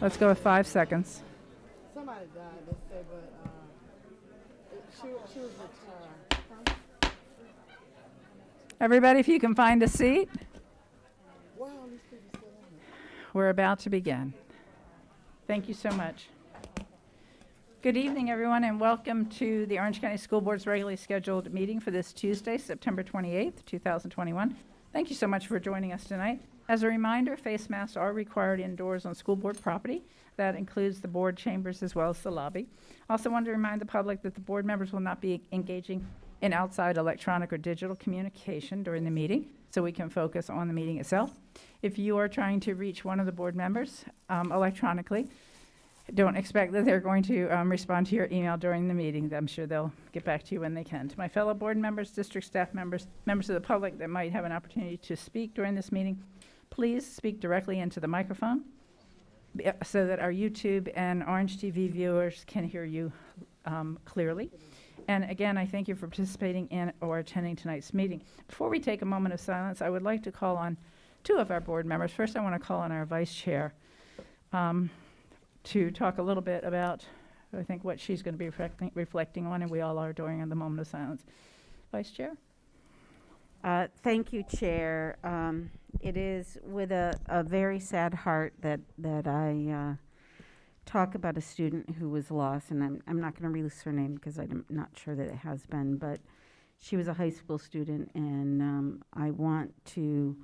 Let's go with 5 seconds. Somebody died, let's say, but she was retired. Huh? Everybody, if you can find a seat, Wow, these people still in it. we're about to begin. Thank you so much. Good evening, everyone, and welcome to the Orange County School Board's regularly scheduled meeting for this Tuesday, September 28th, 2021. Thank you so much for joining us tonight. As a reminder, face masks are required indoors on school board property. That includes the board chambers as well as the lobby. Also want to remind the public that the board members will not be engaging in outside electronic or digital communication during the meeting, so we can focus on the meeting itself. If you are trying to reach one of the board members electronically, don't expect that they're going to respond to your email during the meeting. I'm sure they'll get back to you when they can. To my fellow board members, district staff members, members of the public that might have an opportunity to speak during this meeting, please speak directly into the microphone so that our YouTube and Orange TV viewers can hear you clearly. And again, I thank you for participating in or attending tonight's meeting. Before we take a moment of silence, I would like to call on two of our board members. First, I want to call on our vice chair to talk a little bit about, I think, what she's going to be reflecting on, and we all are during the moment of silence. Vice Chair? Thank you, Chair. It is with a very sad heart that I talk about a student who was lost, and I'm not going to release her name because I'm not sure that it has been, but she was a high school student, and I want to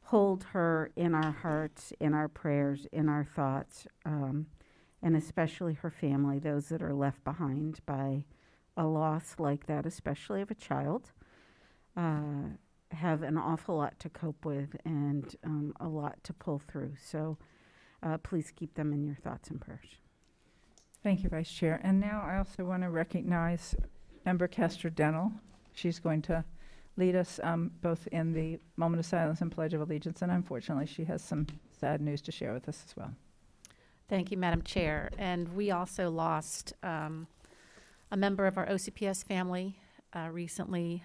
hold her in our hearts, in our prayers, in our thoughts, and especially her family, those that are left behind by a loss like that, especially of a child. Have an awful lot to cope with and a lot to pull through. So please keep them in your thoughts and prayers. Thank you, Vice Chair. And now I also want to recognize Member Kester Dennell. She's going to lead us both in the moment of silence and Pledge of Allegiance, and unfortunately she has some sad news to share with us as well. Thank you, Madam Chair. And we also lost a member of our OCPS family recently.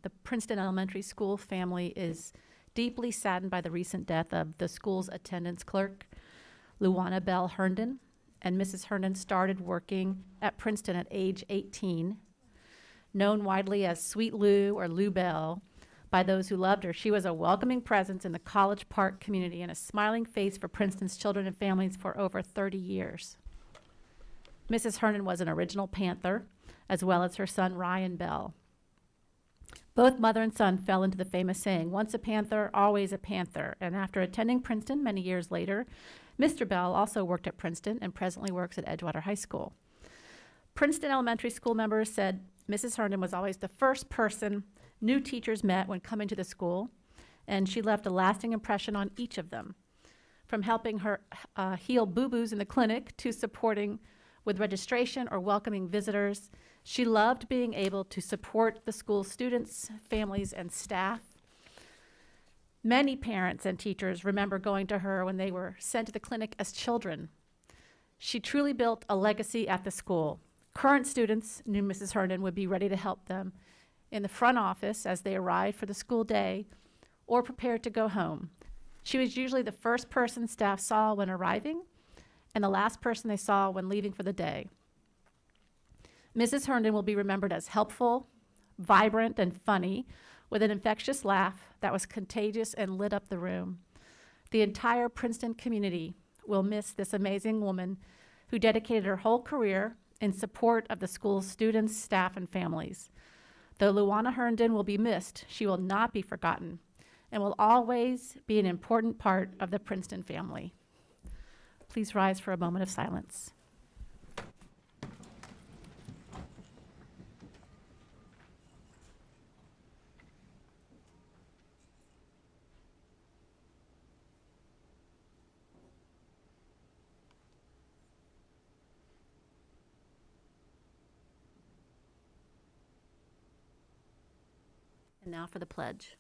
The Princeton Elementary School family is deeply saddened by the recent death of the school's attendance clerk, Luana Bell Herndon. And Mrs. Herndon started working at Princeton at age 18. Known widely as Sweet Lou or Lou Bell by those who loved her, she was a welcoming presence in the College Park community and a smiling face for Princeton's children and families for over 30 years. Mrs. Herndon was an original Panther, as well as her son Ryan Bell. Both mother and son fell into the famous saying, once a Panther, always a Panther. And after attending Princeton many years later, Mr. Bell also worked at Princeton and presently works at Edgewater High School. Princeton Elementary School members said Mrs. Herndon was always the first person new teachers met when coming to the school, and she left a lasting impression on each of them. From helping her heal boo-boos in the clinic to supporting with registration or welcoming visitors, she loved being able to support the school students, families, and staff. Many parents and teachers remember going to her when they were sent to the clinic as children. She truly built a legacy at the school. Current students knew Mrs. Herndon would be ready to help them in the front office as they arrived for the school day or prepared to go home. She was usually the first person staff saw when arriving and the last person they saw when leaving for the day. Mrs. Herndon will be remembered as helpful, vibrant, and funny, with an infectious laugh that was contagious and lit up the room. The entire Princeton community will miss this amazing woman who dedicated her whole career in support of the school's students, staff, and families. Though Luana Herndon will be missed, she will not be forgotten and will always be an important part of the Princeton family. Please rise for a moment of silence. And now for the pledge.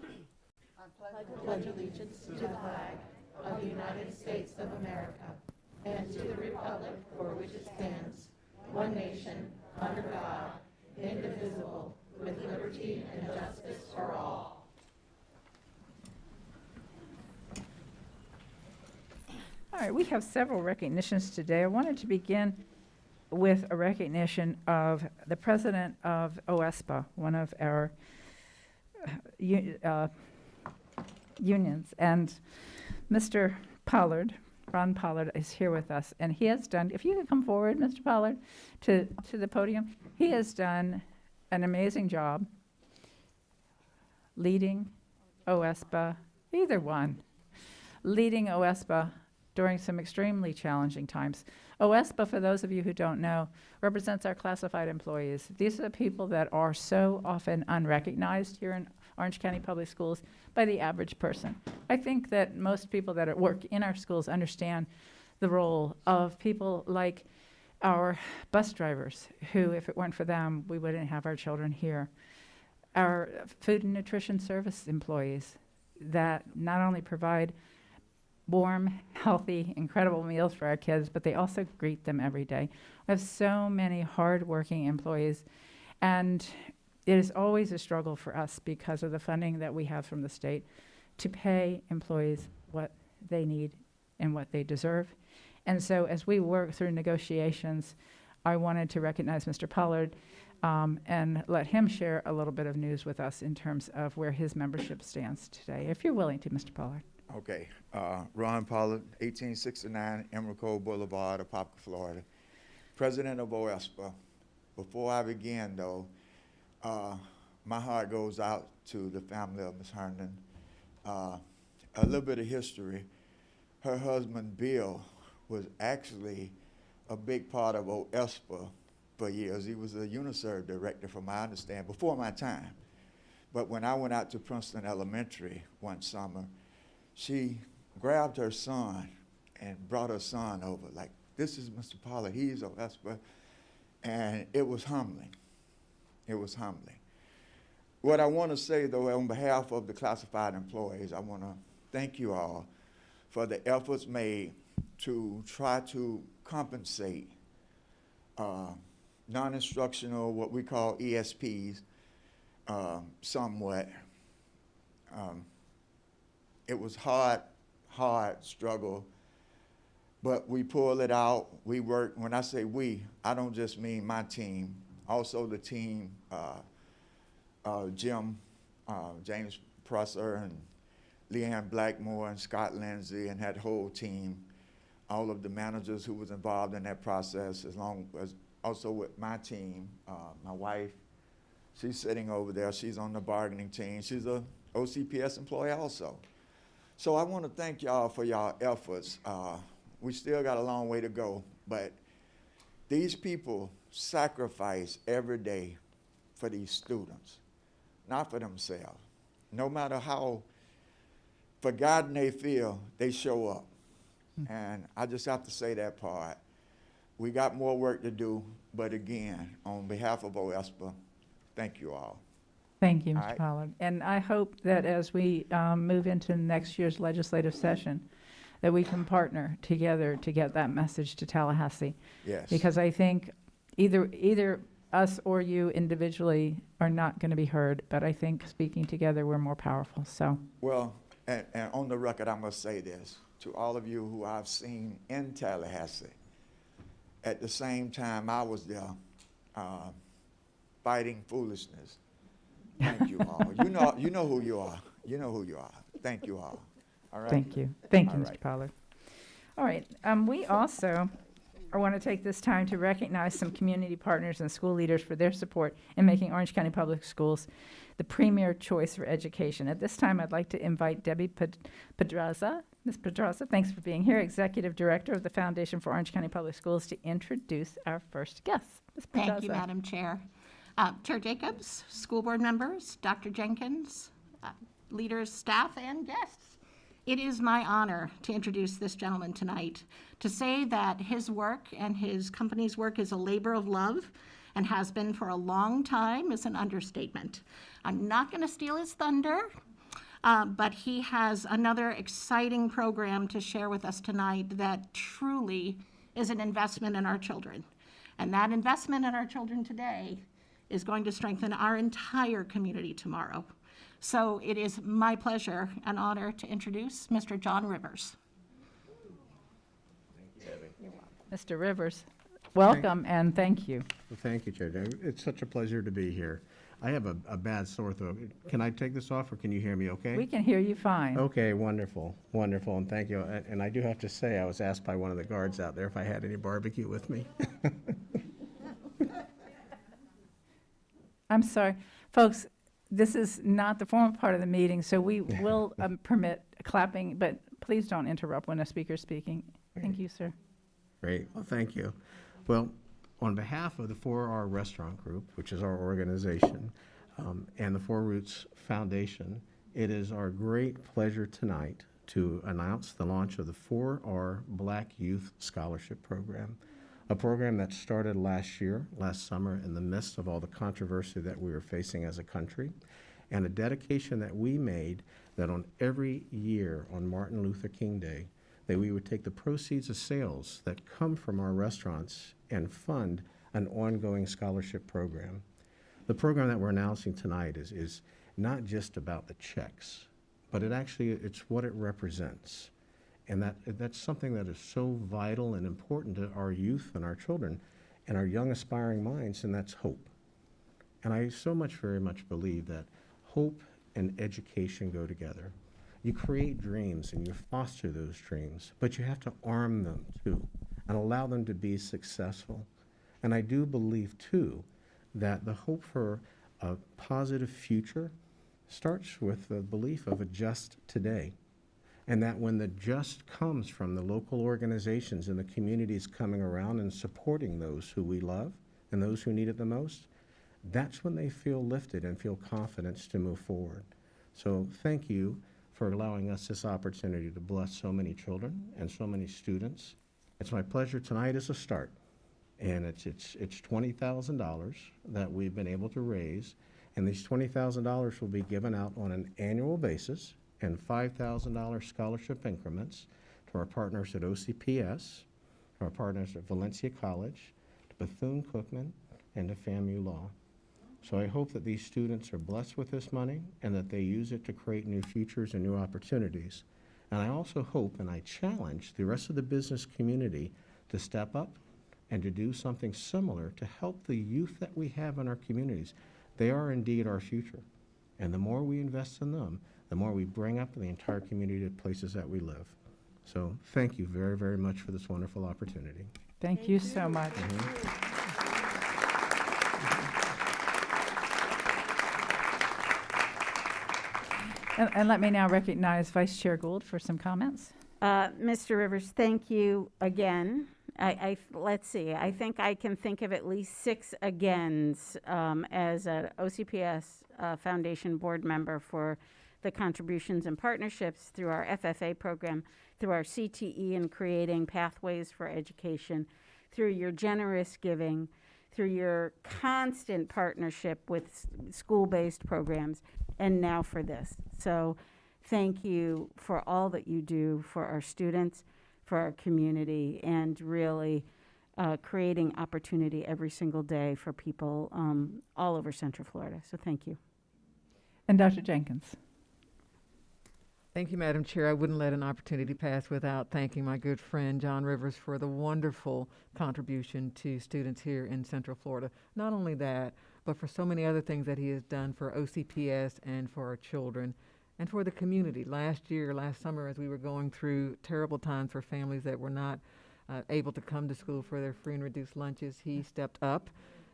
I pledge allegiance to the flag of the United States of America and to the republic for which it stands, one nation, under God, indivisible, with liberty and justice for all. All right, we have several recognitions today. I wanted to begin with a recognition of the president of OSPA, one of our unions. And Mr. Pollard, Ron Pollard, is here with us. And he has done, if you could come forward, Mr. Pollard, to the podium. He has done an amazing job leading OSPA, either one, leading OSPA during some extremely challenging times. OSPA, for those of you who don't know, represents our classified employees. These are the people that are so often unrecognized here in Orange County Public Schools by the average person. I think that most people that work in our schools understand the role of people like our bus drivers, who, if it weren't for them, we wouldn't have our children here. Our food and nutrition service employees that not only provide warm, healthy, incredible meals for our kids, but they also greet them every day. We have so many hardworking employees, and it is always a struggle for us because of the funding that we have from the state to pay employees what they need and what they deserve. And so as we work through negotiations, I wanted to recognize Mr. Pollard and let him share a little bit of news with us in terms of where his membership stands today, if you're willing to, Mr. Pollard. Okay, Ron Pollard, 1869 Emerald Cove Boulevard, Apopka, Florida, president of OSPA. Before I begin, though, my heart goes out to the family of Ms. Herndon. A little bit of history. Her husband, Bill, was actually a big part of OSPA for years. He was a UNICEF director, from my understanding, before my time. But when I went out to Princeton Elementary one summer, she grabbed her son and brought her son over, like, this is Mr. Pollard, he's OSPA, and it was humbling. It was humbling. What I want to say, though, on behalf of the classified employees, I want to thank you all for the efforts made to try to compensate non-instructional, what we call ESPs, somewhat. It was hard struggle, but we pulled it out. We worked. When I say we, I don't just mean my team, also the team, Jim, James Prosser, and Leanne Blackmore, and Scott Lindsay, and that whole team, all of the managers who was involved in that process, as long as also with my team, my wife, she's sitting over there. She's on the bargaining team. She's a OCPS employee also. So I want to thank y'all for y'all efforts. We still got a long way to go, but these people sacrifice every day for these students, not for themselves. No matter how forgotten they feel, they show up. And I just have to say that part. We got more work to do, but again, on behalf of OSPA, thank you all. Thank you, All Mr. right. Pollard. And I hope that as we move into next year's legislative session, that we can partner together to get that message to Tallahassee. Yes. Because I think either us or you individually are not going to be heard, but I think speaking together, we're more powerful. So, Well, and on the record, I must say this to all of you who I've seen in Tallahassee. At the same time, I was there fighting foolishness. Thank you all. You know who you are. You know who you are. Thank you all. All right. thank you. Thank you, All Mr. right. Pollard. All right. We also want to take this time to recognize some community partners and school leaders for their support in making Orange County Public Schools the premier choice for education. At this time, I'd like to invite Debbie Pedraza. Ms. Pedraza, thanks for being here, Executive Director of the Foundation for Orange County Public Schools, to introduce our first guest. Ms. Pedraza. Thank you, Madam Chair. Chair Jacobs, school board members, Dr. Jenkins, leaders, staff, and guests. It is my honor to introduce this gentleman tonight. To say that his work and his company's work is a labor of love and has been for a long time is an understatement. I'm not going to steal his thunder, but he has another exciting program to share with us tonight that truly is an investment in our children. And that investment in our children today is going to strengthen our entire community tomorrow. So it is my pleasure and honor to introduce Mr. John Rivers. Mr. Rivers, welcome and thank you. Well, thank you, Chair. It's such a pleasure to be here. I have a bad sore throat. Can I take this off, or can you hear me okay? We can hear you fine. Okay, wonderful, wonderful, and thank you. And I do have to say, I was asked by one of the guards out there if I had any barbecue with me. I'm sorry. Folks, this is not the formal part of the meeting, so we will permit clapping, but please don't interrupt when a speaker's speaking. Thank you, sir. Great, well, thank you. Well, on behalf of the 4R Restaurant Group, which is our organization, and the Four Roots Foundation, it is our great pleasure tonight to announce the launch of the 4R Black Youth Scholarship Program, a program that started last summer, in the midst of all the controversy that we were facing as a country, and a dedication that we made that on every year on Martin Luther King Day, that we would take the proceeds of sales that come from our restaurants and fund an ongoing scholarship program. The program that we're announcing tonight is not just about the checks, but it's what it represents. And that's something that is so vital and important to our youth and our children and our young aspiring minds, and that's hope. And I very much believe that hope and education go together. You create dreams and you foster those dreams, but you have to arm them too and allow them to be successful. And I do believe too that the hope for a positive future starts with the belief of a just today. And that when the just comes from the local organizations and the communities coming around and supporting those who we love and those who need it the most, that's when they feel lifted and feel confidence to move forward. So thank you for allowing us this opportunity to bless so many children and so many students. It's my pleasure tonight as a start. And it's $20,000 that we've been able to raise. And these $20,000 will be given out on an annual basis in $5,000 scholarship increments to our partners at OCPS, to our partners at Valencia College, to Bethune-Cookman, and to FAMU Law. So I hope that these students are blessed with this money and that they use it to create new futures and new opportunities. And I also hope and I challenge the rest of the business community to step up and to do something similar to help the youth that we have in our communities. They are indeed our future. And the more we invest in them, the more we bring up the entire community to places that we live. So thank you very, very much for this wonderful opportunity. Thank you so much. And let me now recognize Vice Chair Gould for some comments. Mr. Rivers, thank you again. Let's see, I think I can think of at least 6 agains as an OCPS Foundation board member for the contributions and partnerships through our FFA program, through our CTE and creating pathways for education, through your generous giving, through your constant partnership with school-based programs, and now for this. So thank you for all that you do for our students, for our community, and really creating opportunity every single day for people all over Central Florida. So thank you. And Dr. Jenkins. Thank you, Madam Chair. I wouldn't let an opportunity pass without thanking my good friend John Rivers for the wonderful contribution to students here in Central Florida. Not only that, but for so many other things that he has done for OCPS and for our children and for the community. Last summer, as we were going through terrible times for families that were not able to come to school for their free and reduced lunches, he stepped up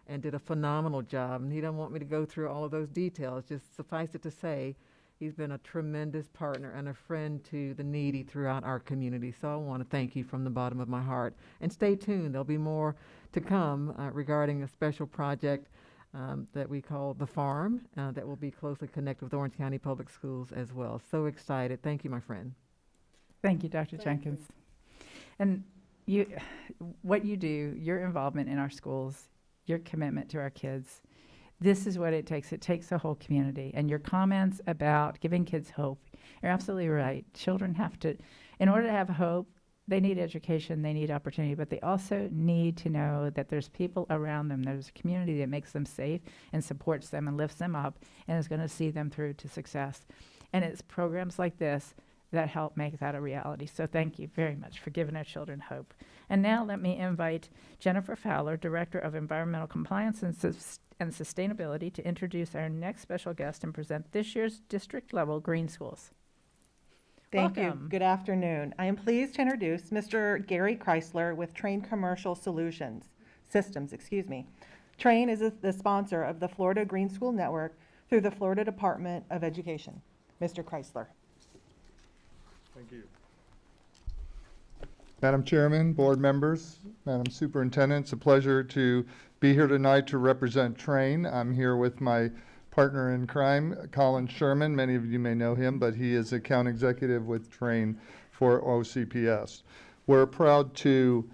and did a phenomenal job. And he doesn't want me to go through all of those details. Just suffice it to say, he's been a tremendous partner and a friend to the needy throughout our community. So I want to thank you from the bottom of my heart. And stay tuned. There'll be more to come regarding a special project that we call The Farm that will be closely connected with Orange County Public Schools as well. So excited. Thank you, my friend. Thank you, Dr. Jenkins. And what you do, your involvement in our schools, your commitment to our kids, this is what it takes. It takes the whole community. And your comments about giving kids hope, you're absolutely right. Children have to, in order to have hope, they need education, they need opportunity, but they also need to know that there's people around them, there's a community that makes them safe and supports them and lifts them up and is going to see them through to success. And it's programs like this that help make that a reality. So thank you very much for giving our children hope. And now let me invite Jennifer Fowler, Director of Environmental Compliance and Sustainability, to introduce our next special guest and present this year's district-level Green Schools. Thank Welcome. you. Good afternoon. I am pleased to introduce Mr. Gary Chrysler with Train Commercial Systems. Train is the sponsor of the Florida Green School Network through the Florida Department of Education. Mr. Chrysler. Thank you. Madam Chairman, board members, Madam Superintendent, it's a pleasure to be here tonight to represent Train. I'm here with my partner in crime, Colin Sherman. Many of you may know him, but he is account executive with Train for OCPS. We're proud to,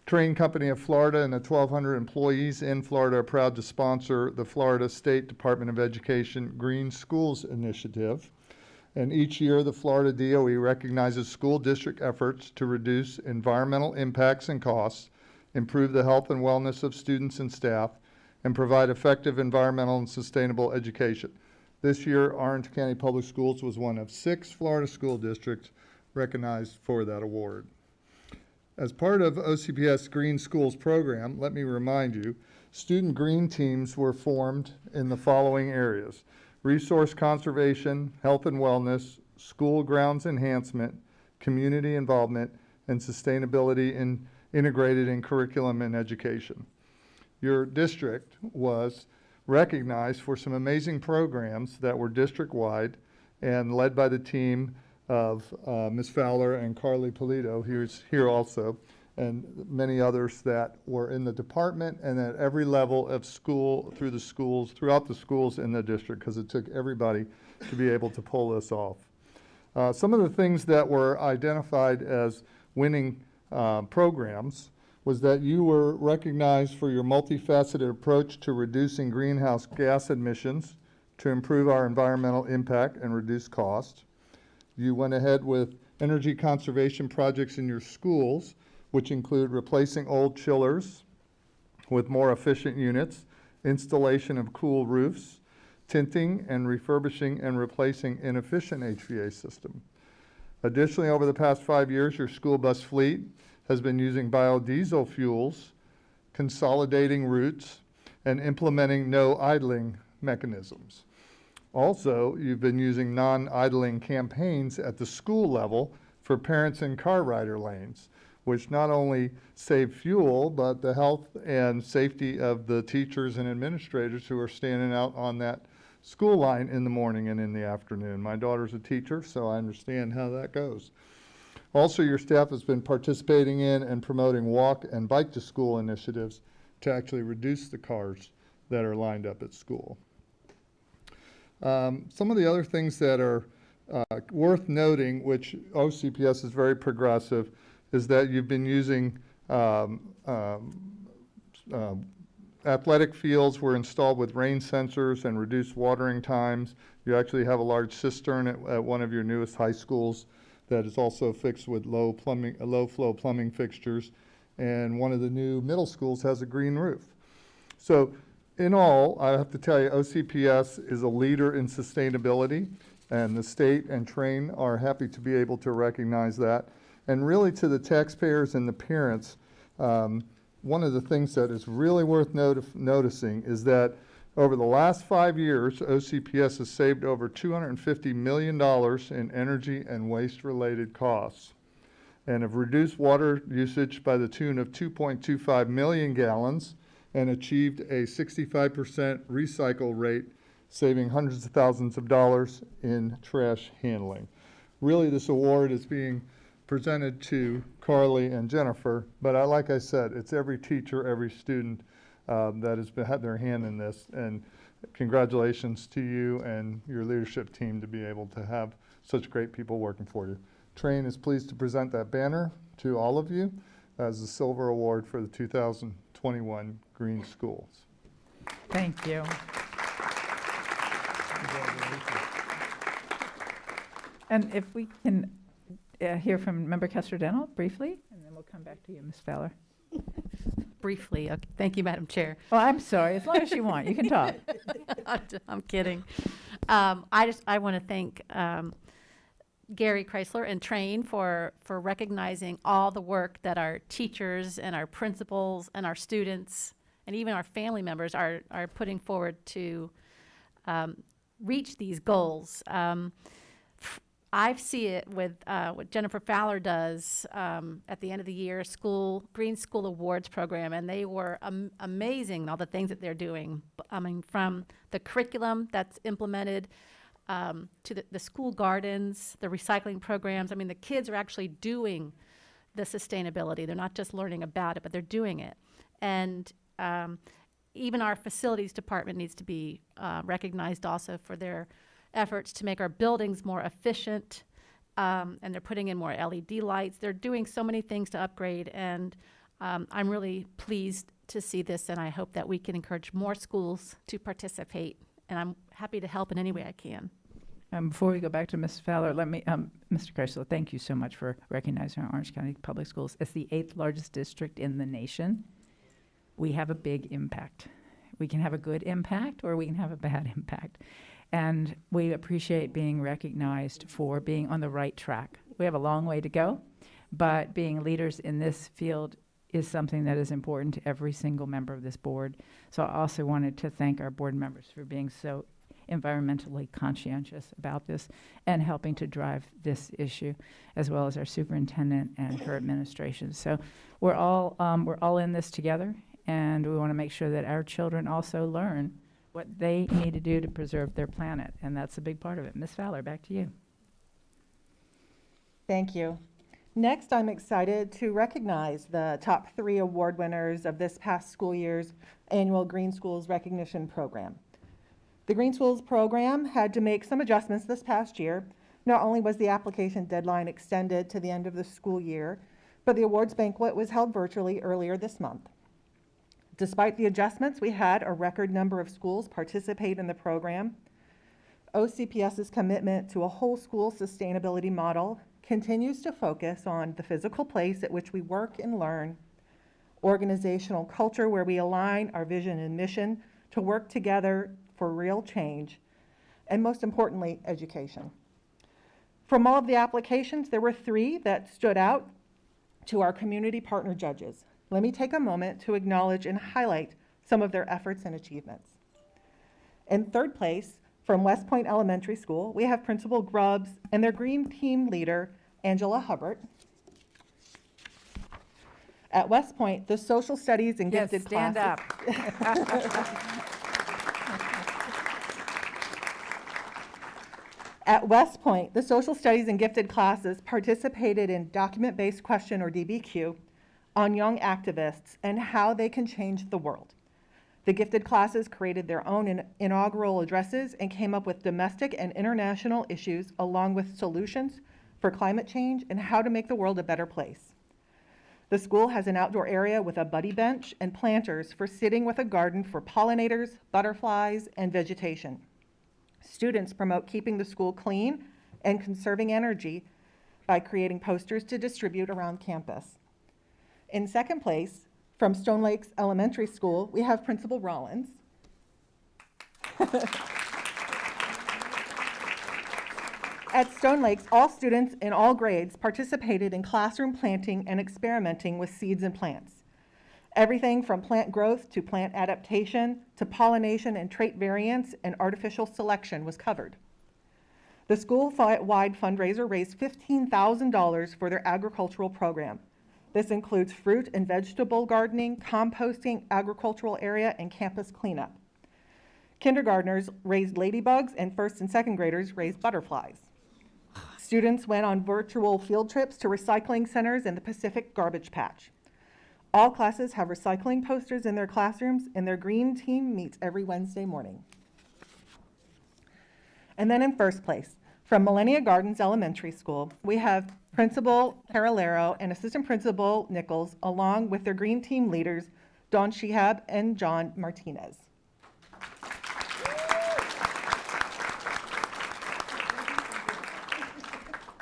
Train Company of Florida and the 1,200 employees in Florida are proud to sponsor the Florida State Department of Education Green Schools Initiative. And each year, the Florida DOE recognizes school district efforts to reduce environmental impacts and costs, improve the health and wellness of students and staff, and provide effective environmental and sustainable education. This year, Orange County Public Schools was one of 6 Florida school districts recognized for that award. As part of OCPS Green Schools program, let me remind you, student green teams were formed in the following areas: resource conservation, health and wellness, school grounds enhancement, community involvement, and sustainability integrated in curriculum and education. Your district was recognized for some amazing programs that were district-wide and led by the team of Ms. Fowler and Carly Polito, who's here also, and many others that were in the department and at every level of school, throughout the schools in the district, because it took everybody to be able to pull this off. Some of the things that were identified as winning programs was that you were recognized for your multifaceted approach to reducing greenhouse gas emissions to improve our environmental impact and reduce cost. You went ahead with energy conservation projects in your schools, which include replacing old chillers with more efficient units, installation of cool roofs, tinting and refurbishing and replacing inefficient HVAC system. Additionally, over the past 5 years, your school bus fleet has been using biodiesel fuels, consolidating routes, and implementing no idling mechanisms. Also, you've been using non-idling campaigns at the school level for parents in car rider lanes, which not only save fuel, but the health and safety of the teachers and administrators who are standing out on that school line in the morning and in the afternoon. My daughter's a teacher, so I understand how that goes. Also, your staff has been participating in and promoting walk and bike to school initiatives to actually reduce the cars that are lined up at school. Some of the other things that are worth noting, which OCPS is very progressive, is that you've been using athletic fields were installed with rain sensors and reduced watering times. You actually have a large cistern at one of your newest high schools that is also fixed with low flow plumbing fixtures. And one of the new middle schools has a green roof. So in all, I have to tell you, OCPS is a leader in sustainability, and the state and Train are happy to be able to recognize that. And really, to the taxpayers and the parents, one of the things that is really worth noticing is that over the last 5 years, OCPS has saved over $250 million in energy and waste-related costs, and have reduced water usage by the tune of 2.25 million gallons, and achieved a 65% recycle rate, saving hundreds of thousands of dollars in trash handling. Really, this award is being presented to Carly and Jennifer, but like I said, it's every teacher, every student that has had their hand in this, and congratulations to you and your leadership team to be able to have such great people working for you. Train is pleased to present that banner to all of you as the Silver Award for the 2021 Green Schools. Thank you. And if we can hear from Member Kester-Denel briefly, and then we'll come back to you, Ms. Fowler. Briefly, okay. Thank you, Madam Chair. Oh, I'm sorry. As long as you want, you can talk. I'm kidding. I want to thank Gary Chrysler and Train for recognizing all the work that our teachers and our principals and our students and even our family members are putting forward to reach these goals. I see it with what Jennifer Fowler does at the end of the year, Green School Awards program, and they were amazing, all the things that they're doing. I mean, from the curriculum that's implemented to the school gardens, the recycling programs. I mean, the kids are actually doing the sustainability. They're not just learning about it, but they're doing it. And even our facilities department needs to be recognized also for their efforts to make our buildings more efficient, and they're putting in more LED lights. They're doing so many things to upgrade, and I'm really pleased to see this, and I hope that we can encourage more schools to participate, and I'm happy to help in any way I can. Before we go back to Ms. Fowler, let me, Mr. Chrystal, thank you so much for recognizing our Orange County Public Schools as the 8th largest district in the nation. We have a big impact. We can have a good impact or we can have a bad impact. And we appreciate being recognized for being on the right track. We have a long way to go, but being leaders in this field is something that is important to every single member of this board. So I also wanted to thank our board members for being so environmentally conscientious about this and helping to drive this issue, as well as our superintendent and her administration. So we're all in this together, and we want to make sure that our children also learn what they need to do to preserve their planet, and that's a big part of it. Ms. Fowler, back to you. Thank you. Next, I'm excited to recognize the top 3 award winners of this past school year's annual Green Schools Recognition Program. The Green Schools program had to make some adjustments this past year. Not only was the application deadline extended to the end of the school year, but the awards banquet was held virtually earlier this month. Despite the adjustments, we had a record number of schools participate in the program. OCPS's commitment to a whole school sustainability model continues to focus on the physical place at which we work and learn, organizational culture where we align our vision and mission to work together for real change, and most importantly, education. From all of the applications, there were 3 that stood out to our community partner judges. Let me take a moment to acknowledge and highlight some of their efforts and achievements. In 3rd place, from West Point Elementary School, we have Principal Grubbs and their Green Team leader, Angela Hubbard. At West Point, the social studies and Yes, gifted stand classes. up. At West Point, the social studies and gifted classes participated in document-based question, or DBQ, on young activists and how they can change the world. The gifted classes created their own inaugural addresses and came up with domestic and international issues along with solutions for climate change and how to make the world a better place. The school has an outdoor area with a buddy bench and planters for sitting with a garden for pollinators, butterflies, and vegetation. Students promote keeping the school clean and conserving energy by creating posters to distribute around campus. In 2nd place, from Stone Lakes Elementary School, we have Principal Rollins. At Stone Lakes, all students in all grades participated in classroom planting and experimenting with seeds and plants. Everything from plant growth to plant adaptation to pollination and trait variants and artificial selection was covered. The school-wide fundraiser raised $15,000 for their agricultural program. This includes fruit and vegetable gardening, composting, agricultural area, and campus cleanup. Kindergartners raised ladybugs, and 1st and 2nd graders raised butterflies. Students went on virtual field trips to recycling centers in the Pacific Garbage Patch. All classes have recycling posters in their classrooms, and their green team meets every Wednesday morning. And then in 1st place, from Millennia Gardens Elementary School, we have Principal Carolero and Assistant Principal Nichols, along with their green team leaders, Dawn Shihab and John Martinez.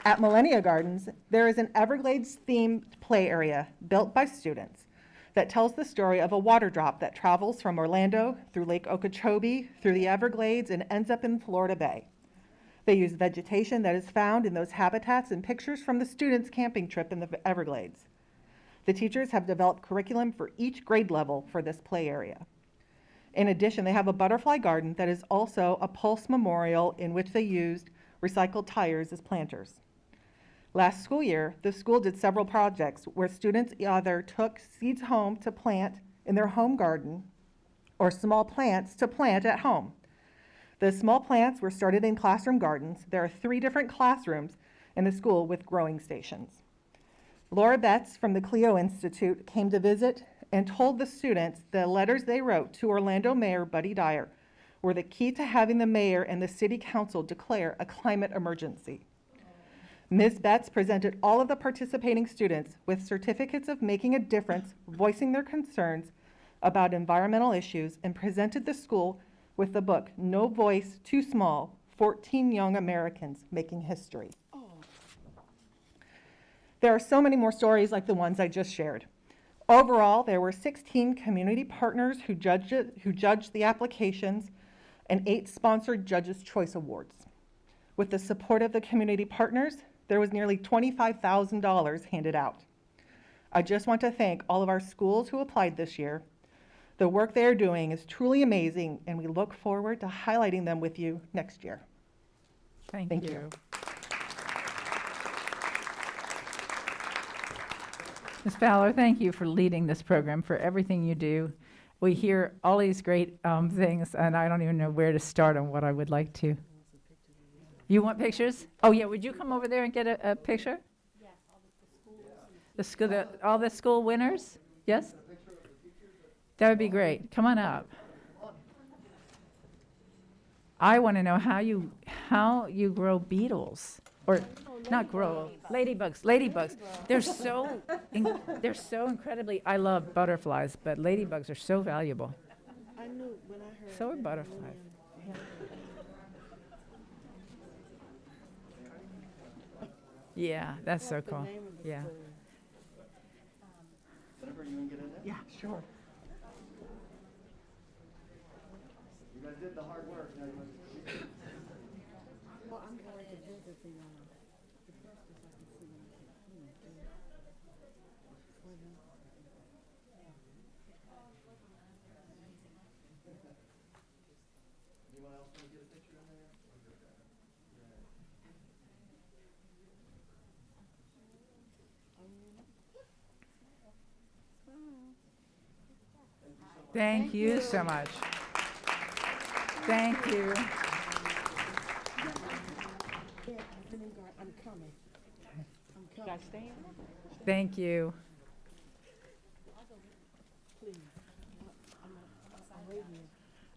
At Millennia Gardens, there is an Everglades-themed play area built by students that tells the story of a water drop that travels from Orlando through Lake Okeechobee, through the Everglades, and ends up in Florida Bay. They use vegetation that is found in those habitats and pictures from the students' camping trip in the Everglades. The teachers have developed curriculum for each grade level for this play area. In addition, they have a butterfly garden that is also a Pulse memorial in which they used recycled tires as planters. Last school year, the school did several projects where students either took seeds home to plant in their home garden or small plants to plant at home. The small plants were started in classroom gardens. There are 3 different classrooms in the school with growing stations. Laura Betts from the Clio Institute came to visit and told the students the letters they wrote to Orlando Mayor Buddy Dyer were the key to having the mayor and the city council declare a climate emergency. Ms. Betts presented all of the participating students with certificates of making a difference, voicing their concerns about environmental issues, and presented the school with the book, No Voice Too Small, 14 Young Americans Making History. There are so many more stories like the ones I just shared. Overall, there were 16 community partners who judged the applications and 8 sponsored Judges' Choice Awards. With the support of the community partners, there was nearly $25,000 handed out. I just want to thank all of our schools who applied this year. The work they are doing is truly amazing, and we look forward to highlighting them with you next year. Thank Thank you. you. Ms. Fowler, thank you for leading this program, for everything you do. We hear all these great things, and I don't even know where to start on what I would like to. You want pictures? Oh, yeah, would you come over there and get a picture? Yes, all the school winners? Yes? That would be great. Come on up. I want to know how you grow beetles, or not grow, ladybugs. They're so incredibly, I love butterflies, but ladybugs are so valuable. I knew when I heard. So are butterflies. Yeah, that's so cool. Yeah. Yeah, sure. Well, I'm going to visit the professors I can see when I get Thank you so much. Thank you. I'm coming. Thank you.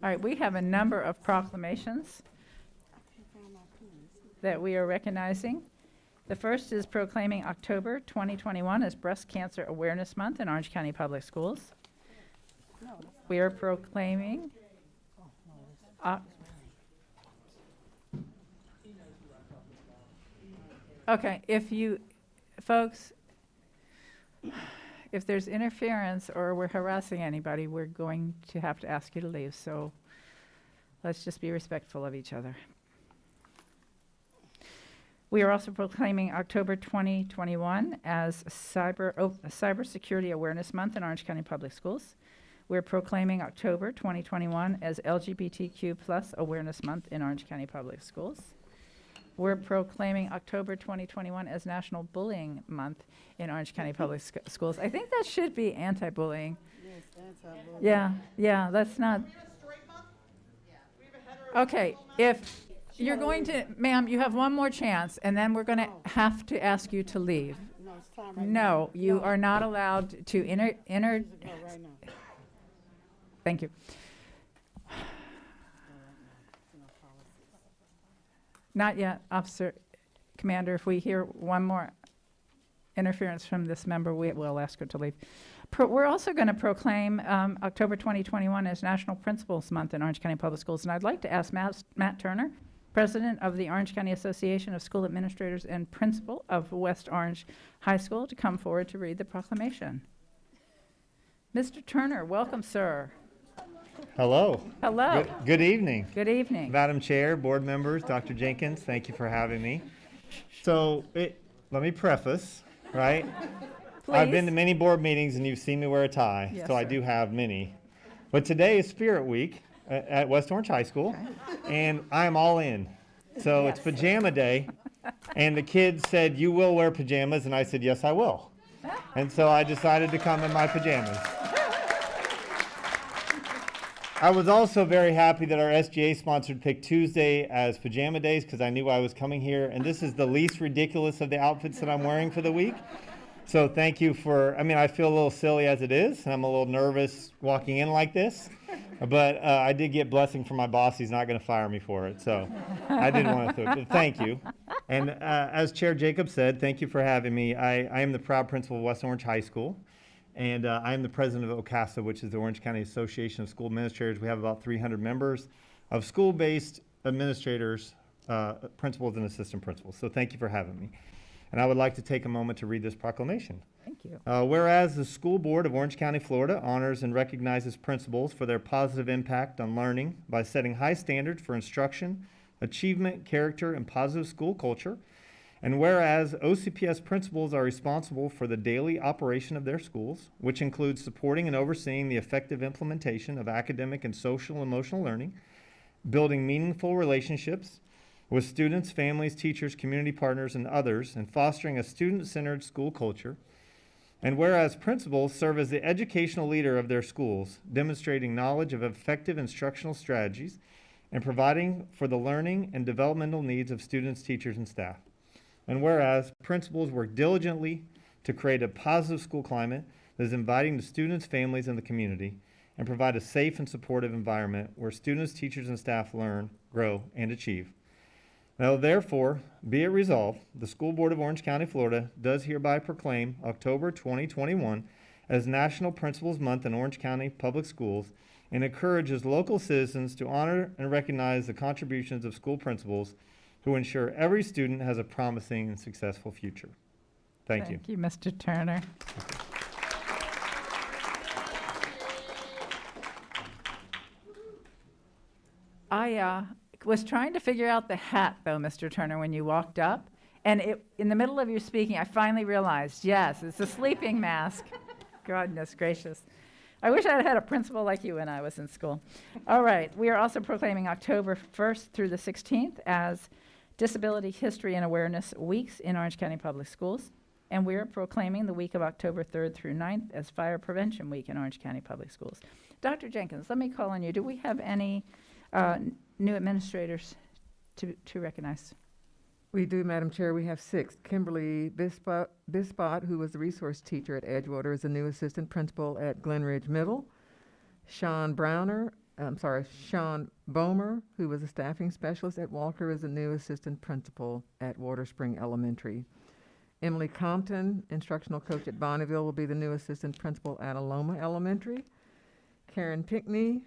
All right, we have a number of proclamations that we are recognizing. The first is proclaiming October 2021 as Breast Cancer Awareness Month in Orange County Public Schools. We are proclaiming okay, folks, if there's interference or we're harassing anybody, we're going to have to ask you to leave. So let's just be respectful of each other. We are also proclaiming October 2021 as Cybersecurity Awareness Month in Orange County Public Schools. We're proclaiming October 2021 as LGBTQ+ Awareness Month in Orange County Public Schools. We're proclaiming October 2021 as National Bullying Month in Orange County Public Schools. I think that should be anti-bullying. Yes, anti-bullying. Yeah, let's not. Okay, if you're going to, ma'am, you have one more chance, and then we're going to have to ask you to leave. No, it's time right No, you are not allowed to enter. now. Go right now. Thank you. Not yet, Officer Commander. If we hear one more interference from this member, we will ask her to leave. We're also going to proclaim October 2021 as National Principals Month in Orange County Public Schools. And I'd like to ask Matt Turner, President of the Orange County Association of School Administrators and Principal of West Orange High School, to come forward to read the proclamation. Mr. Turner, welcome, sir. Hello. Hello. Good evening. Good evening. Madam Chair, board members, Dr. Jenkins, thank you for having me. So let me preface, right? I've been to Please. many board meetings and you've seen me wear a tie, Yes, so I sir. do have many. But today is Spirit Week at West Orange High School, and I'm all in. So it's Yes. pajama day, and the kids said, "You will wear pajamas," and I said, "Yes, I will." And so I decided to come in my pajamas. I was also very happy that our SGA sponsored Pick Tuesday as pajama days because I knew I was coming here, and this is the least ridiculous of the outfits that I'm wearing for the week. So thank you I feel a little silly as it is, and I'm a little nervous walking in like this, but I did get blessing from my boss. He's not going to fire me for it, so I didn't want to, but thank you. And as Chair Jacob said, thank you for having me. I am the proud principal of West Orange High School. And I am the president of OCASA, which is the Orange County Association of School Administrators. We have about 300 members of school-based administrators, principals, and assistant principals. So thank you for having me. And I would like to take a moment to read this proclamation. Thank you. Whereas the School Board of Orange County, Florida honors and recognizes principals for their positive impact on learning by setting high standards for instruction, achievement, character, and positive school culture. And whereas OCPS principals are responsible for the daily operation of their schools, which includes supporting and overseeing the effective implementation of academic and social and emotional learning, building meaningful relationships with students, families, teachers, community partners, and others, and fostering a student-centered school culture. And whereas principals serve as the educational leader of their schools, demonstrating knowledge of effective instructional strategies and providing for the learning and developmental needs of students, teachers, and staff. And whereas principals work diligently to create a positive school climate that is inviting to students, families, and the community, and provide a safe and supportive environment where students, teachers, and staff learn, grow, and achieve. Now, therefore, be it resolved, the School Board of Orange County, Florida does hereby proclaim October 2021 as National Principals Month in Orange County Public Schools and encourages local citizens to honor and recognize the contributions of school principals who ensure every student has a promising and successful future. Thank you. Thank you, Mr. Turner. I was trying to figure out the hat, though, Mr. Turner, when you walked up. And in the middle of your speaking, I finally realized, yes, it's a sleeping mask. Goodness gracious. I wish I had had a principal like you when I was in school. All right, we are also proclaiming October 1st through the 16th as Disability History and Awareness Weeks in Orange County Public Schools. And we're proclaiming the week of October 3rd through 9th as Fire Prevention Week in Orange County Public Schools. Dr. Jenkins, let me call on you. Do we have any new administrators to recognize? We do, Madam Chair. We have 6. Kimberly Bispot, who was the resource teacher at Edgewater, is a new assistant principal at Glen Ridge Middle. Sean Bomer, who was a staffing specialist at Walker, is a new assistant principal at Water Spring Elementary. Emily Compton, instructional coach at Bonneville, will be the new assistant principal at Aloma Elementary. Karen Pinkney,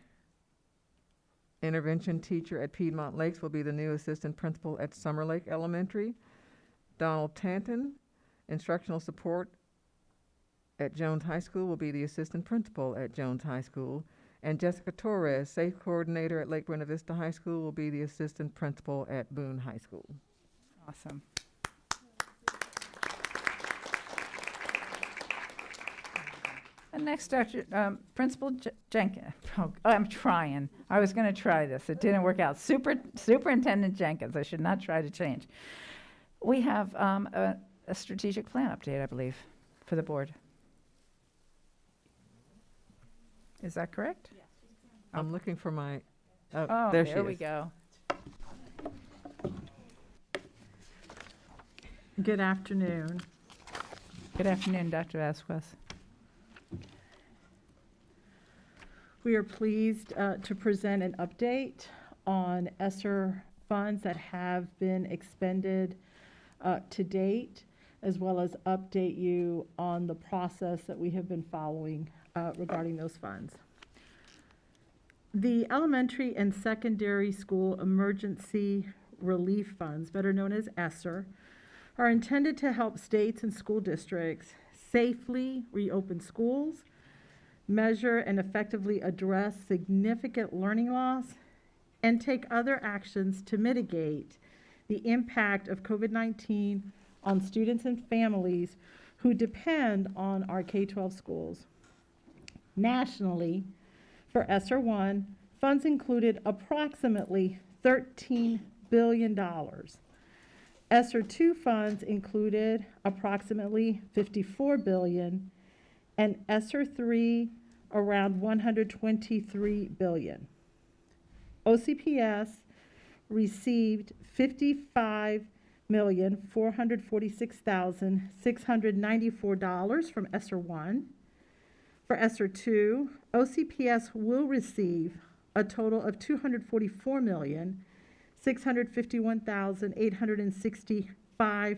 intervention teacher at Piedmont Lakes, will be the new assistant principal at Summer Lake Elementary. Donald Tanton, instructional support at Jones High School, will be the assistant principal at Jones High School. And Jessica Torres, safe coordinator at Lake Buena Vista High School, will be the assistant principal at Boone High School. Awesome. And next, Dr. Principal Jenkins. Oh, I'm trying. I was going to try this. It didn't work out. Superintendent Jenkins. I should not try to change. We have a strategic plan update, I believe, for the board. Is that correct? Yes. I'm looking for my, Oh, there she there we is. go. Good afternoon. Good afternoon, Dr. Vasquez. We are pleased to present an update on ESSER funds that have been expended to date, as well as update you on the process that we have been following regarding those funds. The elementary and secondary school emergency relief funds, better known as ESSER, are intended to help states and school districts safely reopen schools, measure and effectively address significant learning loss, and take other actions to mitigate the impact of COVID-19 on students and families who depend on our K-12 schools. Nationally, for SR1, funds included approximately $13 billion. SR2 funds included approximately $54 billion, and SR3 around $123 billion. OCPS received $55,446,694 from SR1. For SR2, OCPS will receive a total of $244,651,865.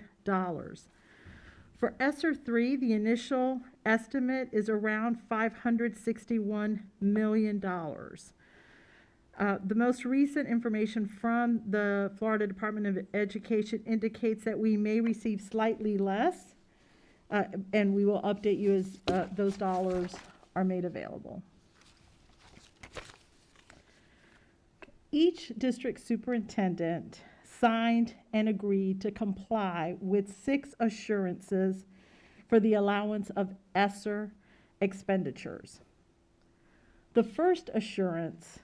For SR3, the initial estimate is around $561 million. The most recent information from the Florida Department of Education indicates that we may receive slightly less, and we will update you as those dollars are made available. Each district superintendent signed and agreed to comply with 6 assurances for the allowance of ESSER expenditures. The first assurance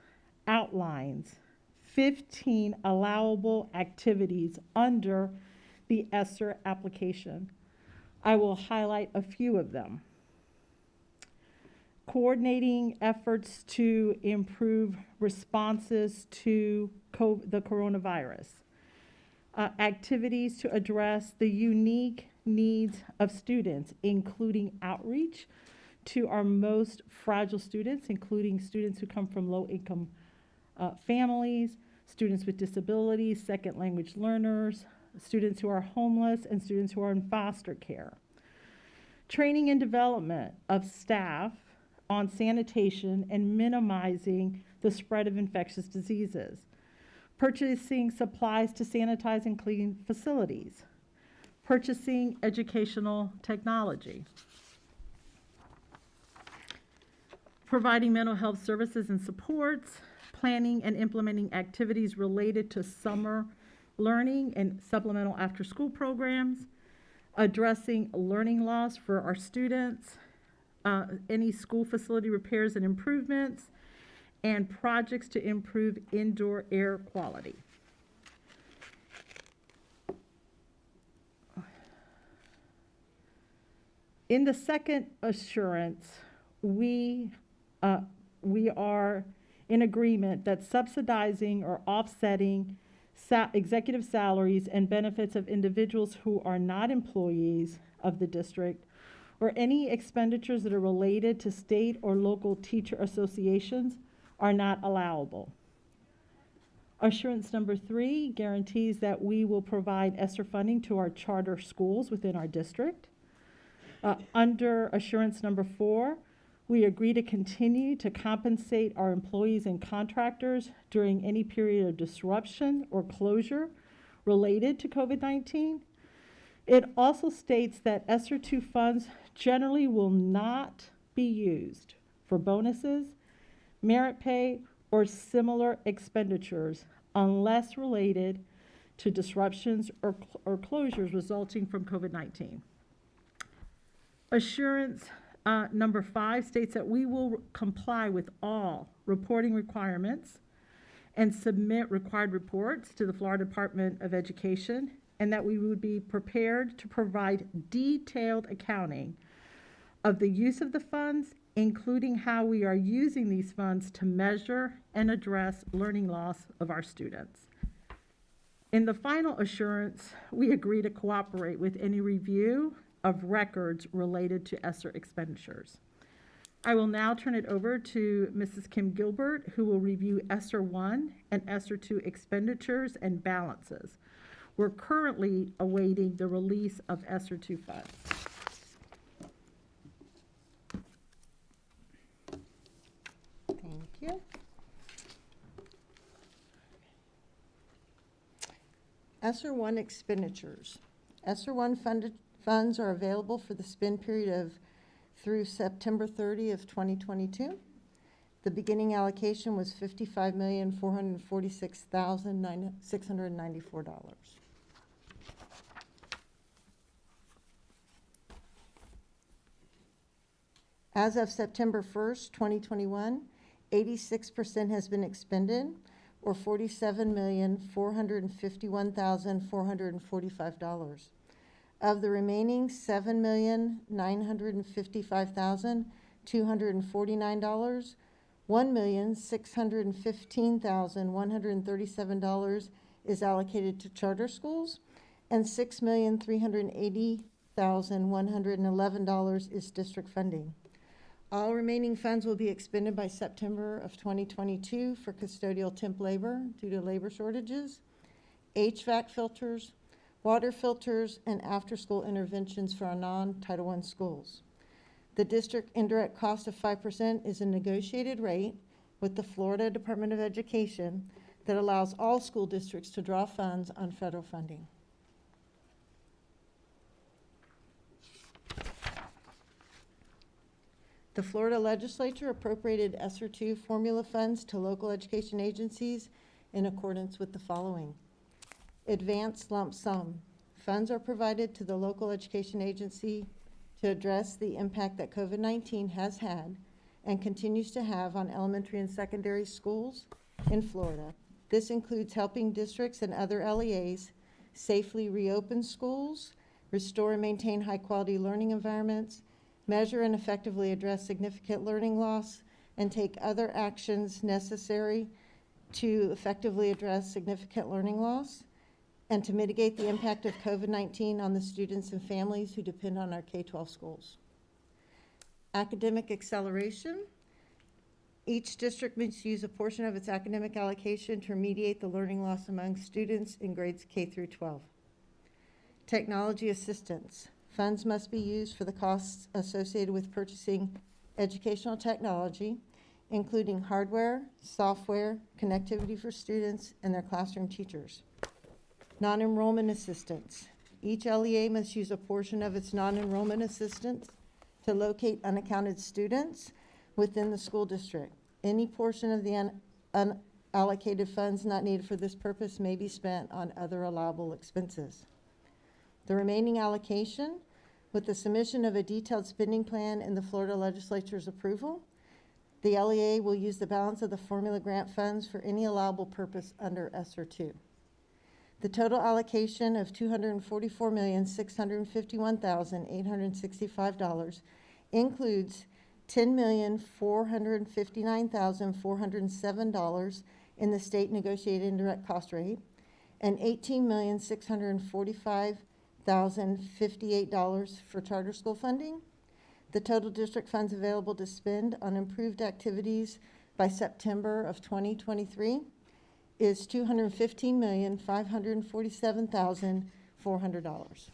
outlines 15 allowable activities under the ESSER application. I will highlight a few of them. Coordinating efforts to improve responses to the coronavirus. Activities to address the unique needs of students, including outreach to our most fragile students, including students who come from low-income families, students with disabilities, second language learners, students who are homeless, and students who are in foster care. Training and development of staff on sanitation and minimizing the spread of infectious diseases. Purchasing supplies to sanitize and clean facilities. Purchasing educational technology. Providing mental health services and supports. Planning and implementing activities related to summer learning and supplemental after-school programs. Addressing learning loss for our students. Any school facility repairs and improvements, and projects to improve indoor air quality. In the second assurance, we are in agreement that subsidizing or offsetting executive salaries and benefits of individuals who are not employees of the district, or any expenditures that are related to state or local teacher associations, are not allowable. Assurance number 3 guarantees that we will provide ESSER funding to our charter schools within our district. Under assurance number 4, we agree to continue to compensate our employees and contractors during any period of disruption or closure related to COVID-19. It also states that SR2 funds generally will not be used for bonuses, merit pay, or similar expenditures unless related to disruptions or closures resulting from COVID-19. Assurance number 5 states that we will comply with all reporting requirements and submit required reports to the Florida Department of Education, and that we would be prepared to provide detailed accounting of the use of the funds, including how we are using these funds to measure and address learning loss of our students. In the final assurance, we agree to cooperate with any review of records related to ESSER expenditures. I will now turn it over to Mrs. Kim Gilbert, who will review SR1 and SR2 expenditures and balances. We're currently awaiting the release of SR2 funds. Thank you. SR1 expenditures. SR1 funds are available for the spend period of through September 30 of 2022. The beginning allocation was $55,446,694. As of September 1st, 2021, 86% has been expended, or $47,451,445. Of the remaining $7,955,249, $1,615,137 is allocated to charter schools, and $6,380,111 is district funding. All remaining funds will be expended by September of 2022 for custodial temp labor due to labor shortages, HVAC filters, water filters, and after-school interventions for our non-Title I schools. The district indirect cost of 5% is a negotiated rate with the Florida Department of Education that allows all school districts to draw funds on federal funding. The Florida legislature appropriated SR2 formula funds to local education agencies in accordance with the following. Advanced lump sum. Funds are provided to the local education agency to address the impact that COVID-19 has had and continues to have on elementary and secondary schools in Florida. This includes helping districts and other LEAs safely reopen schools, restore and maintain high-quality learning environments, measure and effectively address significant learning loss, and take other actions necessary to effectively address significant learning loss, and to mitigate the impact of COVID-19 on the students and families who depend on our K-12 schools. Academic acceleration. Each district must use a portion of its academic allocation to remediate the learning loss among students in grades K through 12. Technology assistance. Funds must be used for the costs associated with purchasing educational technology, including hardware, software, connectivity for students and their classroom teachers. Non-enrollment assistance. Each LEA must use a portion of its non-enrollment assistance to locate unaccounted students within the school district. Any portion of the unallocated funds not needed for this purpose may be spent on other allowable expenses. The remaining allocation, with the submission of a detailed spending plan and the Florida legislature's approval, the LEA will use the balance of the formula grant funds for any allowable purpose under SR2. The total allocation of $244,651,865 includes $10,459,407 in the state negotiated indirect cost rate and $18,645,058 for charter school funding. The total district funds available to spend on improved activities by September of 2023 is $215,547,400.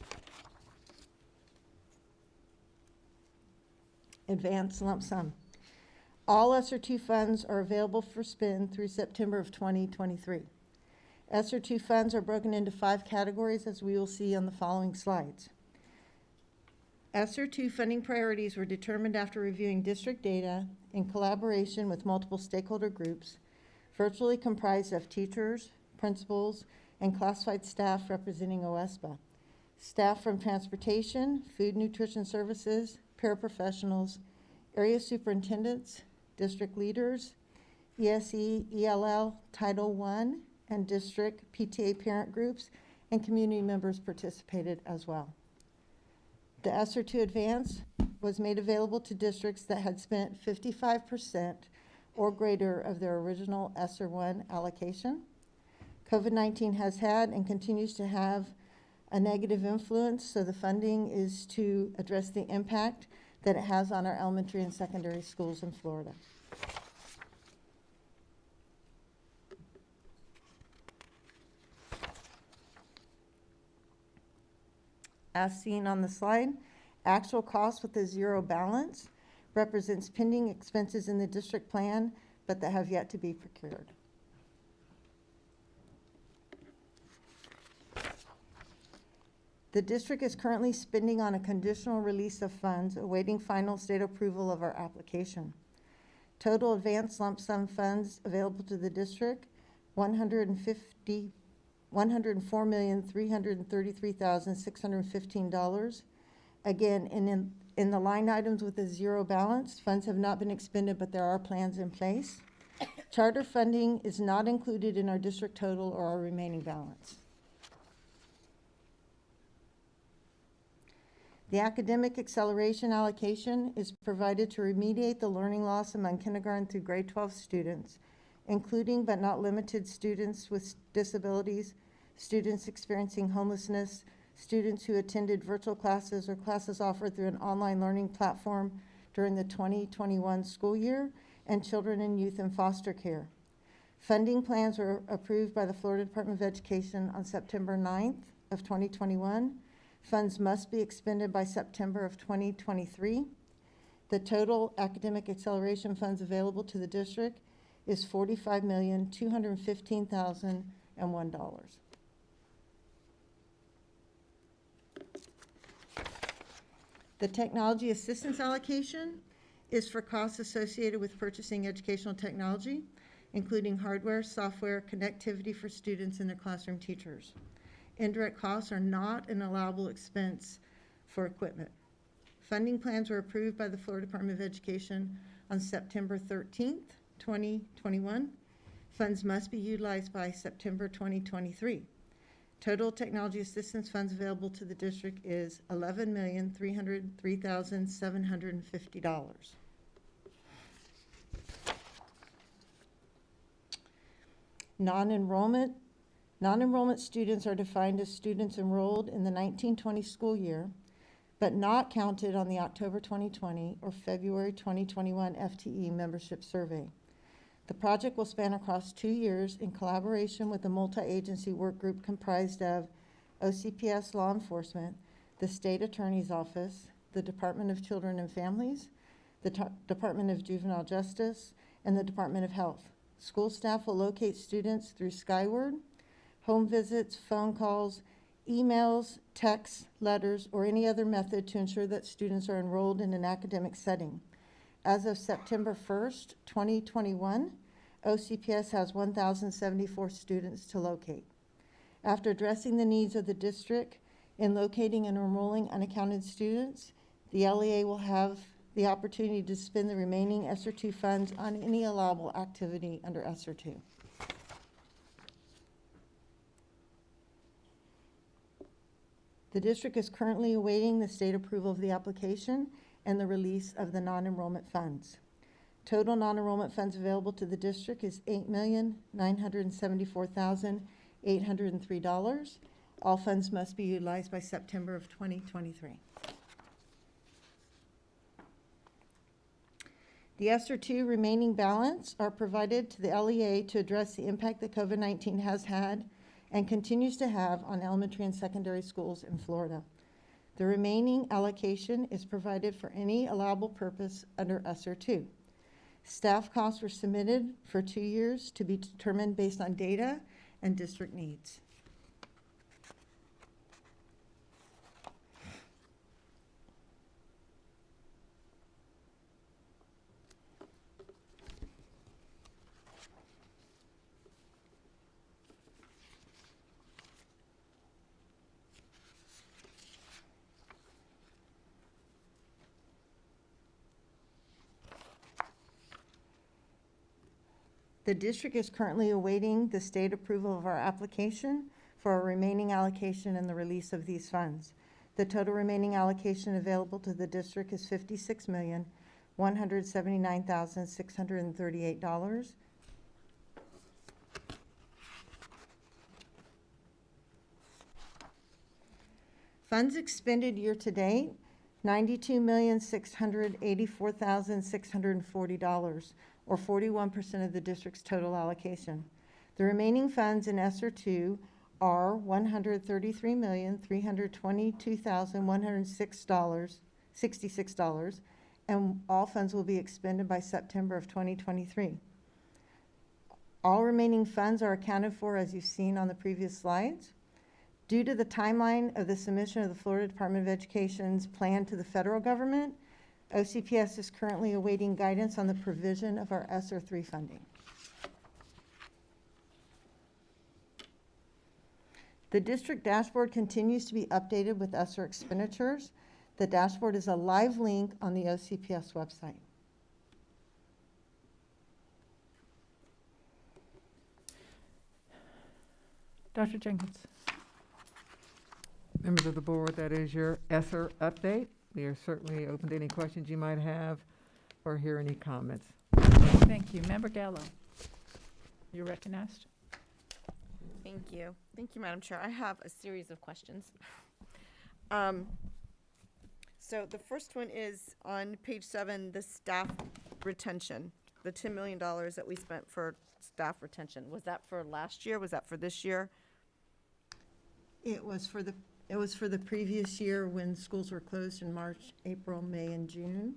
Advanced lump sum. All SR2 funds are available for spend through September of 2023. SR2 funds are broken into 5 categories, as we will see on the following slides. SR2 funding priorities were determined after reviewing district data in collaboration with multiple stakeholder groups, virtually comprised of teachers, principals, and classified staff representing OSPA, staff from transportation, food nutrition services, paraprofessionals, area superintendents, district leaders, ESE, ELL, Title I, and district PTA parent groups, and community members participated as well. The SR2 advance was made available to districts that had spent 55% or greater of their original SR1 allocation. COVID-19 has had and continues to have a negative influence, so the funding is to address the impact that it has on our elementary and secondary schools in Florida. As seen on the slide, actual cost with a zero balance represents pending expenses in the district plan, but that have yet to be procured. The district is currently spending on a conditional release of funds, awaiting final state approval of our application. Total advanced lump sum funds available to the district, $104,333,615. Again, in the line items with a zero balance, funds have not been expended, but there are plans in place. Charter funding is not included in our district total or our remaining balance. The academic acceleration allocation is provided to remediate the learning loss among kindergarten through grade 12 students, including but not limited students with disabilities, students experiencing homelessness, students who attended virtual classes or classes offered through an online learning platform during the 2021 school year, and children and youth in foster care. Funding plans were approved by the Florida Department of Education on September 9th of 2021. Funds must be expended by September of 2023. The total academic acceleration funds available to the district is $45,215,001. The technology assistance allocation is for costs associated with purchasing educational technology, including hardware, software, connectivity for students and their classroom teachers. Indirect costs are not an allowable expense for equipment. Funding plans were approved by the Florida Department of Education on September 13th, 2021. Funds must be utilized by September 2023. Total technology assistance funds available to the district is $11,303,750. Non-enrollment students are defined as students enrolled in the 1920 school year, but not counted on the October 2020 or February 2021 FTE membership survey. The project will span across 2 years in collaboration with a multi-agency work group comprised of OCPS Law Enforcement, the State Attorney's Office, the Department of Children and Families, the Department of Juvenile Justice, and the Department of Health. School staff will locate students through Skyward, home visits, phone calls, emails, texts, letters, or any other method to ensure that students are enrolled in an academic setting. As of September 1st, 2021, OCPS has 1,074 students to locate. After addressing the needs of the district in locating and enrolling unaccounted students, the LEA will have the opportunity to spend the remaining SR2 funds on any allowable activity under SR2. The district is currently awaiting the state approval of the application and the release of the non-enrollment funds. Total non-enrollment funds available to the district is $8,974,803. All funds must be utilized by September of 2023. The SR2 remaining balance are provided to the LEA to address the impact that COVID-19 has had and continues to have on elementary and secondary schools in Florida. The remaining allocation is provided for any allowable purpose under SR2. Staff costs were submitted for 2 years to be determined based on data and district needs. The district is currently awaiting the state approval of our application for our remaining allocation and the release of these funds. The total remaining allocation available to the district is $56,179,638. Funds expended year to date, $92,684,640. Or 41% of the district's total allocation. The remaining funds in SR2 are $133,322,166, and all funds will be expended by September of 2023. All remaining funds are accounted for as you've seen on the previous slides. Due to the timeline of the submission of the Florida Department of Education's plan to the federal government, OCPS is currently awaiting guidance on the provision of our SR3 funding. The district dashboard continues to be updated with SR Expenditures. The dashboard is a live link on the OCPS website. Dr. Jenkins. Members of the board, that is your ESSER update. We are certainly open to any questions you might have or hear any comments. Thank you. Member Gallo, you're recognized. Thank you. Thank you, Madam Chair. I have a series of questions. So the first one is on page 7, the staff retention, the $10 million that we spent for staff retention. Was that for last year? Was that for this year? It was for the previous year when schools were closed in March, April, May, and June.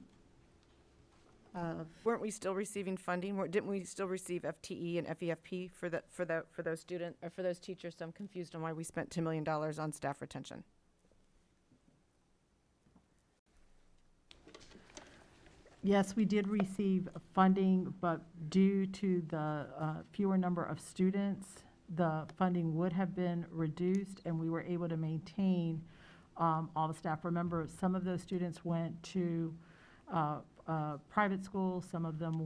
Weren't we still receiving funding? Didn't we still receive FTE and FEFP for those students or for those teachers? So I'm confused on why we spent $10 million on staff retention. Yes, we did receive funding, but due to the fewer number of students, the funding would have been reduced, and we were able to maintain all the staff. Remember, some of those students went to private schools, some of them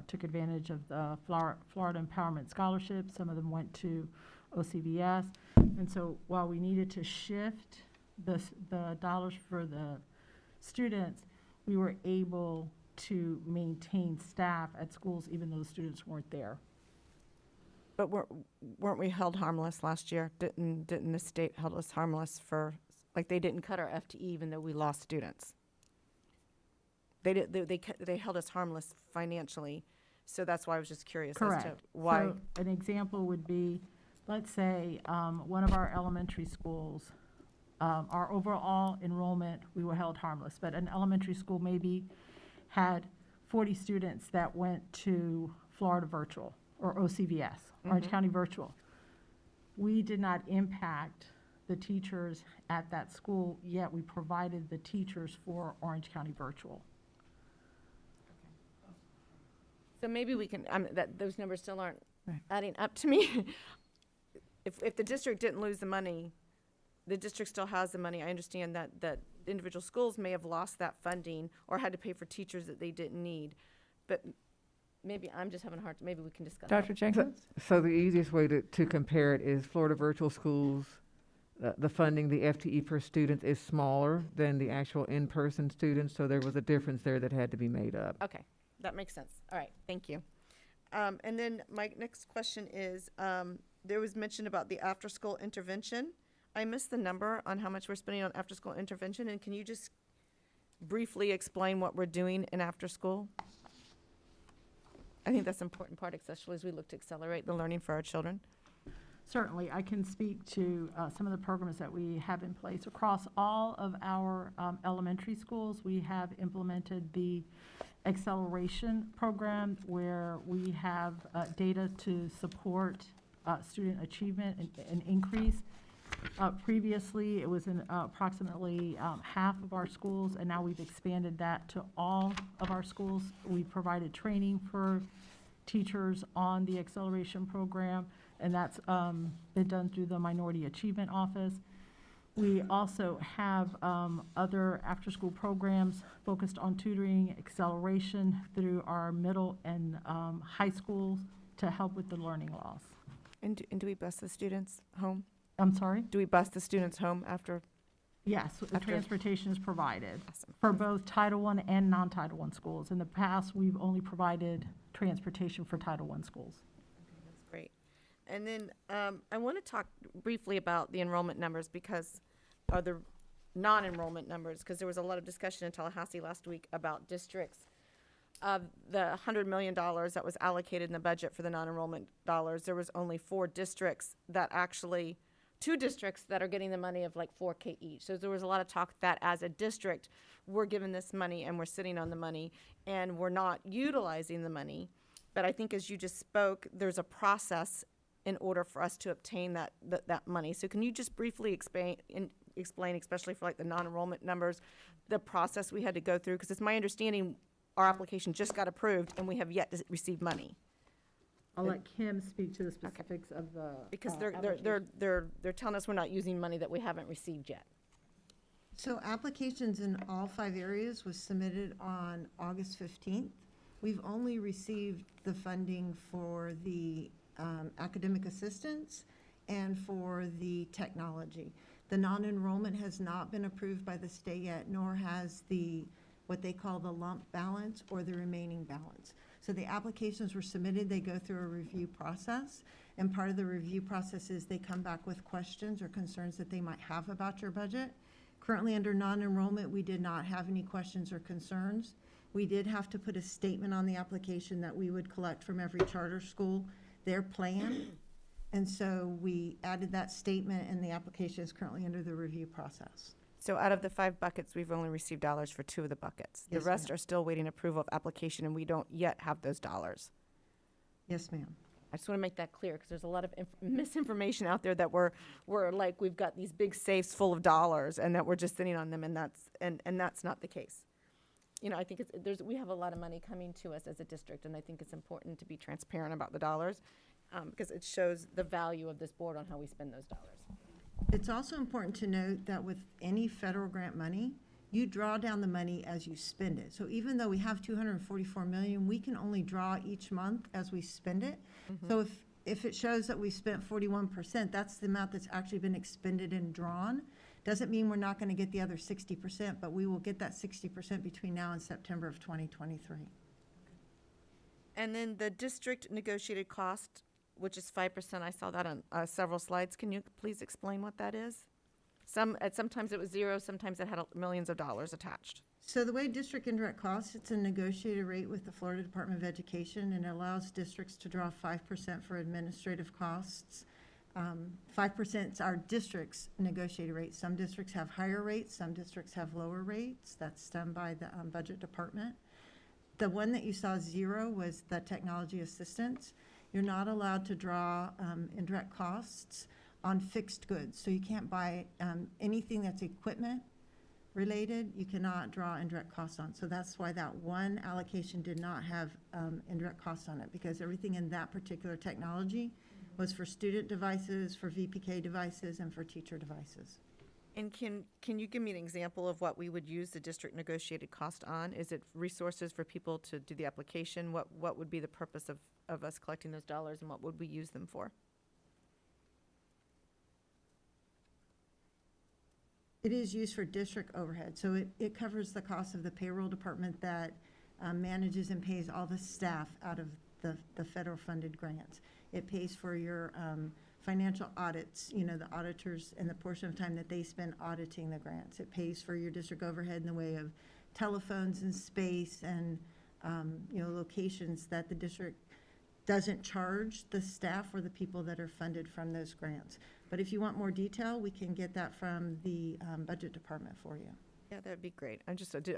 took advantage of the Florida Empowerment Scholarship, some of them went to OCPS. And so while we needed to shift the dollars for the students, we were able to maintain staff at schools even though the students weren't there. But weren't we held harmless last year? Didn't the state hold us harmless for, like, they didn't cut our FTE even though we lost students? They held us harmless financially, so that's why I was just curious as to why. So an example would be, let's say, one of our elementary schools, our overall enrollment, we were held harmless, but an elementary school maybe had 40 students that went to Florida Virtual or OCVS, Orange County Virtual. We did not impact the teachers at that school, yet we provided the teachers for Orange County Virtual. So maybe we can, those numbers still aren't adding up to me. If the district didn't lose the money, the district still has the money. I understand that individual schools may have lost that funding or had to pay for teachers that they didn't need. But maybe I'm just having a hard time. Maybe we can discuss Dr. that. Jenkins? So the easiest way to compare it is Florida Virtual Schools, the funding, the FTE per student is smaller than the actual in-person students, so there was a difference there that had to be made up. Okay, that makes sense. All right, thank you. And then my next question is, there was mention about the after-school intervention. I missed the number on how much we're spending on after-school intervention, and can you just briefly explain what we're doing in after-school? I think that's an important part, especially as we look to accelerate the learning for our children. Certainly, I can speak to some of the programs that we have in place. Across all of our elementary schools, we have implemented the acceleration program where we have data to support student achievement and increase. Previously, it was in approximately half of our schools, and now we've expanded that to all of our schools. We provided training for teachers on the acceleration program, and that's been done through the Minority Achievement Office. We also have other after-school programs focused on tutoring, acceleration through our middle and high schools to help with the learning loss. And do we bus the students home? I'm sorry? Do we bus the students home after? Yes, the transportation is provided Awesome. for both Title I and non-Title I schools. In the past, we've only provided transportation for Title I schools. That's great. And then I want to talk briefly about the enrollment numbers because, or the non-enrollment numbers, because there was a lot of discussion in Tallahassee last week about districts. Of the $100 million that was allocated in the budget for the non-enrollment dollars, there was only 4 districts that actually, 2 districts that are getting the money of like $4K each. So there was a lot of talk that as a district, we're given this money and we're sitting on the money and we're not utilizing the money. But I think as you just spoke, there's a process in order for us to obtain that money. So can you just briefly explain, especially for like the non-enrollment numbers, the process we had to go through? Because it's my understanding our application just got approved and we have yet to receive money. I'll let Kim speak to the specifics of the. Because application. they're telling us we're not using money that we haven't received yet. So applications in all 5 areas was submitted on August 15th. We've only received the funding for the academic assistance and for the technology. The non-enrollment has not been approved by the state yet, nor has what they call the lump balance or the remaining balance. So the applications were submitted, they go through a review process, and part of the review process is they come back with questions or concerns that they might have about your budget. Currently, under non-enrollment, we did not have any questions or concerns. We did have to put a statement on the application that we would collect from every charter school their plan. And so we added that statement, and the application is currently under the review process. So out of the 5 buckets, we've only received dollars for 2 of the buckets. The Yes, rest ma'am. are still waiting approval of application, and we don't yet have those dollars. Yes, ma'am. I just want to make that clear, because there's a lot of misinformation out there that we're like, we've got these big safes full of dollars, and that we're just sitting on them, and that's not the case. You know, I think we have a lot of money coming to us as a district, and I think it's important to be transparent about the dollars, because it shows the value of this board on how we spend those dollars. It's also important to note that with any federal grant money, you draw down the money as you spend it. So even though we have $244 million, we can only draw each month as we spend it. So if it shows that we spent 41%, that's the amount that's actually been expended and drawn. Doesn't mean we're not going to get the other 60%, but we will get that 60% between now and September of 2023. And then the district negotiated cost, which is 5%, I saw that on several slides. Can you please explain what that is? Sometimes it was 0, sometimes it had millions of dollars attached. So the way district indirect costs, it's a negotiated rate with the Florida Department of Education, and it allows districts to draw 5% for administrative costs. 5% is our district's negotiated rate. Some districts have higher rates, some districts have lower rates. That's done by the budget department. The one that you saw 0 was the technology assistance. You're not allowed to draw indirect costs on fixed goods. So you can't buy anything that's equipment related, you cannot draw indirect costs on. So that's why that one allocation did not have indirect costs on it, because everything in that particular technology was for student devices, for VPK devices, and for teacher devices. And can you give me an example of what we would use the district negotiated cost on? Is it resources for people to do the application? What would be the purpose of us collecting those dollars, and what would we use them for? It is used for district overhead, so it covers the cost of the payroll department that manages and pays all the staff out of the federal funded grants. It pays for your financial audits, you know, the auditors and the portion of time that they spend auditing the grants. It pays for your district overhead in the way of telephones and space and, you know, locations that the district doesn't charge the staff or the people that are funded from those grants. But if you want more detail, we can get that from the budget department for you. Yeah, that'd be great. I just, did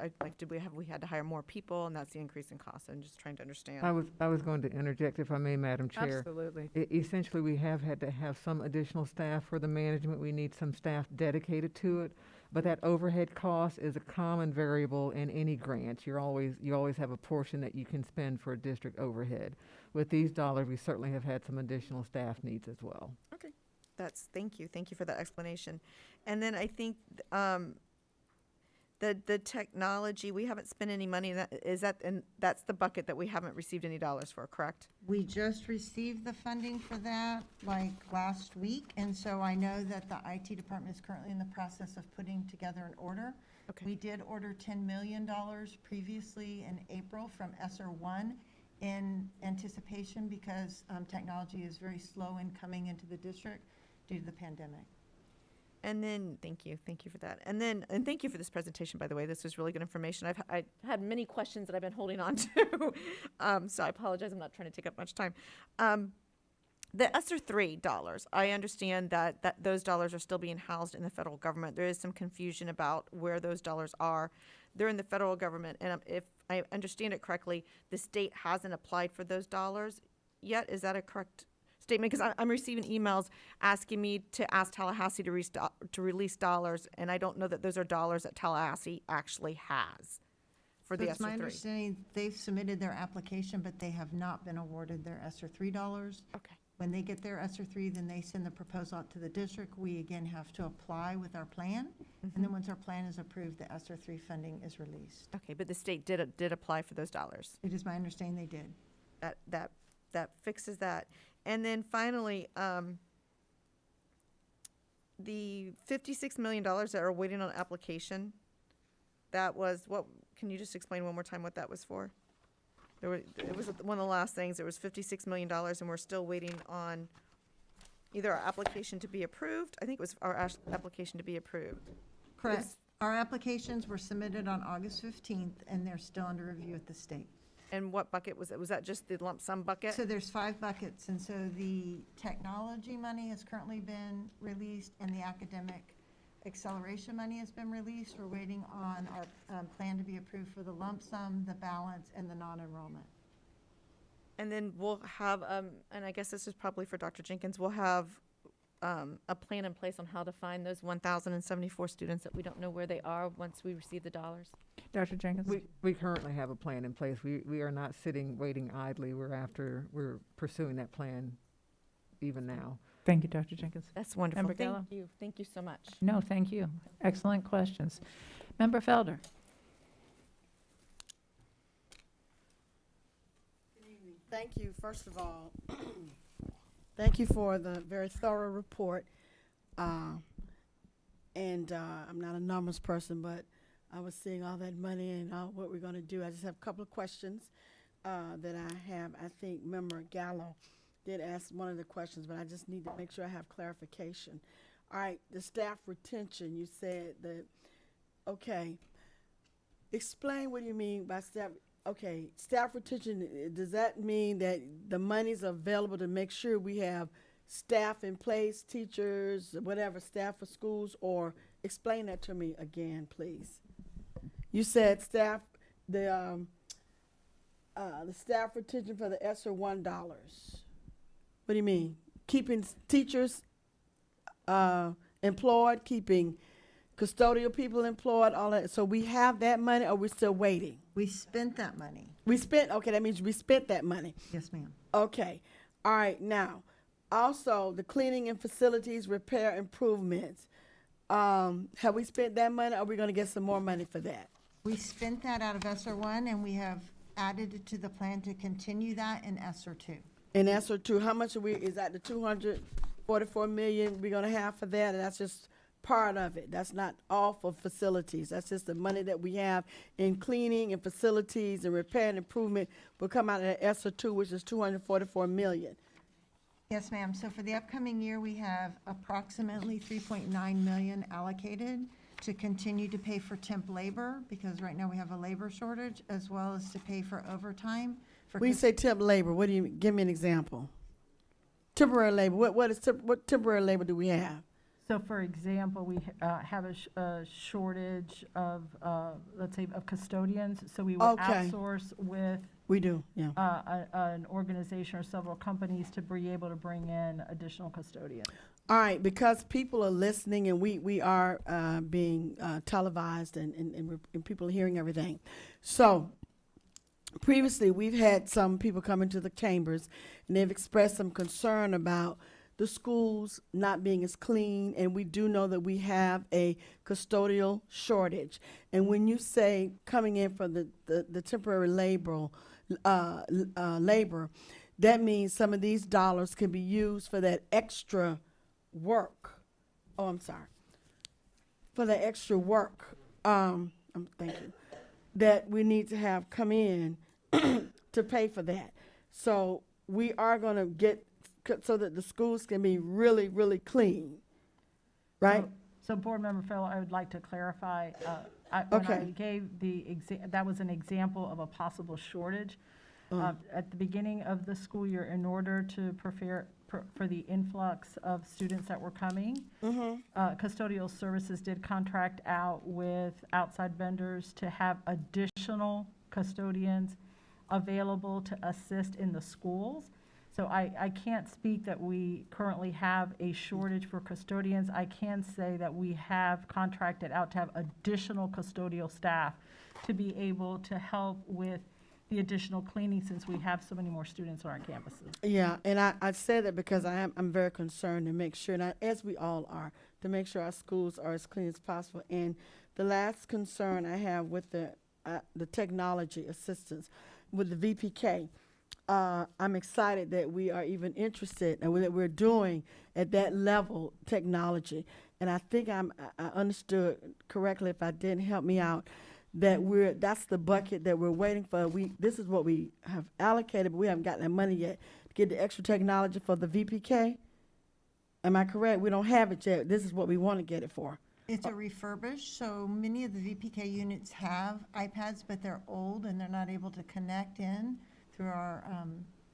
we had to hire more people, and that's the increase in cost? I'm just trying to understand. I was going to interject, if I may, Madam Chair. Absolutely. Essentially, we have had to have some additional staff for the management. We need some staff dedicated to it. But that overhead cost is a common variable in any grant. You always have a portion that you can spend for district overhead. With these dollars, we certainly have had some additional staff needs as well. Okay, thank you for that explanation. And then I think the technology, we haven't spent any money, and that's the bucket that we haven't received any dollars for, correct? We just received the funding for that like last week, and so I know that the IT department is currently in the process of putting together an order. Okay. We did order $10 million previously in April from SR1 in anticipation because technology is very slow in coming into the district due to the pandemic. And then, thank you for that. And thank you for this presentation, by the way. This was really good information. I had many questions that I've been holding on to. So I apologize, I'm not trying to take up much time. The SR3 dollars, I understand that those dollars are still being housed in the federal government. There is some confusion about where those dollars are. They're in the federal government, and if I understand it correctly, the state hasn't applied for those dollars yet. Is that a correct statement? Because I'm receiving emails asking me to ask Tallahassee to release dollars, and I don't know that those are dollars that Tallahassee actually has for the So it's my SR3. understanding they've submitted their application, but they have not been awarded their SR3 dollars. Okay. When they get their SR3, then they send the proposal out to the district. We again have to apply with our plan. And then once our plan is approved, the SR3 funding is released. Okay, but the state did apply for those dollars. It is my understanding they did. That fixes that. And then finally, the $56 million that are waiting on application, that was, what, can you just explain one more time what that was for? It was one of the last things, it was $56 million, and we're still waiting on either our application to be approved, I think it was our application to be approved. Correct. Our applications were submitted on August 15th, and they're still under review at the state. And what bucket was it? Was that just the lump sum bucket? So there's 5 buckets, and so the technology money has currently been released, and the academic acceleration money has been released. We're waiting on our plan to be approved for the lump sum, the balance, and the non-enrollment. And then we'll have, and I guess this is probably for Dr. Jenkins, we'll have a plan in place on how to find those 1,074 students that we don't know where they are once we receive the dollars. Dr. Jenkins? We currently have a plan in place. We are not sitting, waiting idly. We're pursuing that plan even now. Thank you, Dr. Jenkins. That's wonderful. Member Gallo? Thank you. Thank you so much. No, thank you. Excellent questions. Member Felder? Thank you, first of all. Thank you for the very thorough report. I'm not a numbers person, but I was seeing all that money and what we're going to do. I just have a couple of questions that I have. I think Member Gallo did ask one of the questions, but I just need to make sure I have clarification. All right, the staff retention, you said that, okay. Explain what you mean by staff. Okay, staff retention, does that mean that the money's available to make sure we have staff in place, teachers, whatever, staff for schools, or explain that to me again, please? You said staff, the staff retention for the SR1 dollars. What do you mean? Keeping teachers employed, keeping custodial people employed, all that. So we have that money, or we're still waiting? We spent that money. We spent, okay, that means we spent that money. Yes, ma'am. Okay, all right, now, also, the cleaning and facilities repair improvements. Have we spent that money, or are we gonna get some more money for that? We spent that out of SR1, and we have added it to the plan to continue that in SR2. In SR2, how much is that the 244 million we're gonna have for that? And that's just part of it. That's not all for facilities. That's just the money that we have in cleaning and facilities and repair and improvement will come out of SR2, which is 244 million. Yes, ma'am. So for the upcoming year, we have approximately 3.9 million allocated to continue to pay for temp labor, because right now we have a labor shortage, as well as to pay for overtime. When you say temp labor, what do you, give me an example. Temporary labor, what temporary labor do we have? So for example, we have a shortage of, let's say, of custodians. So we would Okay. outsource with We do, yeah. an organization or several companies to be able to bring in additional custodians. All right, because people are listening and we are being televised and people are hearing everything. So previously, we've had some people come into the chambers and they've expressed some concern about the schools not being as clean, and we do know that we have a custodial shortage. And when you say coming in for the temporary labor, that means some of these dollars can be used for that extra work. Oh, I'm sorry. For the extra work, thank you, that we need to have come in to pay for that. So we are going to get so that the schools can be really, really clean, right? So Board Member Fellow, I would like to clarify, when I gave that was an example of a possible shortage. At the beginning of the school year, in order to prepare for the influx of students that were coming, custodial services did contract out with outside vendors to have additional custodians available to assist in the schools. So I can't speak that we currently have a shortage for custodians. I can say that we have contracted out to have additional custodial staff to be able to help with the additional cleaning since we have so many more students on our campuses. Yeah, and I said that because I'm very concerned to make sure, and as we all are, to make sure our schools are as clean as possible. And the last concern I have with the technology assistance, with the VPK, I'm excited that we are even interested and that we're doing at that level technology. And I think I understood correctly. If I didn't, help me out. That that's the bucket that we're waiting for. This is what we have allocated, but we haven't gotten that money yet to get the extra technology for the VPK. Am I correct? We don't have it yet. This is what we want to get it for. It's a refurbished, so many of the VPK units have iPads, but they're old and they're not able to connect in through our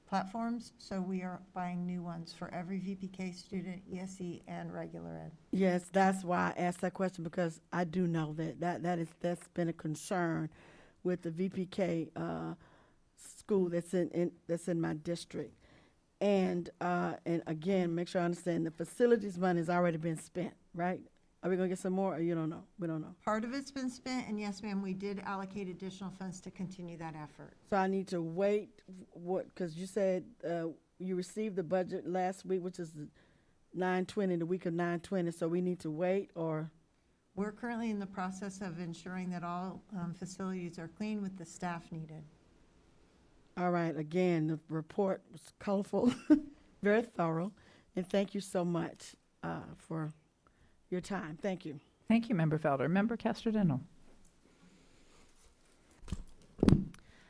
platforms. So we are buying new ones for every VPK student, ESE and regular ed. Yes, that's why I asked that question, because I do know that's been a concern with the VPK school that's in my district. And again, make sure I understand, the facilities money has already been spent, right? Are we gonna get some more, or you don't know? We don't know. Part of it's been spent, and yes, ma'am, we did allocate additional funds to continue that effort. So I need to wait, because you said you received the budget last week, which is 9/20, the week of 9/20, so we need to wait, or? We're currently in the process of ensuring that all facilities are clean with the staff needed. All right, again, the report was colorful, very thorough, and thank you so much for your time. Thank you. Thank you, Member Felder. Member Castrodino.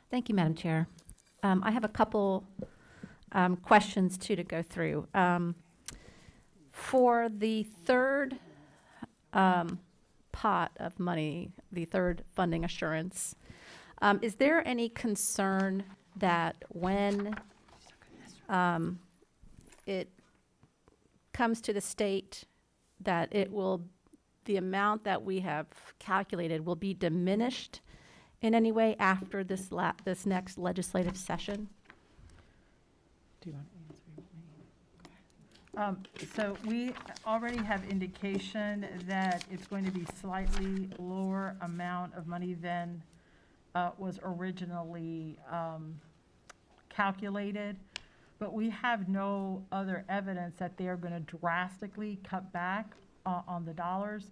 Thank you, Madam Chair. I have a couple questions to go through. For the third pot of money, the third funding assurance, is there any concern that when it comes to the state, that the amount that we have calculated will be diminished in any way after this next legislative session? Do you want to answer? So we already have indication that it's going to be slightly lower amount of money than was originally calculated, but we have no other evidence that they are going to drastically cut back on the dollars.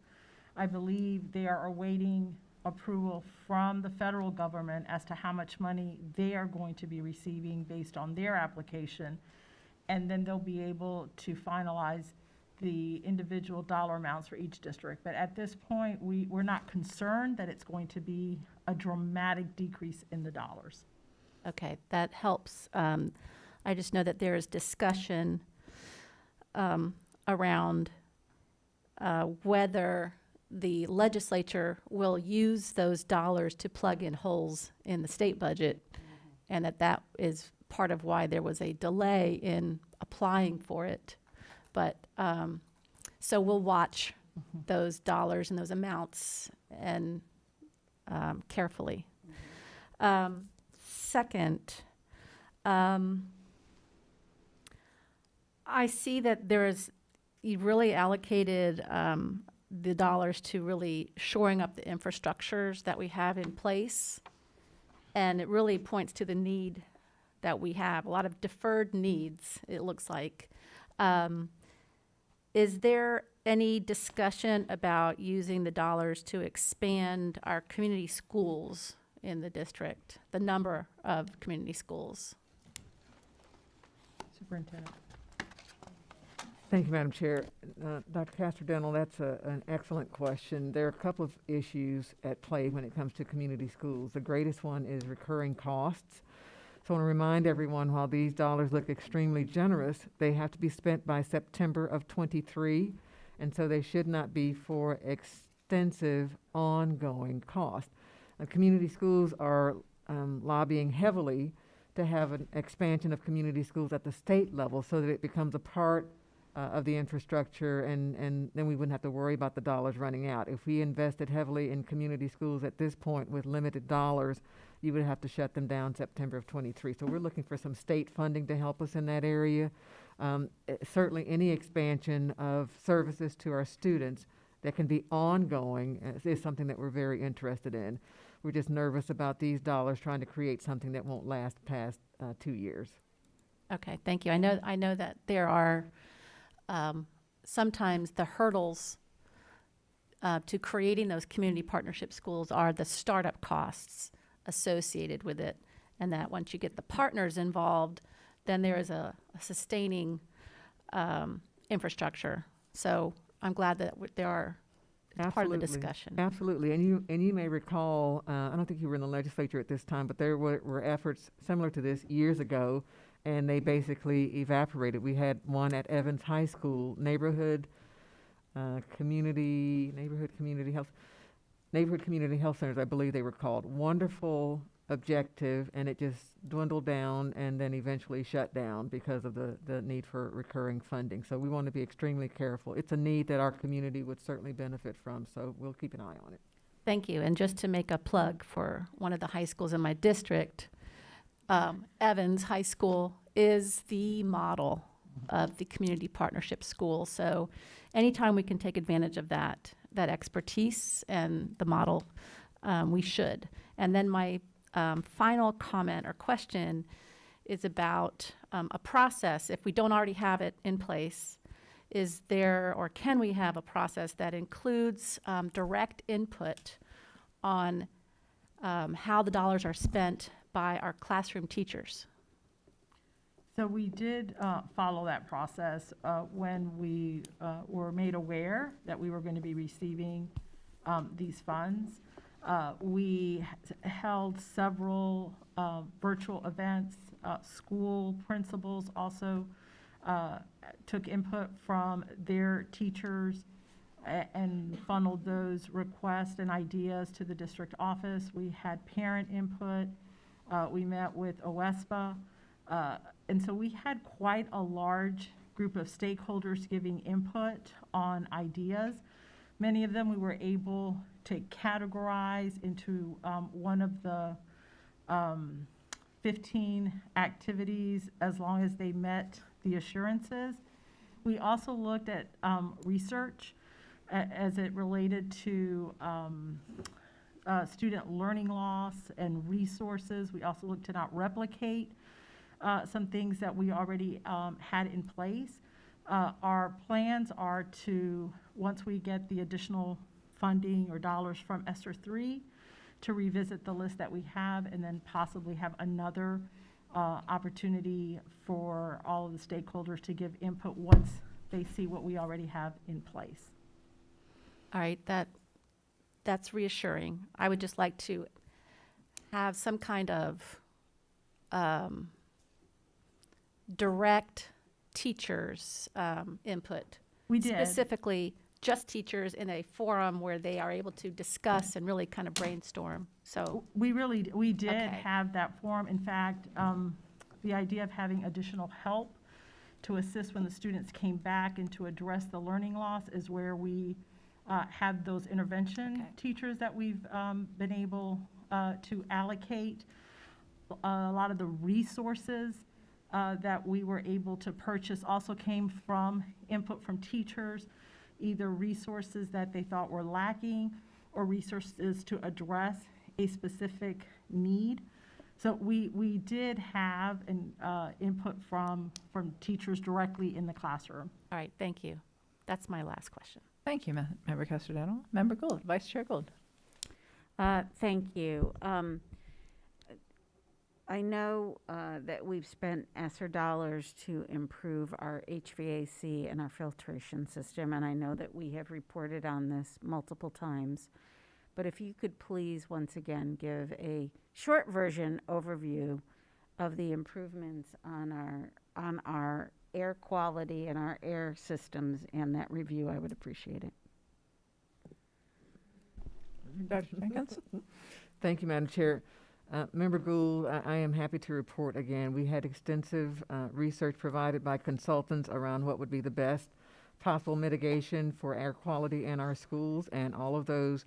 I believe they are awaiting approval from the federal government as to how much money they are going to be receiving based on their application, and then they'll be able to finalize the individual dollar amounts for each district. But at this point, we're not concerned that it's going to be a dramatic decrease in the dollars. Okay, that helps. I just know that there is discussion around whether the legislature will use those dollars to plug in holes in the state budget, and that is part of why there was a delay in applying for it. But so we'll watch those dollars and those amounts and carefully. Second, I see that you really allocated the dollars to really shoring up the infrastructures that we have in place. And it really points to the need that we have, a lot of deferred needs, it looks like. Is there any discussion about using the dollars to expand our community schools in the district, the number of community schools? Superintendent. Thank you, Madam Chair. Dr. Castrodino, that's an excellent question. There are a couple of issues at play when it comes to community schools. The greatest one is recurring costs. So I want to remind everyone, while these dollars look extremely generous, they have to be spent by September of '23, and so they should not be for extensive ongoing cost. Community schools are lobbying heavily to have an expansion of community schools at the state level so that it becomes a part of the infrastructure, and then we wouldn't have to worry about the dollars running out. If we invested heavily in community schools at this point with limited dollars, you would have to shut them down September of '23. So we're looking for some state funding to help us in that area. Certainly any expansion of services to our students that can be ongoing is something that we're very interested in. We're just nervous about these dollars trying to create something that won't last past 2 years. Okay, thank you. I know that there are sometimes the hurdles to creating those community partnership schools are the startup costs associated with it, and that once you get the partners involved, then there is a sustaining infrastructure. So I'm glad that there are it's part of the discussion. Absolutely, and you may recall, I don't think you were in the legislature at this time, but there were efforts similar to this years ago, and they basically evaporated. We had one at Evans High School, neighborhood community health centers, I believe they were called. Wonderful objective, and it just dwindled down and then eventually shut down because of the need for recurring funding. So we want to be extremely careful. It's a need that our community would certainly benefit from, so we'll keep an eye on it. Thank you. And just to make a plug for one of the high schools in my district, Evans High School is the model of the community partnership school. So anytime we can take advantage of that expertise and the model, we should. And then my final comment or question is about a process. If we don't already have it in place, is there or can we have a process that includes direct input on how the dollars are spent by our classroom teachers? So we did follow that process when we were made aware that we were going to be receiving these funds. We held several virtual events. School principals also took input from their teachers and funneled those requests and ideas to the district office. We had parent input. We met with OSPA. And so we had quite a large group of stakeholders giving input on ideas. Many of them we were able to categorize into one of the 15 activities as long as they met the assurances. We also looked at research as it related to student learning loss and resources. We also looked to not replicate some things that we already had in place. Our plans are to, once we get the additional funding or dollars from SR3, to revisit the list that we have and then possibly have another opportunity for all of the stakeholders to give input once they see what we already have in place. All right, that's reassuring. I would just like to have some kind of direct teachers input. We did. Specifically, just teachers in a forum where they are able to discuss and really kind of brainstorm. So we did Okay. have that forum. In fact, the idea of having additional help to assist when the students came back and to address the learning loss is where we have those intervention Okay. teachers that we've been able to allocate. A lot of the resources that we were able to purchase also came from input from teachers, either resources that they thought were lacking or resources to address a specific need. So we did have an input from teachers directly in the classroom. all right, thank you. That's my last question. Thank you, Member Casterdato. Member Gould, Vice Chair Gould. Thank you. I know that we've spent ESSER dollars to improve our HVAC and our filtration system, and I know that we have reported on this multiple times. But if you could please, once again, give a short version overview of the improvements on our air quality and our air systems and that review, I would appreciate it. Dr. Jenkins? Thank you, Madam Chair. Member Gould, I am happy to report again. We had extensive research provided by consultants around what would be the best possible mitigation for air quality in our schools, and all of those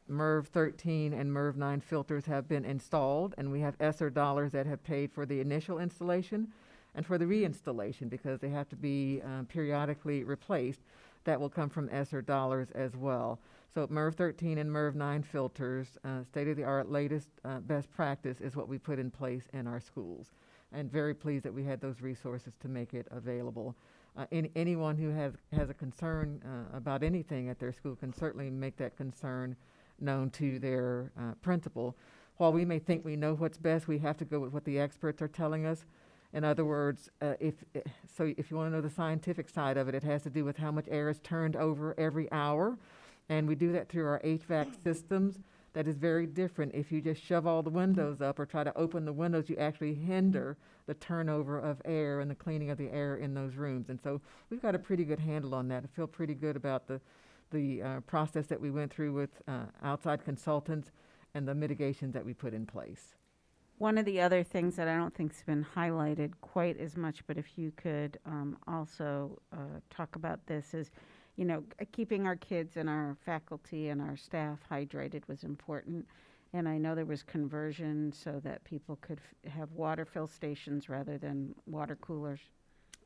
MERV 13 and MERV 9 filters have been installed, and we have ESSER dollars that have paid for the initial installation and for the reinstallation because they have to be periodically replaced. That will come from ESSER dollars as well. So MERV 13 and MERV 9 filters, state-of-the-art, latest best practice is what we put in place in our schools. And very pleased that we had those resources to make it available. Anyone who has a concern about anything at their school can certainly make that concern known to their principal. While we may think we know what's best, we have to go with what the experts are telling us. In other words, if you want to know the scientific side of it, it has to do with how much air is turned over every hour. And we do that through our HVAC systems. That is very different. If you just shove all the windows up or try to open the windows, you actually hinder the turnover of air and the cleaning of the air in those rooms. And so we've got a pretty good handle on that. I feel pretty good about the process that we went through with outside consultants and the mitigations that we put in place. One of the other things that I don't think's been highlighted quite as much, but if you could also talk about this is, keeping our kids and our faculty and our staff hydrated was important. And I know there was conversion so that people could have water fill stations rather than water coolers.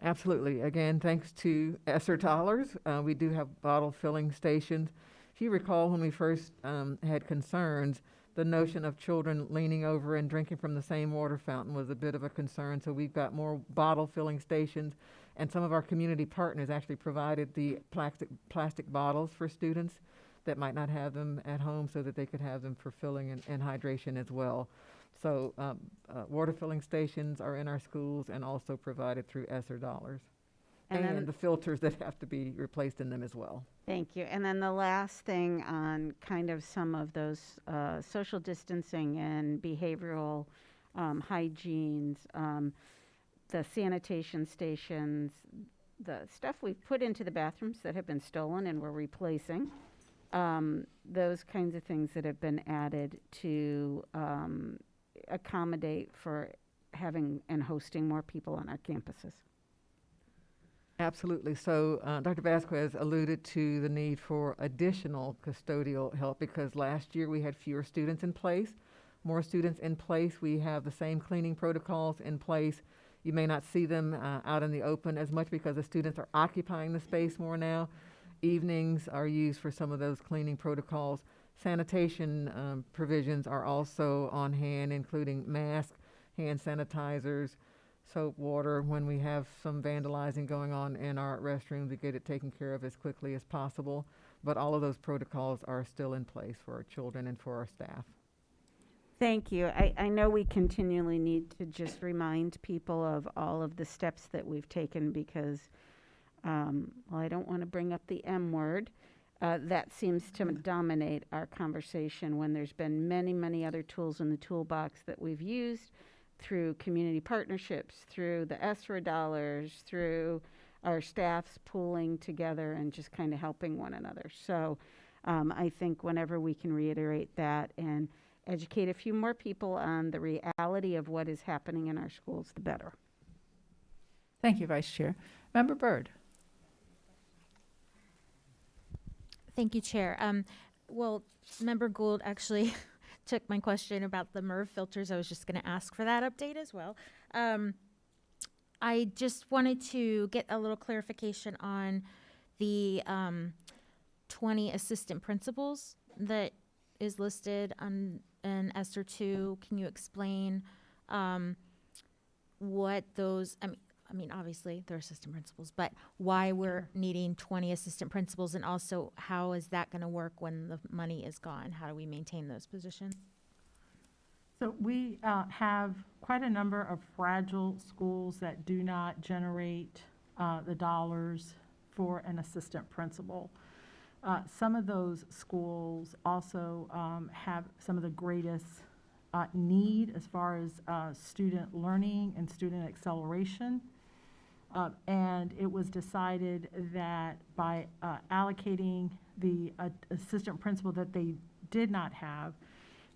Absolutely. Again, thanks to ESSER dollars, we do have bottle filling stations. If you recall, when we first had concerns, the notion of children leaning over and drinking from the same water fountain was a bit of a concern. So we've got more bottle filling stations, and some of our community partners actually provided the plastic bottles for students that might not have them at home so that they could have them for filling and hydration as well. So water filling stations are in our schools and also provided through ESSER dollars. And the filters that have to be replaced in them as well. Thank you. And then the last thing on kind of some of those social distancing and behavioral hygienes, the sanitation stations, the stuff we've put into the bathrooms that have been stolen and we're replacing, those kinds of things that have been added to accommodate for having and hosting more people on our campuses. Absolutely. So Dr. Vasquez alluded to the need for additional custodial help because last year we had fewer students in place. More students in place. We have the same cleaning protocols in place. You may not see them out in the open as much because the students are occupying the space more now. Evenings are used for some of those cleaning protocols. Sanitation provisions are also on hand, including masks, hand sanitizers, soap, water. When we have some vandalizing going on in our restrooms, we get it taken care of as quickly as possible. But all of those protocols are still in place for our children and for our staff. Thank you. I know we continually need to just remind people of all of the steps that we've taken because, I don't want to bring up the M word. That seems to dominate our conversation when there's been many, many other tools in the toolbox that we've used through community partnerships, through the ESSER dollars, through our staffs pooling together and just kind of helping one another. So I think whenever we can reiterate that and educate a few more people on the reality of what is happening in our schools, the better. Thank you, Vice Chair. Member Byrd. Thank you, Chair. Well, Member Gould actually took my question about the MERV filters. I was just going to ask for that update as well. I just wanted to get a little clarification on the 20 assistant principals that is listed on in SR2. Can you explain what those, I mean, obviously they're assistant principals, but why we're needing 20 assistant principals, and also how is that going to work when the money is gone? How do we maintain those positions? So we have quite a number of fragile schools that do not generate the dollars for an assistant principal. Some of those schools also have some of the greatest need as far as student learning and student acceleration. And it was decided that by allocating the assistant principal that they did not have,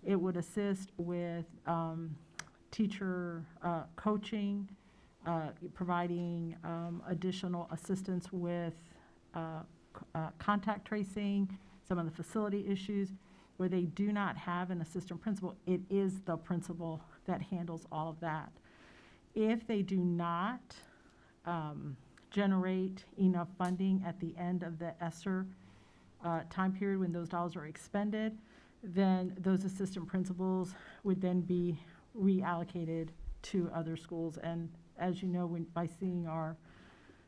it would assist with teacher coaching, providing additional assistance with contact tracing, some of the facility issues, where they do not have an assistant principal, it is the principal that handles all of that. If they do not generate enough funding at the end of the ESSER time period when those dollars are expended, then those assistant principals would then be reallocated to other schools. And as you know, by seeing our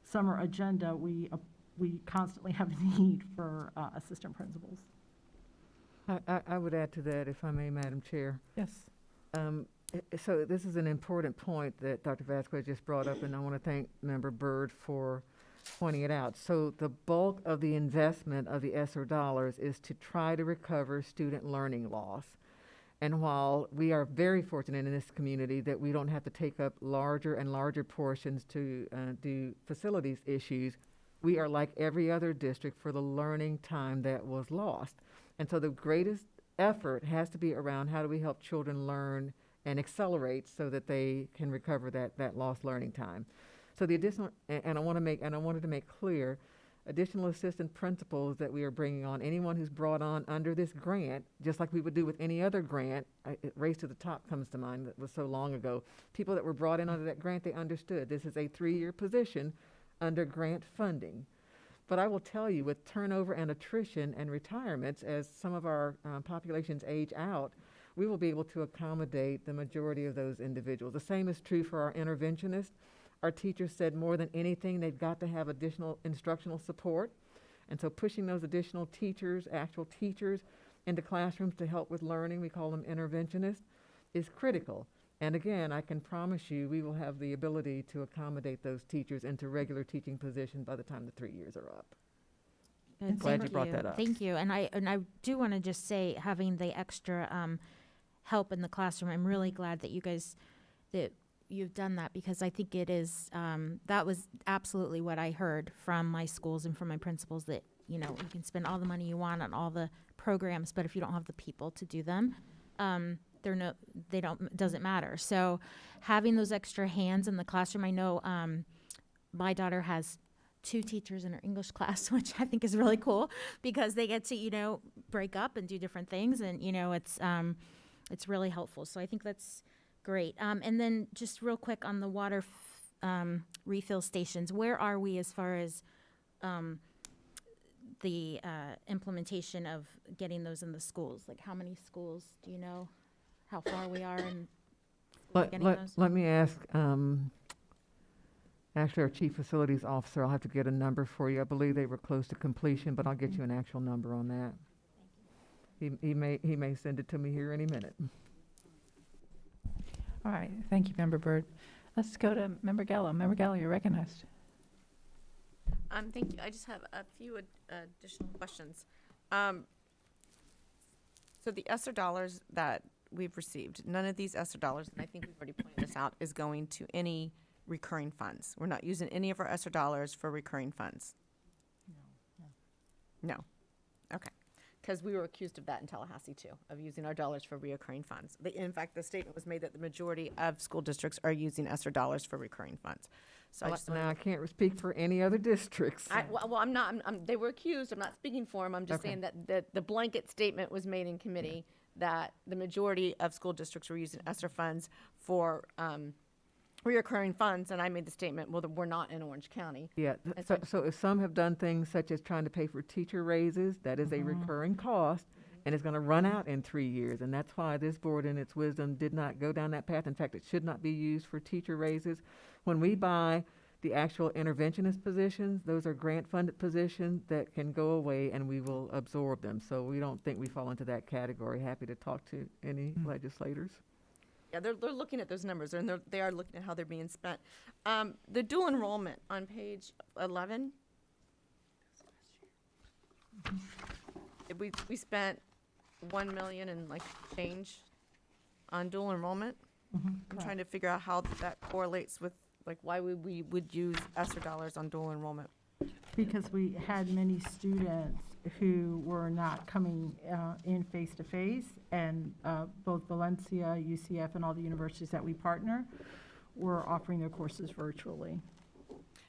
summer agenda, we constantly have a need for assistant principals. I would add to that, if I may, Madam Chair. Yes. So this is an important point that Dr. Vasquez just brought up, and I want to thank Member Byrd for pointing it out. So the bulk of the investment of the ESSER dollars is to try to recover student learning loss. And while we are very fortunate in this community that we don't have to take up larger and larger portions to do facilities issues, we are like every other district for the learning time that was lost. And so the greatest effort has to be around how do we help children learn and accelerate so that they can recover that lost learning time. So the additional, and I wanted to make clear, additional assistant principals that we are bringing on, anyone who's brought on under this grant, just like we would do with any other grant, Race to the Top comes to mind, that was so long ago. People that were brought in under that grant, they understood this is a 3-year position under grant funding. But I will tell you, with turnover and attrition and retirements, as some of our populations age out, we will be able to accommodate the majority of those individuals. The same is true for our interventionists. Our teachers said more than anything, they've got to have additional instructional support. And so pushing those additional teachers, actual teachers, into classrooms to help with learning, we call them interventionists, is critical. And again, I can promise you, we will have the ability to accommodate those teachers into regular teaching positions by the time the 3 years are up. Good, Glad thank you brought that up. Thank you. And I do want to just say, having the extra help in the classroom, I'm really glad that you've done that, because I think it is, that was absolutely what I heard from my schools and from my principals, that, you know, you can spend all the money you want on all the programs, but if you don't have the people to do them, doesn't matter. So having those extra hands in the classroom, I know my daughter has 2 teachers in her English class, which I think is really cool, because they get to, you know, break up and do different things, and, you know, it's really helpful. So I think that's great. And then just real quick on the water refill stations, where are we as far as the implementation of getting those in the schools? Like, how many schools, do you know how far we are in getting those? Let me ask, actually, our Chief Facilities Officer, I'll have to get a number for you. I believe they were close to completion, but I'll get you an actual number on that. He may send it to me here any minute. All right, thank you, Member Byrd. Let's go to Member Gallo. Member Gallo, you're recognized. Thank you. I just have a few additional questions. So the ESSER dollars that we've received, none of these ESSER dollars, and I think we've already pointed this out, is going to any recurring funds. We're not using any of our ESSER dollars for recurring funds. No. Okay. Because we were accused of that in Tallahassee too, of using our dollars for reoccurring funds. In fact, the statement was made that the majority of school districts are using ESSER dollars for recurring funds. So I can't speak for any other districts. I'm not. They were accused. I'm not speaking for them. I'm just saying that the blanket statement was made in committee that the majority of school districts were using ESSER funds for reoccurring funds, and I made the statement, well, we're not in Orange County. Yeah, so if some have done things such as trying to pay for teacher raises, that is a recurring cost, and it's going to run out in 3 years, and that's why this board in its wisdom did not go down that path. In fact, it should not be used for teacher raises. When we buy the actual interventionist positions, those are grant-funded positions that can go away, and we will absorb them. So we don't think we fall into that category. Happy to talk to any legislators. Yeah, they're looking at those numbers, and they are looking at how they're being spent. The dual enrollment on page 11. We spent $1 million and like change on dual enrollment. I'm trying to figure out how that correlates with like why we would use ESSER dollars on dual enrollment. Because we had many students who were not coming in face-to-face, and both Valencia, UCF, and all the universities that we partner were offering their courses virtually.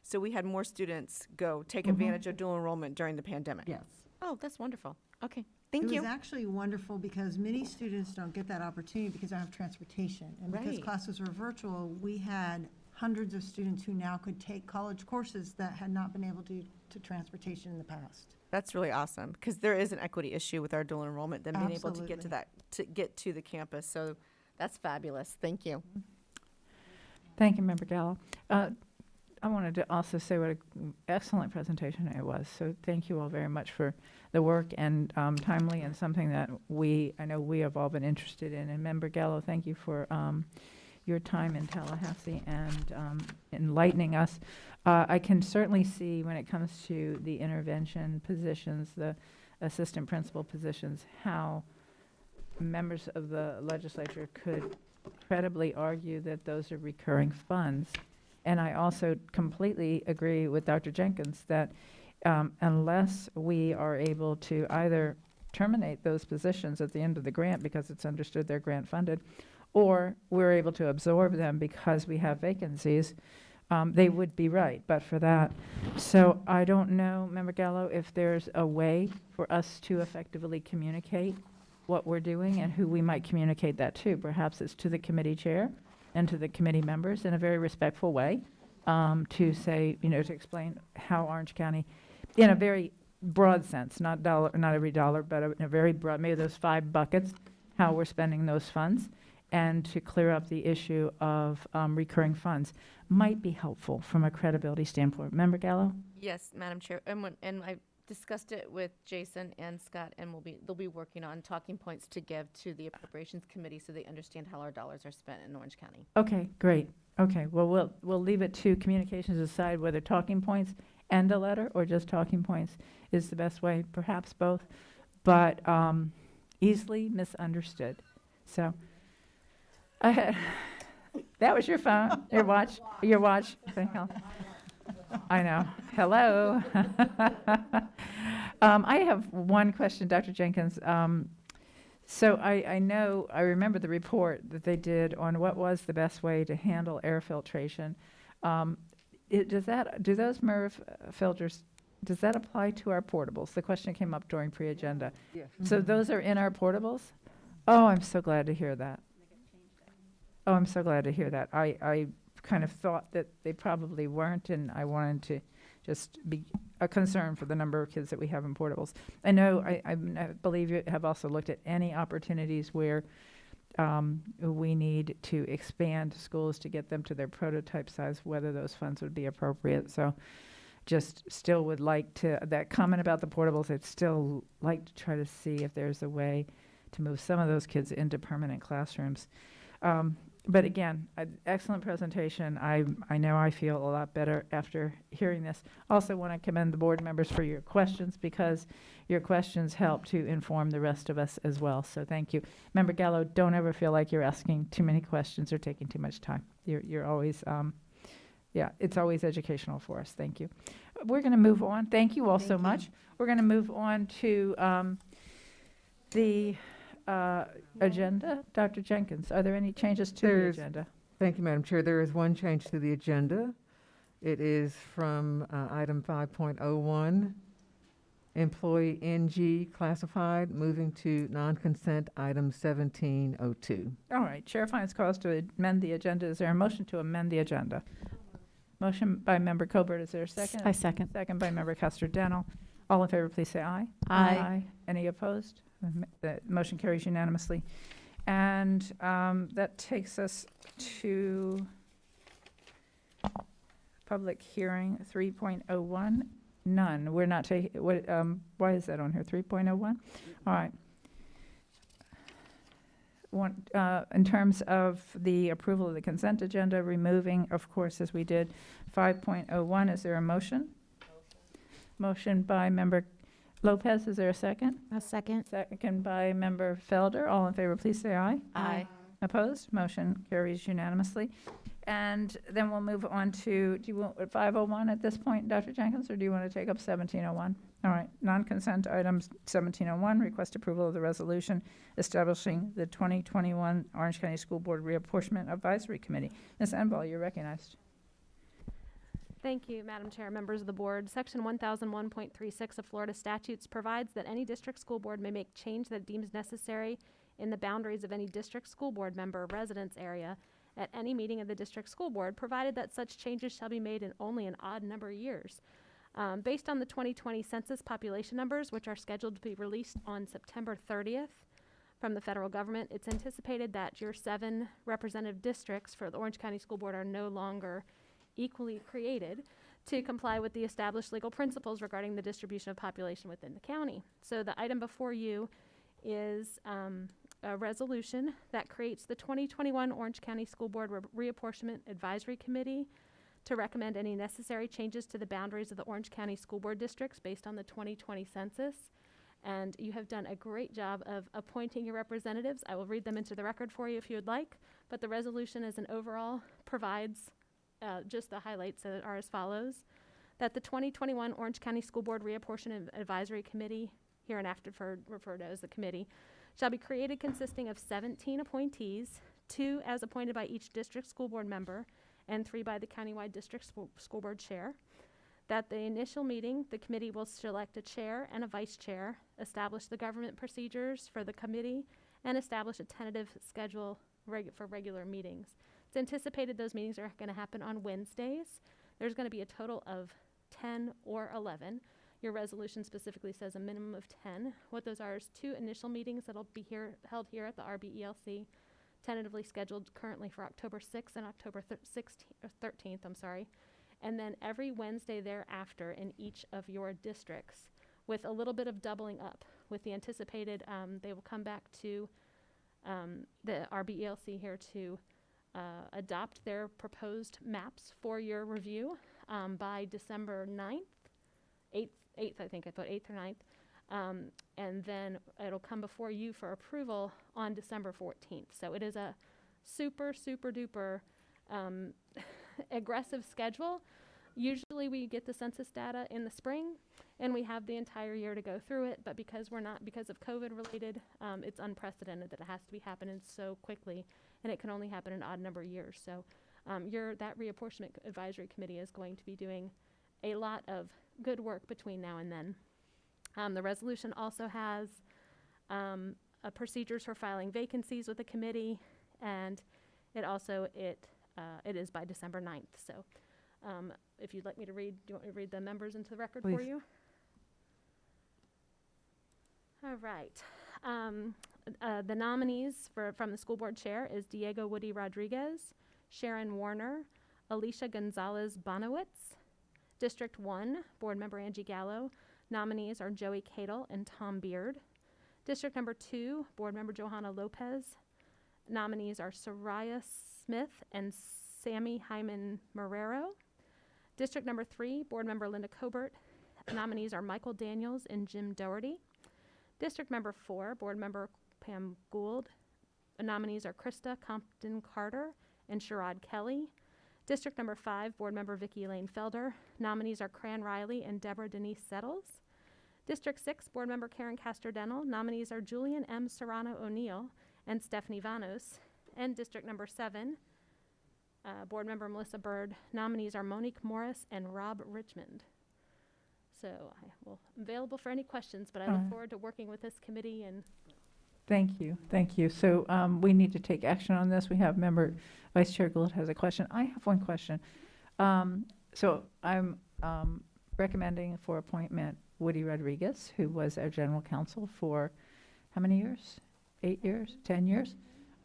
So we had more students go take advantage of dual enrollment during the pandemic? Yes. Oh, that's wonderful. Okay, Thank It you. was actually wonderful because many students don't get that opportunity because they don't have transportation. And because Right. classes were virtual, we had hundreds of students who now could take college courses that had not been able to transportation in the past. That's really awesome, because there is an equity issue with our dual enrollment, then being able to get to Absolutely. that, to get to the campus. So that's fabulous. Thank you. Thank you, Member Gallo. I wanted to also say what an excellent presentation it was. So thank you all very much for the work and timely and something that I know we have all been interested in. And Member Gallo, thank you for your time in Tallahassee and enlightening us. I can certainly see when it comes to the intervention positions, the assistant principal positions, how members of the legislature could credibly argue that those are recurring funds. And I also completely agree with Dr. Jenkins that unless we are able to either terminate those positions at the end of the grant because it's understood they're grant funded, or we're able to absorb them because we have vacancies, they would be right, but for that. So I don't know, Member Gallo, if there's a way for us to effectively communicate what we're doing and who we might communicate that to. Perhaps it's to the committee chair and to the committee members in a very respectful way, to say, to explain how Orange County, in a very broad sense, not every dollar, but in a very broad, maybe those 5 buckets, how we're spending those funds, and to clear up the issue of recurring funds might be helpful from a credibility standpoint. Member Gallo? Yes, Madam Chair. And I discussed it with Jason and Scott, and they'll be working on talking points to give to the Appropriations Committee so they understand how our dollars are spent in Orange County. Okay, great. Okay, well, we'll leave it to communications to decide whether talking points and a letter or just talking points is the best way, perhaps both, but easily misunderstood. So, that was your phone, your watch. I know. Hello. I have one question, Dr. Jenkins. So I remember the report that they did on what was the best way to handle air filtration. Do those MERV filters, does that apply to our portables? The question came up during pre-agenda. Yes. So those are in our portables? Oh, I'm so glad to hear that. Oh, I'm so glad to hear that. I kind of thought that they probably weren't, and I wanted to just be a concern for the number of kids that we have in portables. I know, I believe you have also looked at any opportunities where we need to expand schools to get them to their prototype size, whether those funds would be appropriate. So just still would like to, that comment about the portables, I'd still like to try to see if there's a way to move some of those kids into permanent classrooms. But again, excellent presentation. I know I feel a lot better after hearing this. Also want to commend the board members for your questions, because your questions help to inform the rest of us as well. So thank you. Member Gallo, don't ever feel like you're asking too many questions or taking too much time. You're always, it's always educational for us. Thank you. We're going to move on. Thank you all so much. We're going to move on to the agenda. Dr. Jenkins, are there any changes to the agenda? Thank you, Madam Chair. There is one change to the agenda. It is from item 5.01, employee NG classified, moving to non-consent item 1702. All right, Chair finds cause to amend the agenda. Is there a motion to amend the agenda? Motion by Member Colbert. Is there a second? I second. Second by Member Castor-Denel. All in favor, please say aye. Aye. Any opposed? The motion carries unanimously. And that takes us to public hearing 3.01. None. We're not taking, why is that on here? 3.01? All right. In terms of the approval of the consent agenda, removing, of course, as we did, 5.01, is there a motion? Motion by Member Lopez, is there a second? A second. Second by Member Felder. All in favor, please say aye. Aye. Opposed? Motion carries unanimously. And then we'll move on to, do you want 501 at this point, Dr. Jenkins, or do you want to take up 1701? All right, non-consent items 1701, request approval of the resolution establishing the 2021 Orange County School Board Reapportionment Advisory Committee. Ms. Enval, you're recognized. Thank you, Madam Chair, members of the board. Section 1001.36 of Florida statutes provides that any district school board may make change that deems necessary in the boundaries of any district school board member residence area at any meeting of the district school board, provided that such changes shall be made in only an odd number of years. Based on the 2020 census population numbers, which are scheduled to be released on September 30th from the federal government, it's anticipated that your 7 representative districts for the Orange County School Board are no longer equally created to comply with the established legal principles regarding the distribution of population within the county. So the item before you is a resolution that creates the 2021 Orange County School Board Reapportionment Advisory Committee to recommend any necessary changes to the boundaries of the Orange County School Board districts based on the 2020 census. And you have done a great job of appointing your representatives. I will read them into the record for you if you would like, but the resolution as an overall provides just the highlights that are as follows: that the 2021 Orange County School Board Reapportionment Advisory Committee, hereinafter referred to as the committee, shall be created consisting of 17 appointees, 2 as appointed by each district school board member, and 3 by the countywide district school board chair. That the initial meeting, the committee will select a chair and a vice chair, establish the government procedures for the committee, and establish a tentative schedule for regular meetings. It's anticipated those meetings are going to happen on Wednesdays. There's going to be a total of 10 or 11. Your resolution specifically says a minimum of 10. What those are is 2 initial meetings that'll be held here at the RBELC, tentatively scheduled currently for October 6th and October 13th, and then every Wednesday thereafter in each of your districts, with a little bit of doubling up, with the anticipated, they will come back to the RBELC here to adopt their proposed maps for your review by December 9th, 8th, I think I put 8th or 9th, and then it'll come before you for approval on December 14th. So it is a super, super duper aggressive schedule. Usually we get the census data in the spring and we have the entire year to go through it, but because of COVID related, it's unprecedented that it has to be happening so quickly, and it can only happen in an odd number of years. So that reapportionment advisory committee is going to be doing a lot of good work between now and then. The resolution also has procedures for filing vacancies with the committee, and it is by December 9th. So if you'd like me to read, do you want me to read the members into the record for Please. you? All right. The nominees from the school board chair is Diego Woody Rodriguez, Sharon Warner, Alicia Gonzalez Bonowitz. District 1, board member Angie Gallo. Nominees are Joey Cadle and Tom Beard. District number 2, board member Johanna Lopez. Nominees are Soraya Smith and Sammy Hyman Marrero. District number 3, board member Linda Cobert. Nominees are Michael Daniels and Jim Doherty. District number 4, board member Pam Gould. Nominees are Krista Compton Carter and Sherrod Kelly. District number 5, board member Vicki Elaine Felder. Nominees are Cran Riley and Deborah Denise Settles. District 6, board member Karen Castor-Dental. Nominees are Julian M. Serrano O'Neill and Stephanie Vanos. And District number 7, board member Melissa Bird. Nominees are Monique Morris and Rob Richmond. So I'm available for any questions, but I look forward to working with this committee. And Thank you, thank you. So we need to take action on this. We have member Vice Chair Gould has a question. I have one question. So I'm recommending for appointment Woody Rodriguez, who was our general counsel for how many years? 8 years, 10 years?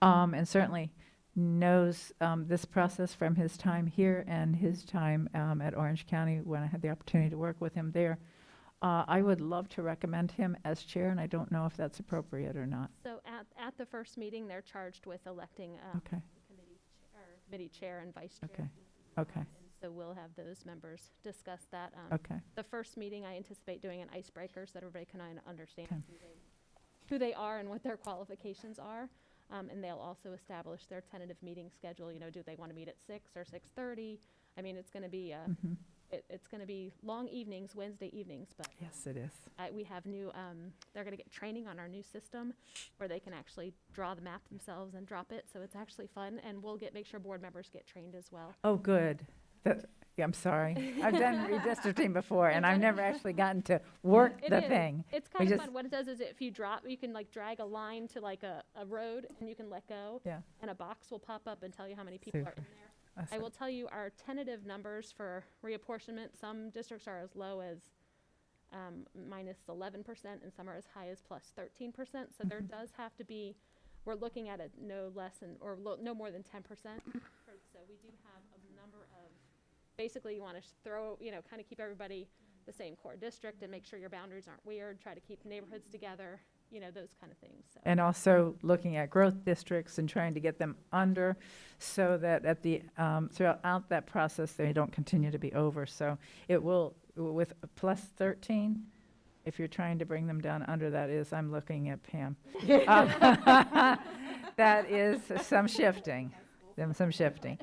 And certainly knows this process from his time here and his time at Orange County when I had the opportunity to work with him there. I would love to recommend him as chair, and I don't know if that's appropriate or not. so at the first meeting, they're charged with electing Okay, committee chair and vice chair. okay, okay, And so we'll have those members discuss that. okay. The first meeting, I anticipate doing an icebreaker so that everybody can kind of understand Okay. who they are and what their qualifications are. And they'll also establish their tentative meeting schedule. You know, do they want to meet at 6 or 6:30? I mean, it's going to be Mhm. it's going to be long evenings, Wednesday evenings, but Yes, it is. we have new, they're going to get training on our new system where they can actually draw the map themselves and drop it. So it's actually fun, and we'll make sure board members get trained as well. Oh, good. Yeah, I'm sorry. I've done redistricting before, and I've never actually gotten to work It the is. thing. It's We kind of just- fun. What it does is if you drop, you can like drag a line to like a road and you can let go. Yeah. And a box will pop up and tell you how many people are Super. in there. That's I it. will tell you our tentative numbers for reapportionment. Some districts are as low as minus 11% and some are as high as plus 13%. So there does have to be, we're looking at it no less than, or no more than 10%. So we do have a number of, basically you want to throw, kind of keep everybody the same core district and make sure your boundaries aren't weird, try to keep neighborhoods together, those kind of things. So. And also looking at growth districts and trying to get them under so that at the, throughout that process, they don't continue to be over. So it will, with plus 13, if you're trying to bring them down under, that is, I'm looking at Pam. That is some shifting, some shifting.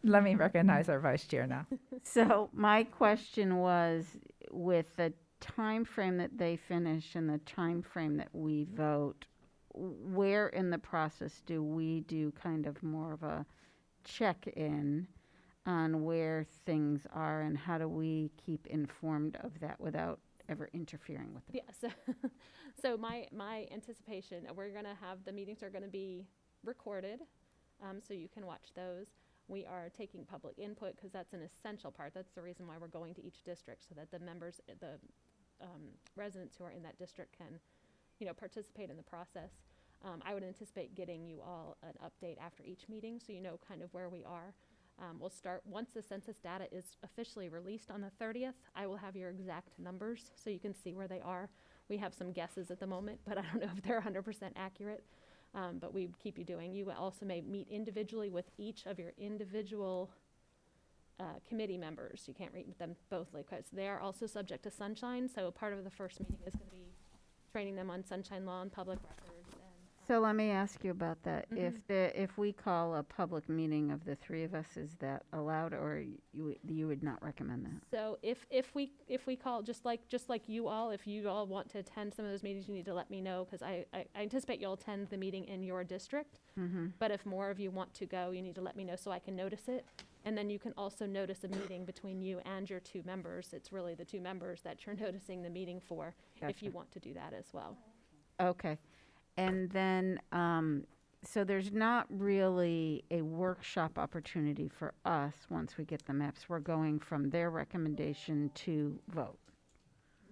Let me recognize our vice chair now. So my question was, with the time frame that they finish and the time frame that we vote, where in the process do we do kind of more of a check-in on where things are, and how do we keep informed of that without ever interfering with it? Yeah, so my anticipation, we're going to have, the meetings are going to be recorded, so you can watch those. We are taking public input because that's an essential part. That's the reason why we're going to each district, so that the members, the residents who are in that district can, participate in the process. I would anticipate getting you all an update after each meeting, so you know kind of where we are. We'll start, once the census data is officially released on the 30th, I will have your exact numbers so you can see where they are. We have some guesses at the moment, but I don't know if they're 100% accurate. But we keep you doing. You also may meet individually with each of your individual committee members. You can't meet with them both, because they are also subject to sunshine. So part of the first meeting is going to be training them on sunshine law and public records. So let me ask you about that. If we call a public meeting of the three of us, is that allowed, or you would not recommend that? So if we call, just like you all, if you all want to attend some of those meetings, you need to let me know, because I anticipate you'll attend the meeting in your district. But if more of you want to go, you need to let me know so I can notice it. And then you can also notice a meeting between you and your two members. It's really the two members that you're noticing the meeting for, if you want to do that as well. Okay. And then, so there's not really a workshop opportunity for us once we get the maps. We're going from their recommendation to vote.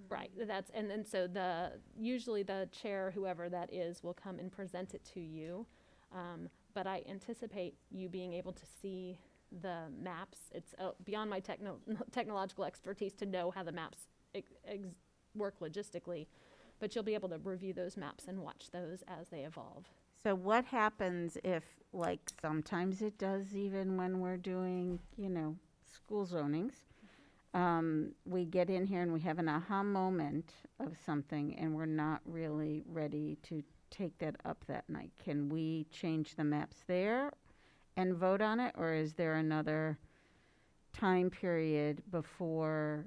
Right, and then so usually the chair, whoever that is, will come and present it to you. But I anticipate you being able to see the maps. It's beyond my technological expertise to know how the maps work logistically, but you'll be able to review those maps and watch those as they evolve. So what happens if, like, sometimes it does even when we're doing, school zonings, we get in here and we have an aha moment of something and we're not really ready to take that up that night? Can we change the maps there and vote on it, or is there another time period before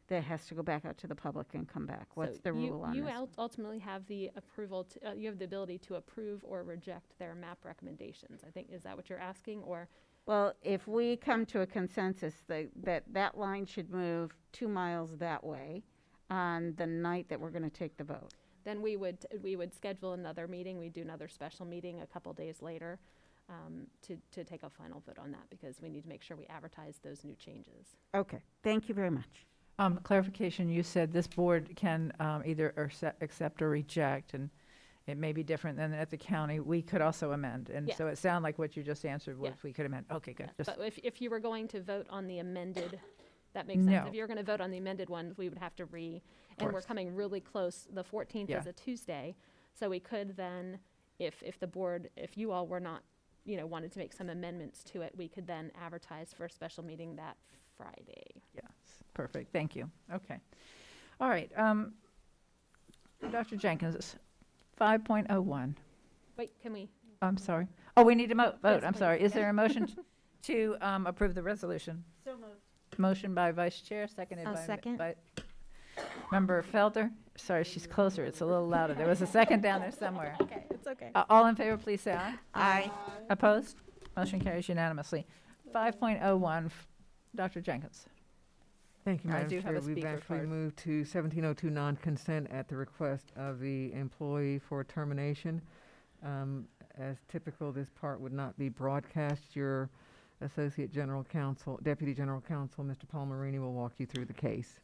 that has to go back out to the public and come back? What's the rule on you this? ultimately have the approval, you have the ability to approve or reject their map recommendations. I think, is that what you're asking, or? Well, if we come to a consensus that line should move 2 miles that way on the night that we're going to take the vote, then we would schedule another meeting. We'd do another special meeting a couple days later to take a final vote on that, because we need to make sure we advertise those new changes. Okay, thank you very much. Clarification, you said this board can either accept or reject, and it may be different than at the county. We could also amend, and Yes. so it sounded like what you just answered was Yeah. we could amend. Okay, good. Yes, Just- but if you were going to vote on the amended, that makes sense. No. If you're going to vote on the amended one, we would have to and we're course. coming really close. The 14th is Yeah. a Tuesday, so we could then, if the board, if you all were not, wanted to make some amendments to it, we could then advertise for a special meeting that Friday. Yes, perfect, thank you. Okay. All right, Dr. Jenkins, 5.01. Wait, can we? I'm sorry. Oh, we need to vote, Yes, I'm please. sorry. Is there a motion to approve the resolution? So moved. Motion by Vice Chair, seconded I'll by second. Member Felder. Sorry, she's closer, it's a little louder. There was a second down there somewhere. Okay, it's okay. All in favor, please say aye. Aye. Opposed? Motion carries unanimously. 5.01, Dr. Jenkins. Thank you, I Madam do have Chair. a We've speaker actually card. moved to 1702 non-consent at the request of the employee for termination. As typical, this part would not be broadcast. Your Associate General Counsel, Deputy General Counsel, Mr. Palmerini, will walk you through the case.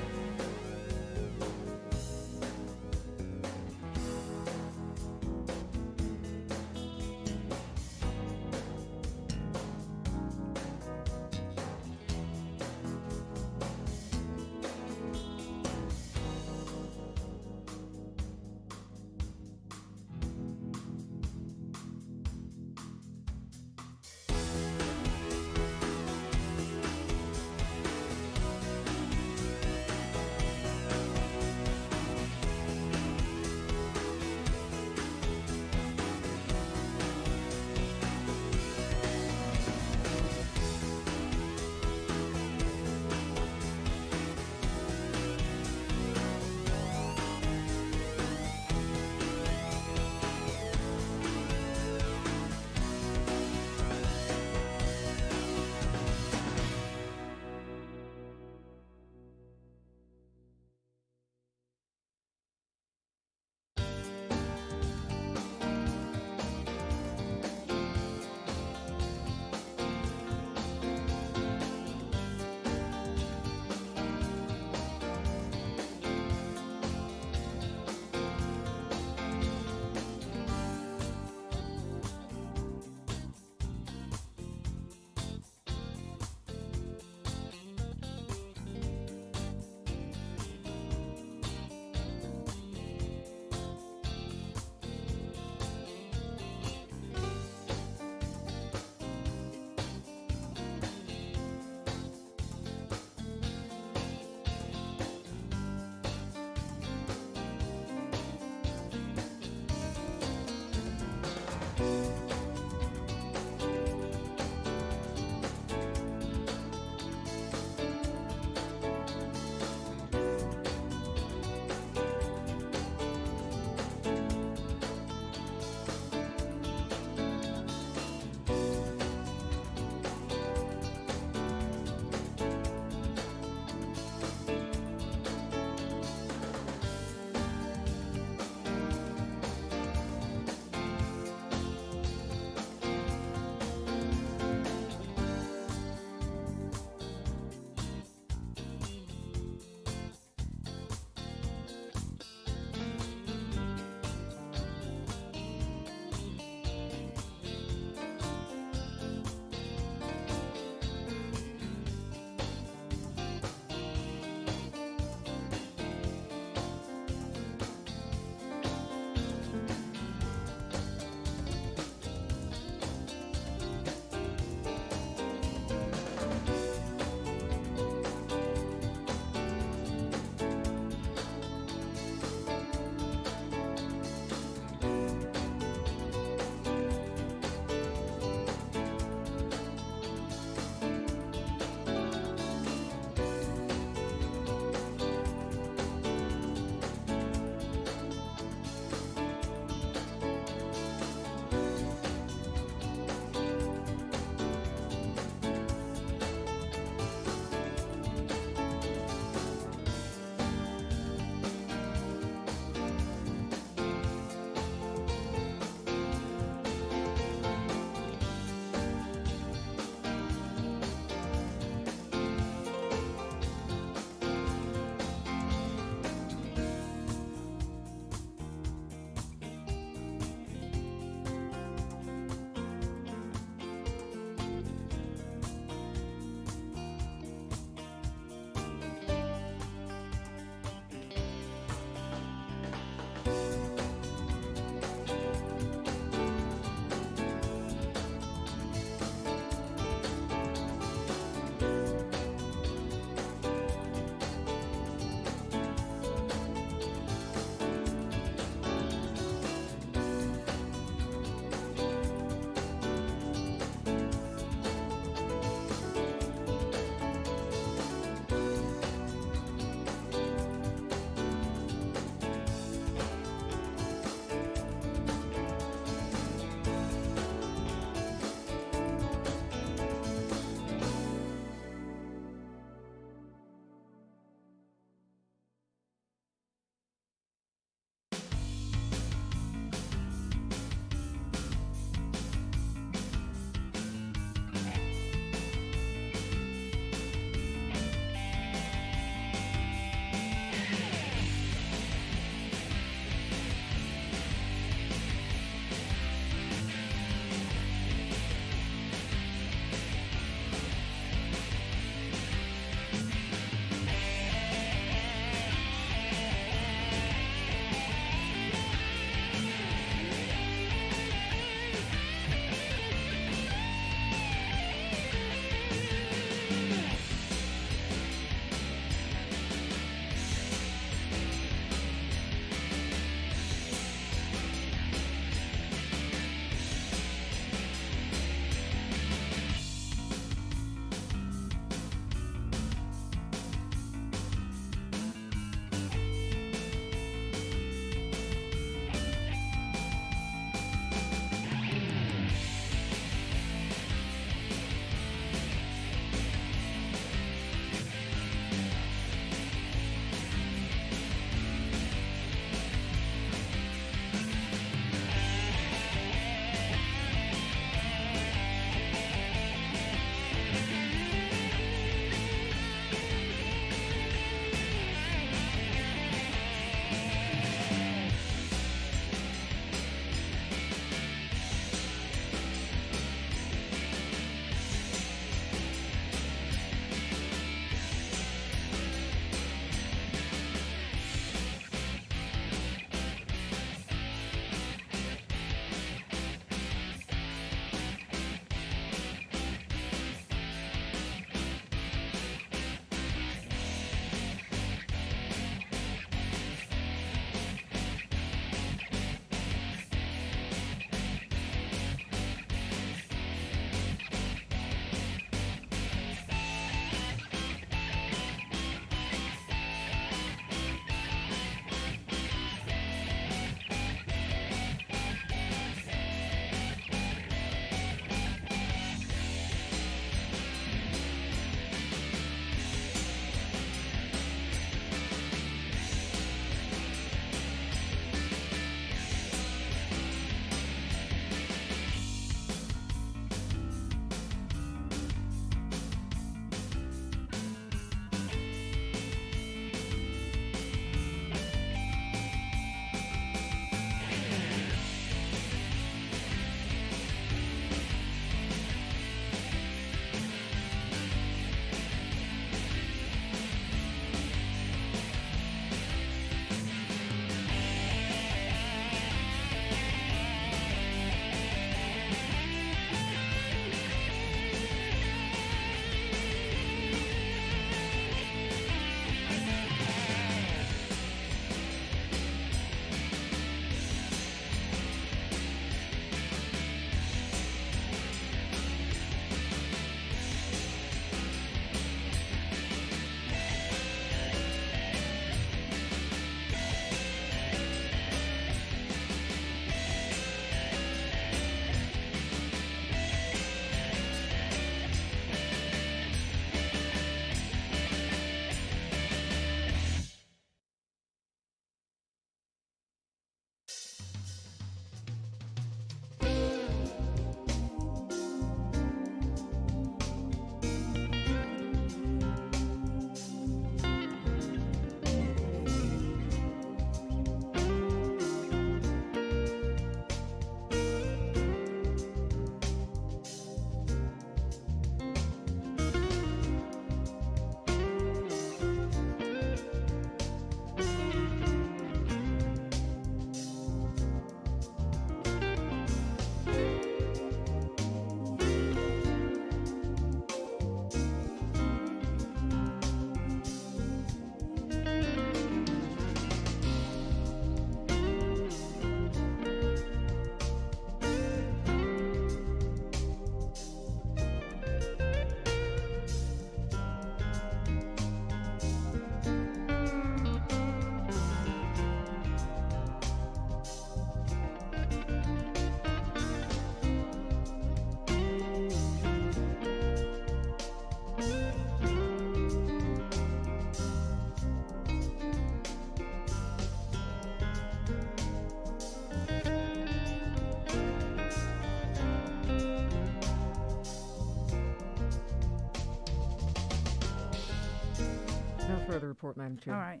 further report, Madam Chair. All right.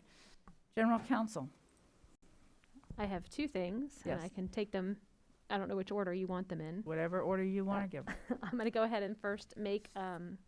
General Counsel. I have two things, and Yes. I can take them, I don't know which order you want them in. Whatever order you want to give. I'm going to go ahead and first make an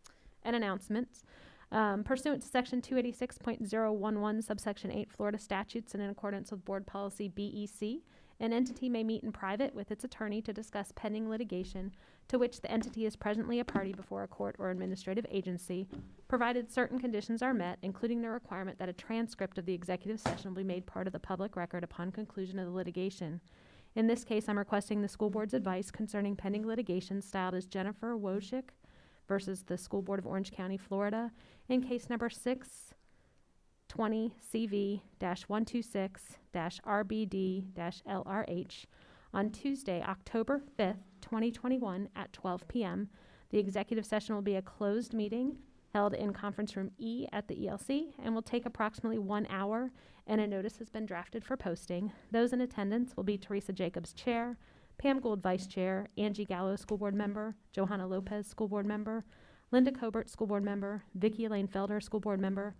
announcement. Pursuant to Section 286.011, subsection 8 Florida statutes, and in accordance with Board Policy BEC, an entity may meet in private with its attorney to discuss pending litigation to which the entity is presently a party before a court or administrative agency, provided certain conditions are met, including the requirement that a transcript of the executive session will be made part of the public record upon conclusion of the litigation. In this case, I'm requesting the school board's advice concerning pending litigation styled as Jennifer Wojcik versus the School Board of Orange County, Florida, in case number 620 CV-126-RBD-LRH on Tuesday, October 5th, 2021 at 12 p.m. The executive session will be a closed meeting held in conference room E at the ELC and will take approximately 1 hour, and a notice has been drafted for posting. Those in attendance will be Teresa Jacobs, Chair, Pam Gould, Vice Chair, Angie Gallo, School Board Member, Johanna Lopez, School Board Member, Linda Cobert, School Board Member, Vicki Elaine Felder, School Board Member,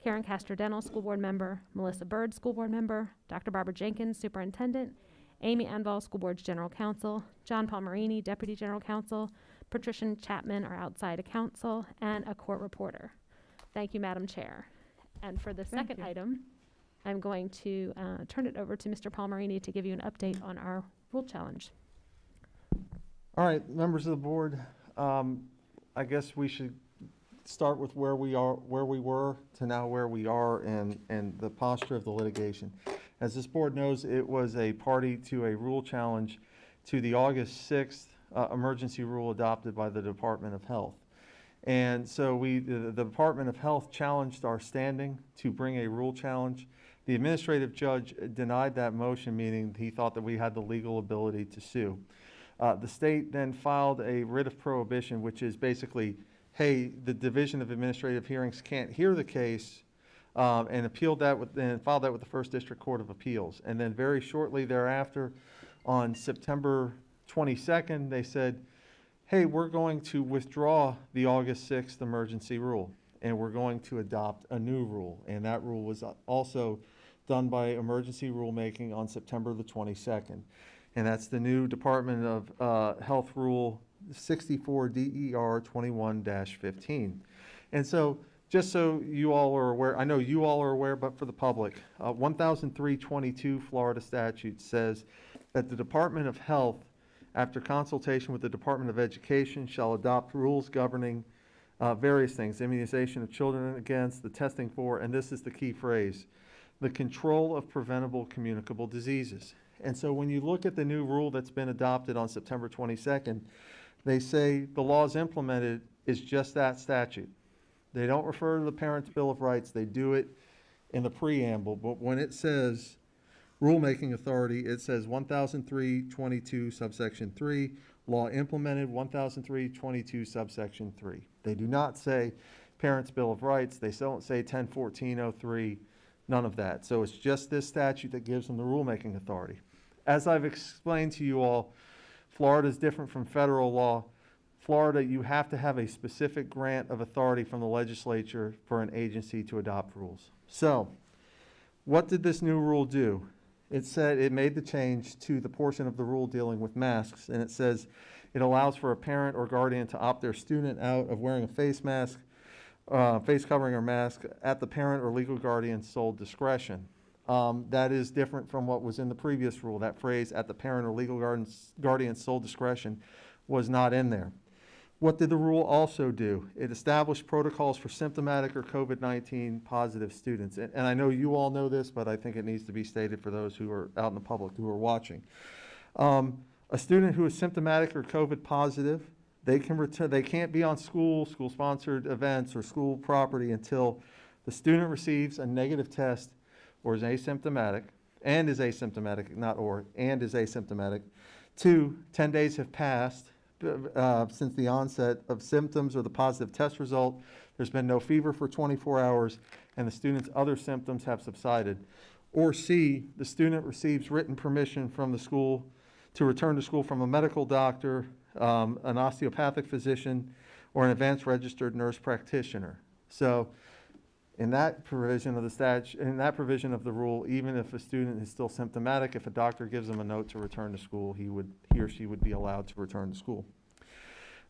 Karen Castro-Dental, School Board Member, Melissa Bird, School Board Member, Dr. Barbara Jenkins, Superintendent, Amy Anval, School Board's General Counsel, John Palmerini, Deputy General Counsel, Patricia Chapman, our outside counsel, and a court reporter. Thank you, Madam Chair. And for the second item, I'm going to turn it over to Mr. Palmerini to give you an update on our rule challenge. All right, members of the board, I guess we should start with where we were to now where we are and the posture of the litigation. As this board knows, it was a party to a rule challenge to the August 6th emergency rule adopted by the Department of Health. And so the Department of Health challenged our standing to bring a rule challenge. The administrative judge denied that motion, meaning he thought that we had the legal ability to sue. The state then filed a writ of prohibition, which is basically, hey, the Division of Administrative Hearings can't hear the case, and appealed that and filed that with the First District Court of Appeals. And then very shortly thereafter, on September 22nd, they said, hey, we're going to withdraw the August 6th emergency rule, and we're going to adopt a new rule. And that rule was also done by emergency rulemaking on September the 22nd. And that's the new Department of Health Rule 64 DER 21-15. And so, just so you all are aware, I know you all are aware, but for the public, 1003-22 Florida statute says that the Department of Health, after consultation with the Department of Education, shall adopt rules governing various things: immunization of children against, the testing for, and this is the key phrase, the control of preventable communicable diseases. And so when you look at the new rule that's been adopted on September 22nd, they say the laws implemented is just that statute. They don't refer to the Parents' Bill of Rights. They do it in the preamble. But when it says rulemaking authority, it says 1003-22 subsection 3, law implemented 1003-22 subsection 3. They do not say Parents' Bill of Rights. They don't say 1014-03, none of that. So it's just this statute that gives them the rulemaking authority. As I've explained to you all, Florida is different from federal law. Florida, you have to have a specific grant of authority from the legislature for an agency to adopt rules. So, what did this new rule do? It said it made the change to the portion of the rule dealing with masks, and it says it allows for a parent or guardian to opt their student out of wearing a face mask, face covering or mask at the parent or legal guardian's sole discretion. That is different from what was in the previous rule. That phrase, at the parent or legal guardian's sole discretion, was not in there. What did the rule also do? It established protocols for symptomatic or COVID-19 positive students. And I know you all know this, but I think it needs to be stated for those who are out in the public who are watching. A student who is symptomatic or COVID positive, they can't be on school-sponsored events or school property until the student receives a negative test or is asymptomatic, and is asymptomatic, not or, and is asymptomatic. 2, 10 days have passed since the onset of symptoms or the positive test result. There's been no fever for 24 hours, and the student's other symptoms have subsided. Or C, the student receives written permission from the school to return to school from a medical doctor, an osteopathic physician, or an advanced registered nurse practitioner. So In that provision of the in that provision of the rule, even if a student is still symptomatic, if a doctor gives them a note to return to school, he or she would be allowed to return to school.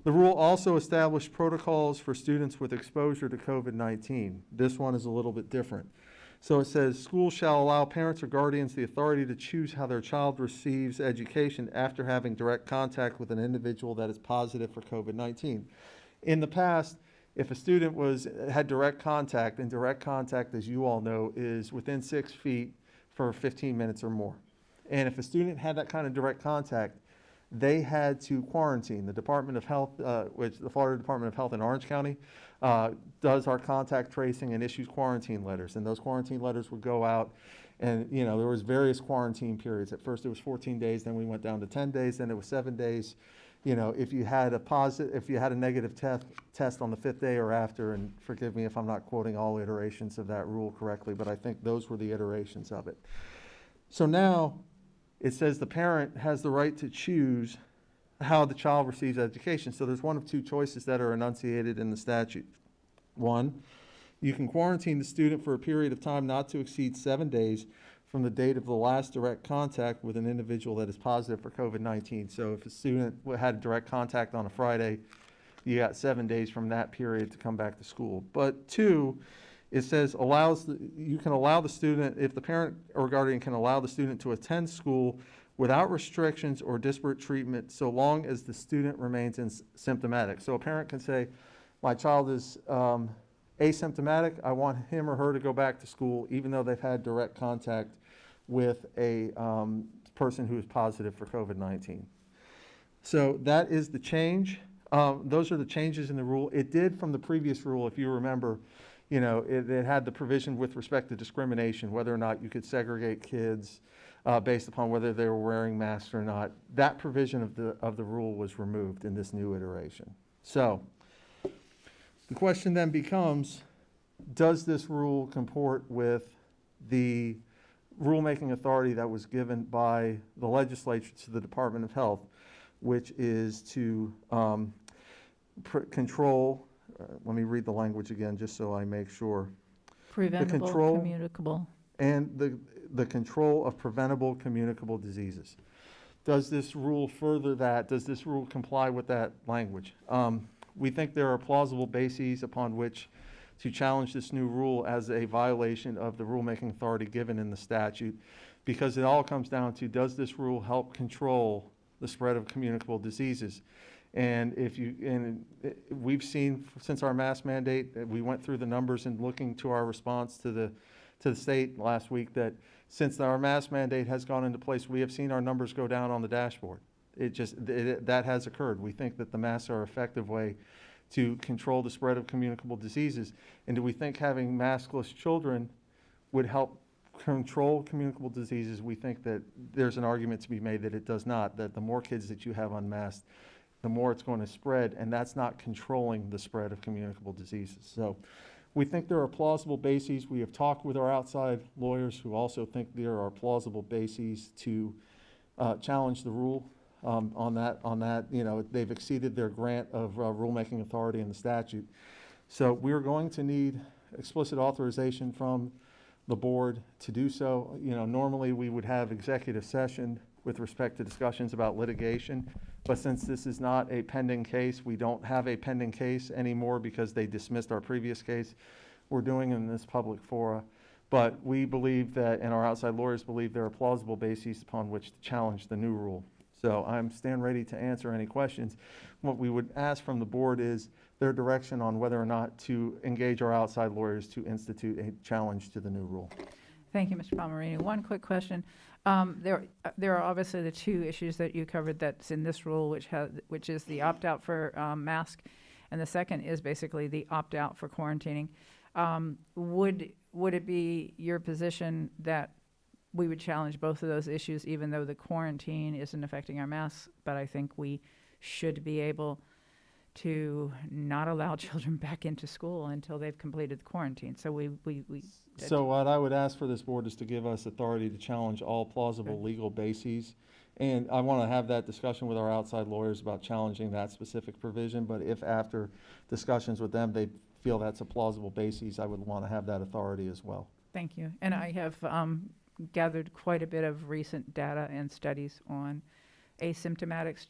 The rule also established protocols for students with exposure to COVID-19. This one is a little bit different. So it says, schools shall allow parents or guardians the authority to choose how their child receives education after having direct contact with an individual that is positive for COVID-19. In the past, if a student had direct contact, and direct contact, as you all know, is within 6 feet for 15 minutes or more. And if a student had that kind of direct contact, they had to quarantine. The Department of Health, which the Florida Department of Health in Orange County, does our contact tracing and issues quarantine letters. And those quarantine letters would go out, and there was various quarantine periods. At first it was 14 days, then we went down to 10 days, then it was 7 days. If you had a negative test on the 5th day or after, and forgive me if I'm not quoting all iterations of that rule correctly, but I think those were the iterations of it. So now it says the parent has the right to choose how the child receives education. So there's one of two choices that are enunciated in the statute. One, you can quarantine the student for a period of time not to exceed 7 days from the date of the last direct contact with an individual that is positive for COVID-19. So if a student had direct contact on a Friday, you got 7 days from that period to come back to school. But two, it says you can allow the student, if the parent or guardian can allow the student to attend school without restrictions or disparate treatment, so long as the student remains symptomatic. So a parent can say, my child is asymptomatic, I want him or her to go back to school even though they've had direct contact with a person who is positive for COVID-19. So that is the change. Those are the changes in the rule. It did from the previous rule, if you remember, it had the provision with respect to discrimination, whether or not you could segregate kids based upon whether they were wearing masks or not. That provision of the rule was removed in this new iteration. So the question then becomes, does this rule comport with the rulemaking authority that was given by the legislature to the Department of Health, which is to control, let me read the language again just so I make sure. Preventable, communicable. And the control of preventable communicable diseases. Does this rule further that? Does this rule comply with that language? We think there are plausible bases upon which to challenge this new rule as a violation of the rulemaking authority given in the statute, because it all comes down to, does this rule help control the spread of communicable diseases? And we've seen since our mask mandate, we went through the numbers and looking to our response to the state last week, that since our mask mandate has gone into place, we have seen our numbers go down on the dashboard. That has occurred. We think that the masks are an effective way to control the spread of communicable diseases. And do we think having maskless children would help control communicable diseases? We think that there's an argument to be made that it does not, that the more kids that you have unmasked, the more it's going to spread, and that's not controlling the spread of communicable diseases. So we think there are plausible bases. We have talked with our outside lawyers who also think there are plausible bases to challenge the rule. On that, they've exceeded their grant of rulemaking authority in the statute. So we're going to need explicit authorization from the board to do so. Normally we would have executive session with respect to discussions about litigation, but since this is not a pending case, we don't have a pending case anymore because they dismissed our previous case. We're doing it in this public fora. But we believe that, and our outside lawyers believe, there are plausible bases upon which to challenge the new rule. So I'm stand ready to answer any questions. What we would ask from the board is their direction on whether or not to engage our outside lawyers to institute a challenge to the new rule. Thank you, Mr. Palmerini. One quick question. There are obviously the two issues that you covered that's in this rule, which is the opt-out for mask, and the second is basically the opt-out for quarantining. Would it be your position that we would challenge both of those issues, even though the quarantine isn't affecting our masks? But I think we should be able to not allow children back into school until they've completed the quarantine. So So what I would ask for this board is to give us authority to challenge all plausible legal bases. And I want to have that discussion with our outside lawyers about challenging that specific provision. But if after discussions with them, they feel that's a plausible basis, I would want to have that authority as well. Thank you. And I have gathered quite a bit of recent data and studies on asymptomatic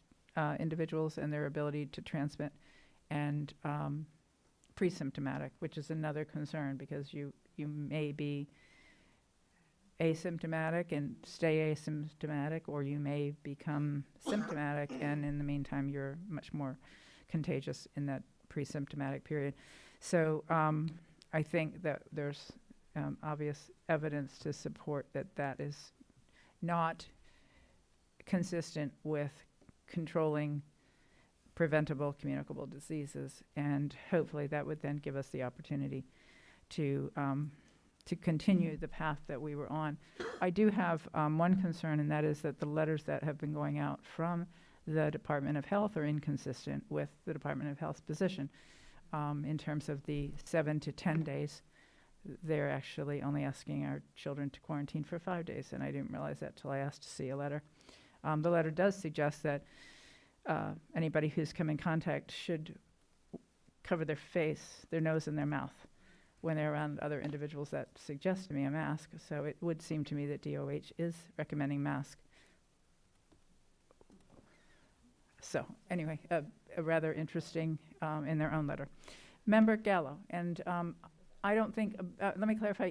individuals and their ability to transmit, and pre-symptomatic, which is another concern because you may be asymptomatic and stay asymptomatic, or you may become symptomatic, and in the meantime, you're much more contagious in that pre-symptomatic period. So I think that there's obvious evidence to support that that is not consistent with controlling preventable communicable diseases, and hopefully that would then give us the opportunity to continue the path that we were on. I do have one concern, and that is that the letters that have been going out from the Department of Health are inconsistent with the Department of Health's position in terms of the 7 to 10 days. They're actually only asking our children to quarantine for 5 days, and I didn't realize that till I asked to see a letter. The letter does suggest that anybody who's come in contact should cover their face, their nose, and their mouth when they're around other individuals. That suggests to me a mask, so it would seem to me that DOH is recommending mask. So anyway, a rather interesting in their own letter. Member Gallo, and I don't think, let me clarify,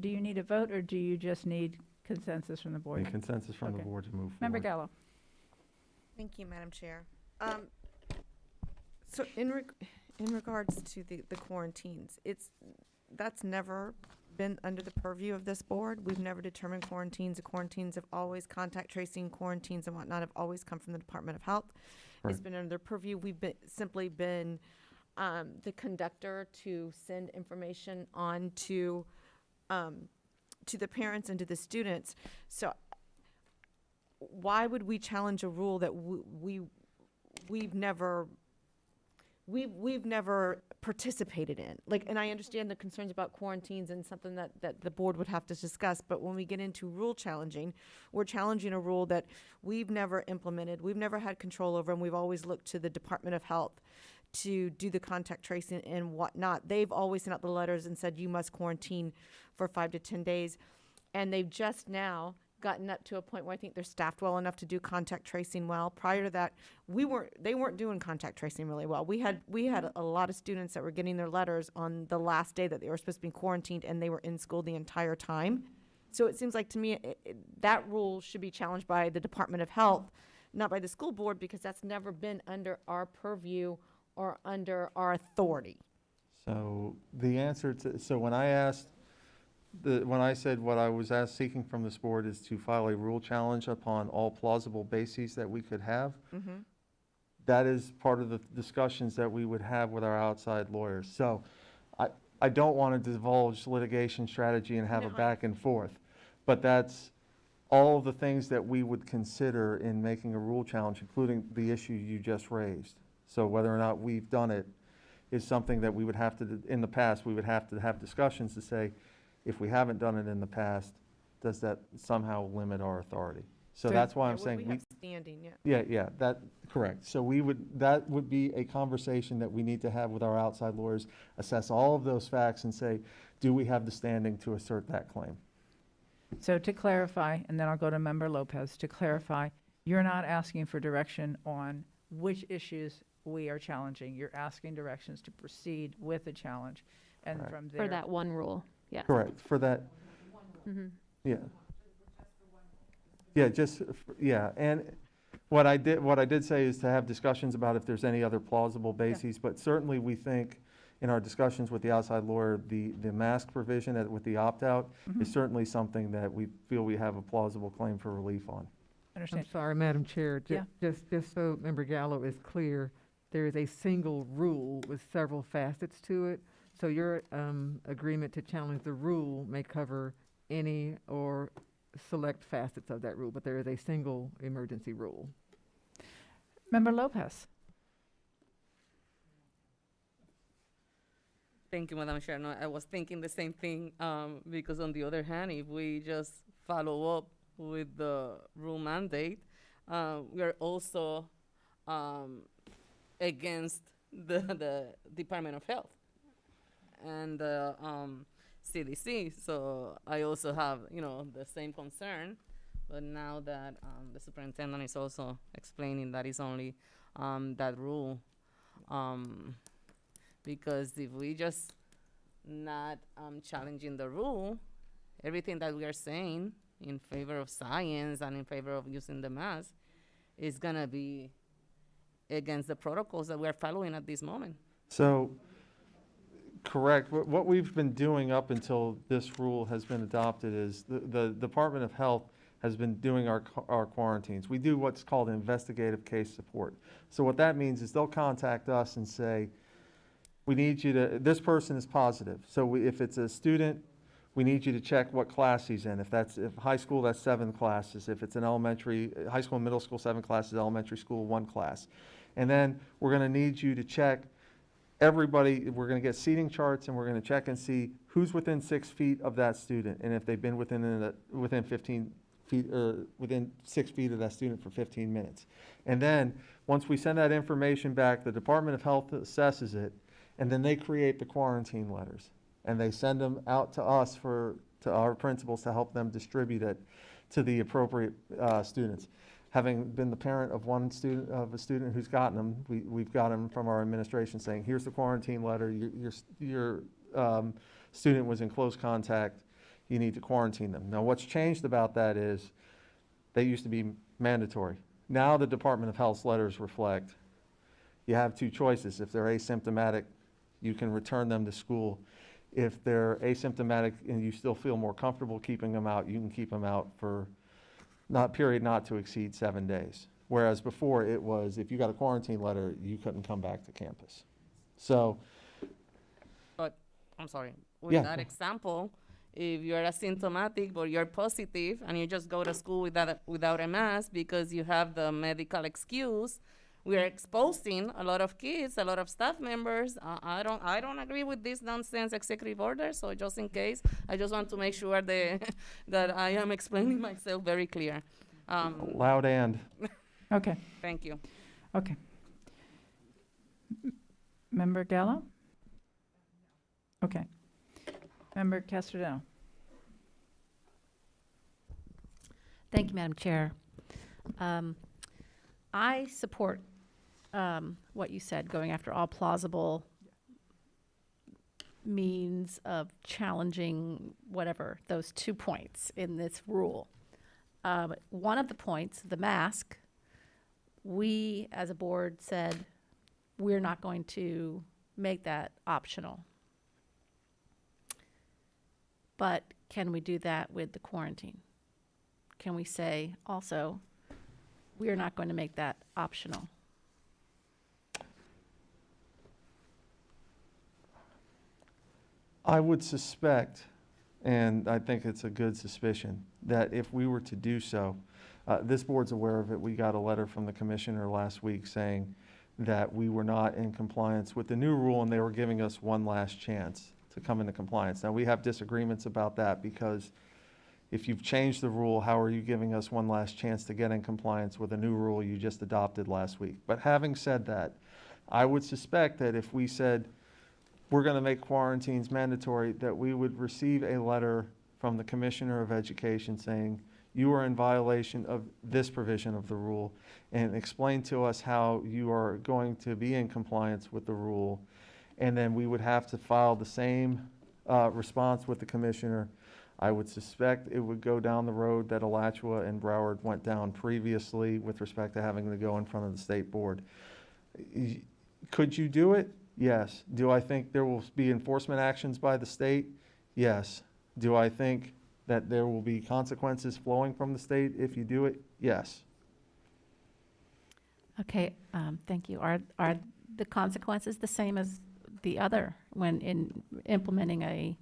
do you need a vote, or do you just need consensus from the board? Need consensus from the Okay. board to move forward. Member Gallo. Thank you, Madam Chair. So in regards to the quarantines, that's never been under the purview of this board. We've never determined quarantines. The quarantines have always, contact tracing, quarantines and whatnot have always come from the Department of Health. Right. It's been under their purview. We've simply been the conductor to send information on to the parents and to the students. So why would we challenge a rule that we've never participated in? Like, and I understand the concerns about quarantines and something that the board would have to discuss, but when we get into rule challenging, we're challenging a rule that we've never implemented, we've never had control over, and we've always looked to the Department of Health to do the contact tracing and whatnot. They've always sent out the letters and said you must quarantine for 5 to 10 days. And they've just now gotten up to a point where I think they're staffed well enough to do contact tracing well. Prior to that, they weren't doing contact tracing really well. We had a lot of students that were getting their letters on the last day that they were supposed to be quarantined, and they were in school the entire time. So it seems like to me that rule should be challenged by the Department of Health, not by the school board, because that's never been under our purview or under our authority. So the answer to, so when I said what I was seeking from this board is to file a rule challenge upon all plausible bases that we could have, that is part of the discussions that we would have with our outside lawyers. So I don't want to divulge litigation strategy and have a back and forth, but that's all of the things that we would consider in making a rule challenge, including the issue you just raised. So whether or not we've done it is something that we would have to, in the past, we would have to have discussions to say, if we haven't done it in the past, does that somehow limit our authority? So that's why I'm saying we have standing, yeah, that, correct. So that would be a conversation that we need to have with our outside lawyers, assess all of those facts and say, do we have the standing to assert that claim? So to clarify, and then I'll go to Member Lopez, to clarify, you're not asking for direction on which issues we are challenging. You're asking directions to proceed with the challenge, and Correct. from there. For that one rule, yeah. Correct, for that, yeah. Yeah, yeah, and what I did say is to have discussions about if there's any other plausible bases, but certainly we think in our discussions with the outside lawyer, the mask provision with the opt-out is certainly something that we feel we have a plausible claim for relief on. Understand. I'm sorry, Madam Chair, Yeah. just so Member Gallo is clear, there is a single rule with several facets to it. So your agreement to challenge the rule may cover any or select facets of that rule, but there is a single emergency rule. Member Lopez. Thank you, Madam Chair. No, I was thinking the same thing because on the other hand, if we just follow up with the rule mandate, we are also against the Department of Health. and the CDC. So I also have, the same concern. But now that the superintendent is also explaining that it's only that rule, because if we just not challenging the rule, everything that we are saying in favor of science and in favor of using the mask is gonna be against the protocols that we are following at this moment. So, correct. What we've been doing up until this rule has been adopted is the Department of Health has been doing our quarantines. We do what's called investigative case support. So what that means is they'll contact us and say, we need you to, this person is positive. So if it's a student, we need you to check what class he's in. If high school, that's 7 classes. If it's an elementary, high school and middle school, 7 classes, elementary school, 1 class. And then we're gonna need you to check everybody, we're gonna get seating charts and we're gonna check and see who's within 6 feet of that student and if they've been within 15 feet, within 6 feet of that student for 15 minutes. And then, once we send that information back, the Department of Health assesses it, and then they create the quarantine letters. And they send them out to us, to our principals, to help them distribute it to the appropriate students. Having been the parent of a student who's gotten them, we've got them from our administration saying, here's the quarantine letter, your student was in close contact, you need to quarantine them. Now, what's changed about that is they used to be mandatory. Now the Department of Health's letters reflect you have 2 choices. If they're asymptomatic, you can return them to school. If they're asymptomatic and you still feel more comfortable keeping them out, you can keep them out for not to exceed 7 days. Whereas before it was, if you got a quarantine letter, you couldn't come back to campus. So. But, I'm sorry, with Yeah. that example, if you're asymptomatic but you're positive and you just go to school without a mask because you have the medical excuse, we are exposing a lot of kids, a lot of staff members. I don't agree with this nonsense executive order. So just in case, I just want to make sure that I am explaining myself very clear. Loud and. Okay, Thank you. okay. Member Gallo? Okay. Member Castrodell? Thank you, Madam Chair. I support what you said, going after all plausible means of challenging whatever, those 2 points in this rule. One of the points, the mask, we as a board said we're not going to make that optional. But can we do that with the quarantine? Can we say also, we are not going to make that optional? I would suspect, and I think it's a good suspicion, that if we were to do so, this board's aware of it. We got a letter from the commissioner last week saying that we were not in compliance with the new rule and they were giving us one last chance to come into compliance. Now, we have disagreements about that because if you've changed the rule, how are you giving us one last chance to get in compliance with a new rule you just adopted last week? But having said that, I would suspect that if we said we're going to make quarantines mandatory, that we would receive a letter from the Commissioner of Education saying, you are in violation of this provision of the rule, and explain to us how you are going to be in compliance with the rule. And then we would have to file the same response with the commissioner. I would suspect it would go down the road that Alachua and Broward went down previously with respect to having to go in front of the state board. Could you do it? Yes. Do I think there will be enforcement actions by the state? Yes. Do I think that there will be consequences flowing from the state if you do it? Yes. Okay, thank you. Are the consequences the same as the other when in implementing a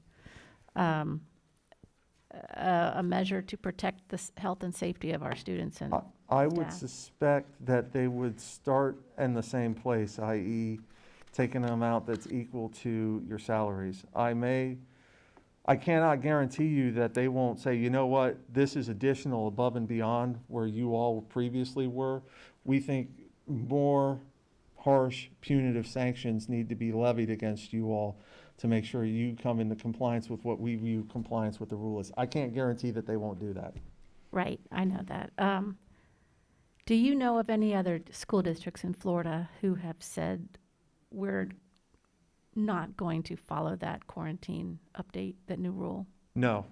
measure to protect the health and safety of our students and I would staff? suspect that they would start in the same place, i.e. taking an amount that's equal to your salaries. I cannot guarantee you that they won't say, you know what, this is additional above and beyond where you all previously were. We think more harsh punitive sanctions need to be levied against you all to make sure you come into compliance with what we view compliance with the rule is. I can't guarantee that they won't do that. Right, I know that. Do you know of any other school districts in Florida who have said we're not going to follow that quarantine update, that new rule? No,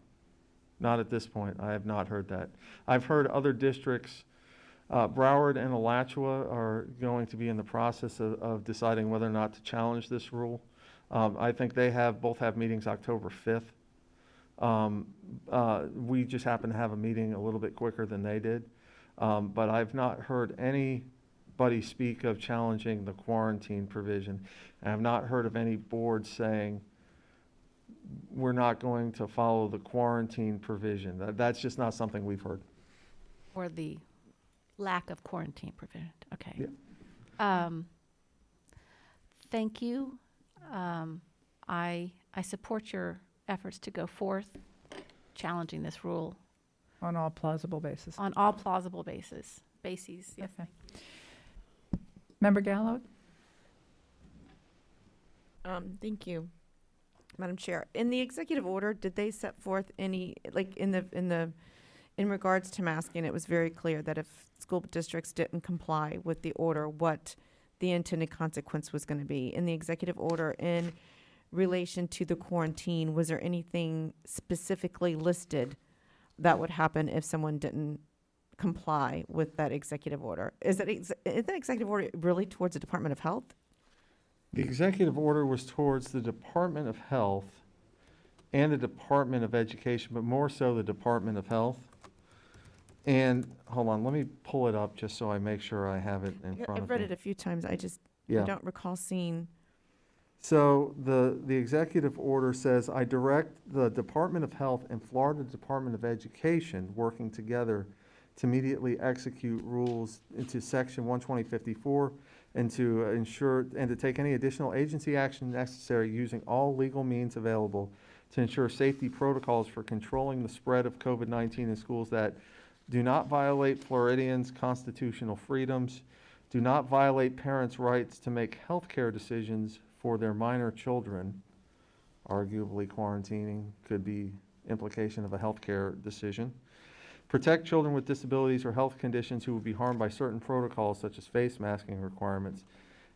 not at this point. I have not heard that. I've heard other districts, Broward and Alachua are going to be in the process of deciding whether or not to challenge this rule. I think they both have meetings October 5th. We just happen to have a meeting a little bit quicker than they did. But I've not heard anybody speak of challenging the quarantine provision. I have not heard of any board saying we're not going to follow the quarantine provision. That's just not something we've heard. Or the lack of quarantine provision, okay. Yeah. Thank you. I support your efforts to go forth challenging this rule. On all plausible basis. On all plausible bases, yes. Okay. Member Gallo? Thank you, Madam Chair. In the executive order, did they set forth any, like in regards to masking, it was very clear that if school districts didn't comply with the order, what the intended consequence was going to be. In the executive order, in relation to the quarantine, was there anything specifically listed that would happen if someone didn't comply with that executive order? Is that executive order really towards the Department of Health? The executive order was towards the Department of Health and the Department of Education, but more so the Department of Health. And hold on, let me pull it up just so I make sure I have it in front of me. I've read it a few times. I don't recall seeing. So the executive order says, I direct the Department of Health and Florida Department of Education working together to immediately execute rules into Section 12054 and to ensure and to take any additional agency action necessary using all legal means available to ensure safety protocols for controlling the spread of COVID-19 in schools that do not violate Floridians' constitutional freedoms, do not violate parents' rights to make healthcare decisions for their minor children. Arguably quarantining could be implication of a healthcare decision. Protect children with disabilities or health conditions who would be harmed by certain protocols such as face masking requirements.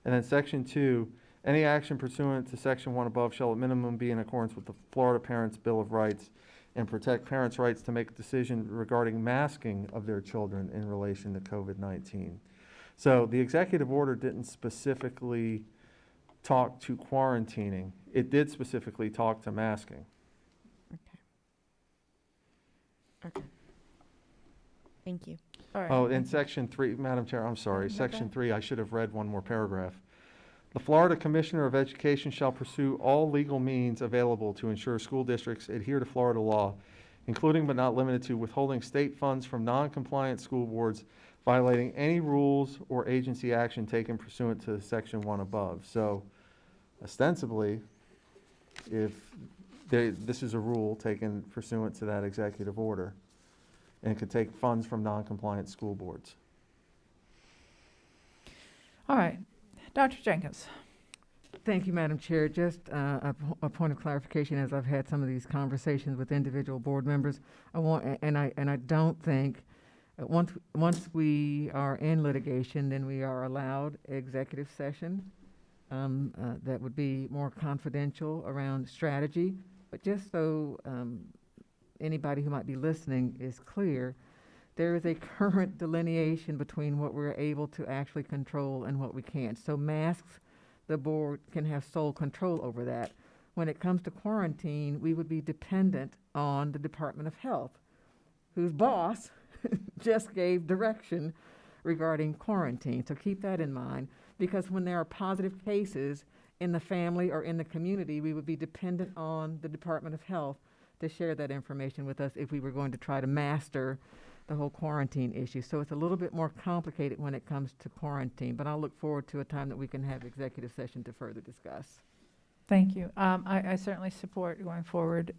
And then Section 2, any action pursuant to Section 1 above shall at minimum be in accordance with the Florida Parents' Bill of Rights and protect parents' rights to make a decision regarding masking of their children in relation to COVID-19. So the executive order didn't specifically talk to quarantining. It did specifically talk to masking. Okay. Thank you. All right. Oh, in Section 3, Madam Chair, I'm sorry, Section 3, I should have read one more paragraph. The Florida Commissioner of Education shall pursue all legal means available to ensure school districts adhere to Florida law, including but not limited to withholding state funds from non-compliant school boards, violating any rules or agency action taken pursuant to Section 1 above. So ostensibly, if this is a rule taken pursuant to that executive order, and it could take funds from non-compliant school boards. All right. Dr. Jenkins. Thank you, Madam Chair. Just a point of clarification, as I've had some of these conversations with individual board members. I don't think once we are in litigation, then we are allowed executive session that would be more confidential around strategy. But just so anybody who might be listening is clear, there is a current delineation between what we're able to actually control and what we can't. So masks, the board can have sole control over that. When it comes to quarantine, we would be dependent on the Department of Health, whose boss just gave direction regarding quarantine. So keep that in mind, because when there are positive cases in the family or in the community, we would be dependent on the Department of Health to share that information with us if we were going to try to master the whole quarantine issue. So it's a little bit more complicated when it comes to quarantine, but I'll look forward to a time that we can have executive session to further discuss. Thank you. I certainly support going forward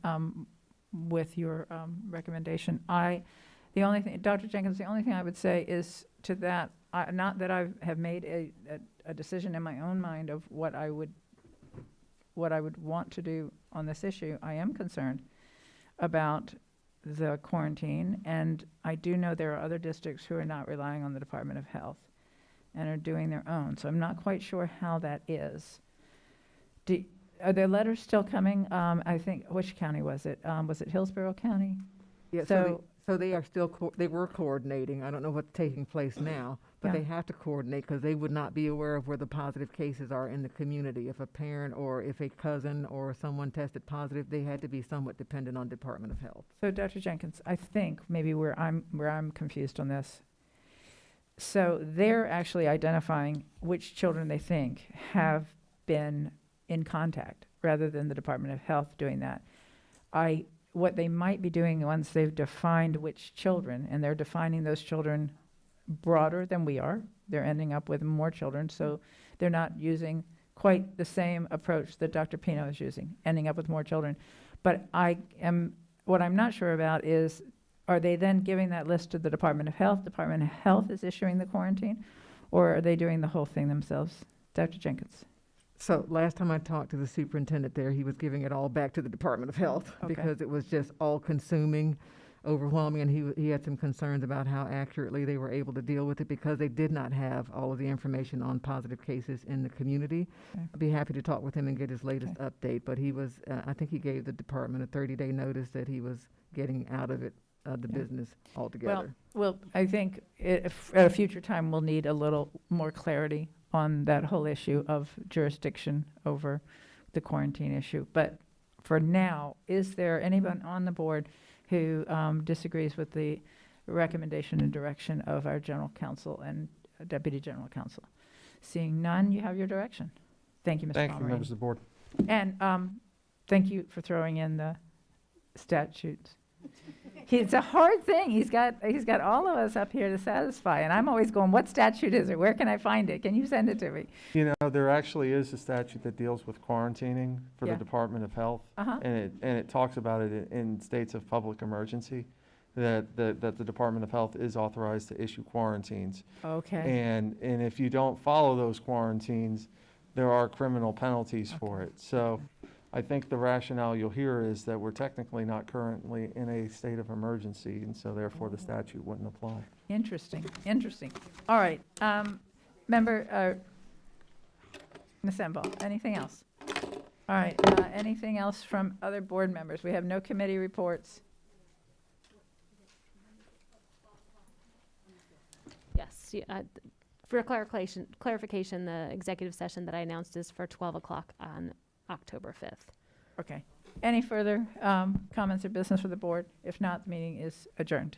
with your recommendation. The only thing, Dr. Jenkins, the only thing I would say is to that not that I have made a decision in my own mind of what I would want to do on this issue. I am concerned about the quarantine, and I do know there are other districts who are not relying on the Department of Health and are doing their own. So I'm not quite sure how that is. Are there letters still coming? I think, which county was it? Was it Hillsborough County? Yeah, so they are still, they were coordinating. I don't know what's taking place now, but Yeah. they have to coordinate because they would not be aware of where the positive cases are in the community. If a parent or if a cousin or someone tested positive, they had to be somewhat dependent on Department of Health. So Dr. Jenkins, I think maybe where I'm confused on this. So they're actually identifying which children they think have been in contact rather than the Department of Health doing that. What they might be doing once they've defined which children, and they're defining those children broader than we are, they're ending up with more children, so they're not using quite the same approach that Dr. Pino is using, ending up with more children. But what I'm not sure about is, are they then giving that list to the Department of Health? Department of Health is issuing the quarantine, or are they doing the whole thing themselves? Dr. Jenkins. So last time I talked to the superintendent there, he was giving it all back to the Department of Health Okay. because it was just all consuming, overwhelming, and he had some concerns about how accurately they were able to deal with it because they did not have all of the information on positive cases in the community. Okay. I'd be happy to talk with him and get his latest update, but he was, I think he gave the department a 30-day notice that he was getting out of it, the business altogether. Well, I think if at a future time, we'll need a little more clarity on that whole issue of jurisdiction over the quarantine issue. But for now, is there anyone on the board who disagrees with the recommendation and direction of our general counsel and deputy general counsel? Seeing none, you have your direction. Thank you, Mr. Thank you, Pomeroy. members of the board. And thank you for throwing in the statutes. It's a hard thing. He's got all of us up here to satisfy, and I'm always going, what statute is it? Where can I find it? Can you send it to me? You know, there actually is a statute that deals with quarantining for Yeah. the Department of Health. Uh-huh. And it talks about it in states of public emergency, that the Department of Health is authorized to issue quarantines. Okay. And if you don't follow those quarantines, there are criminal penalties for it. So I think the rationale you'll hear is that we're technically not currently in a state of emergency, and so therefore the statute wouldn't apply. Interesting. All right. Member, Ms. Enval, anything else? All right. Anything else from other board members? We have no committee reports. Yes, for clarification, the executive session that I announced is for 12 o'clock on October 5th. Okay. Any further comments or business for the board? If not, the meeting is adjourned.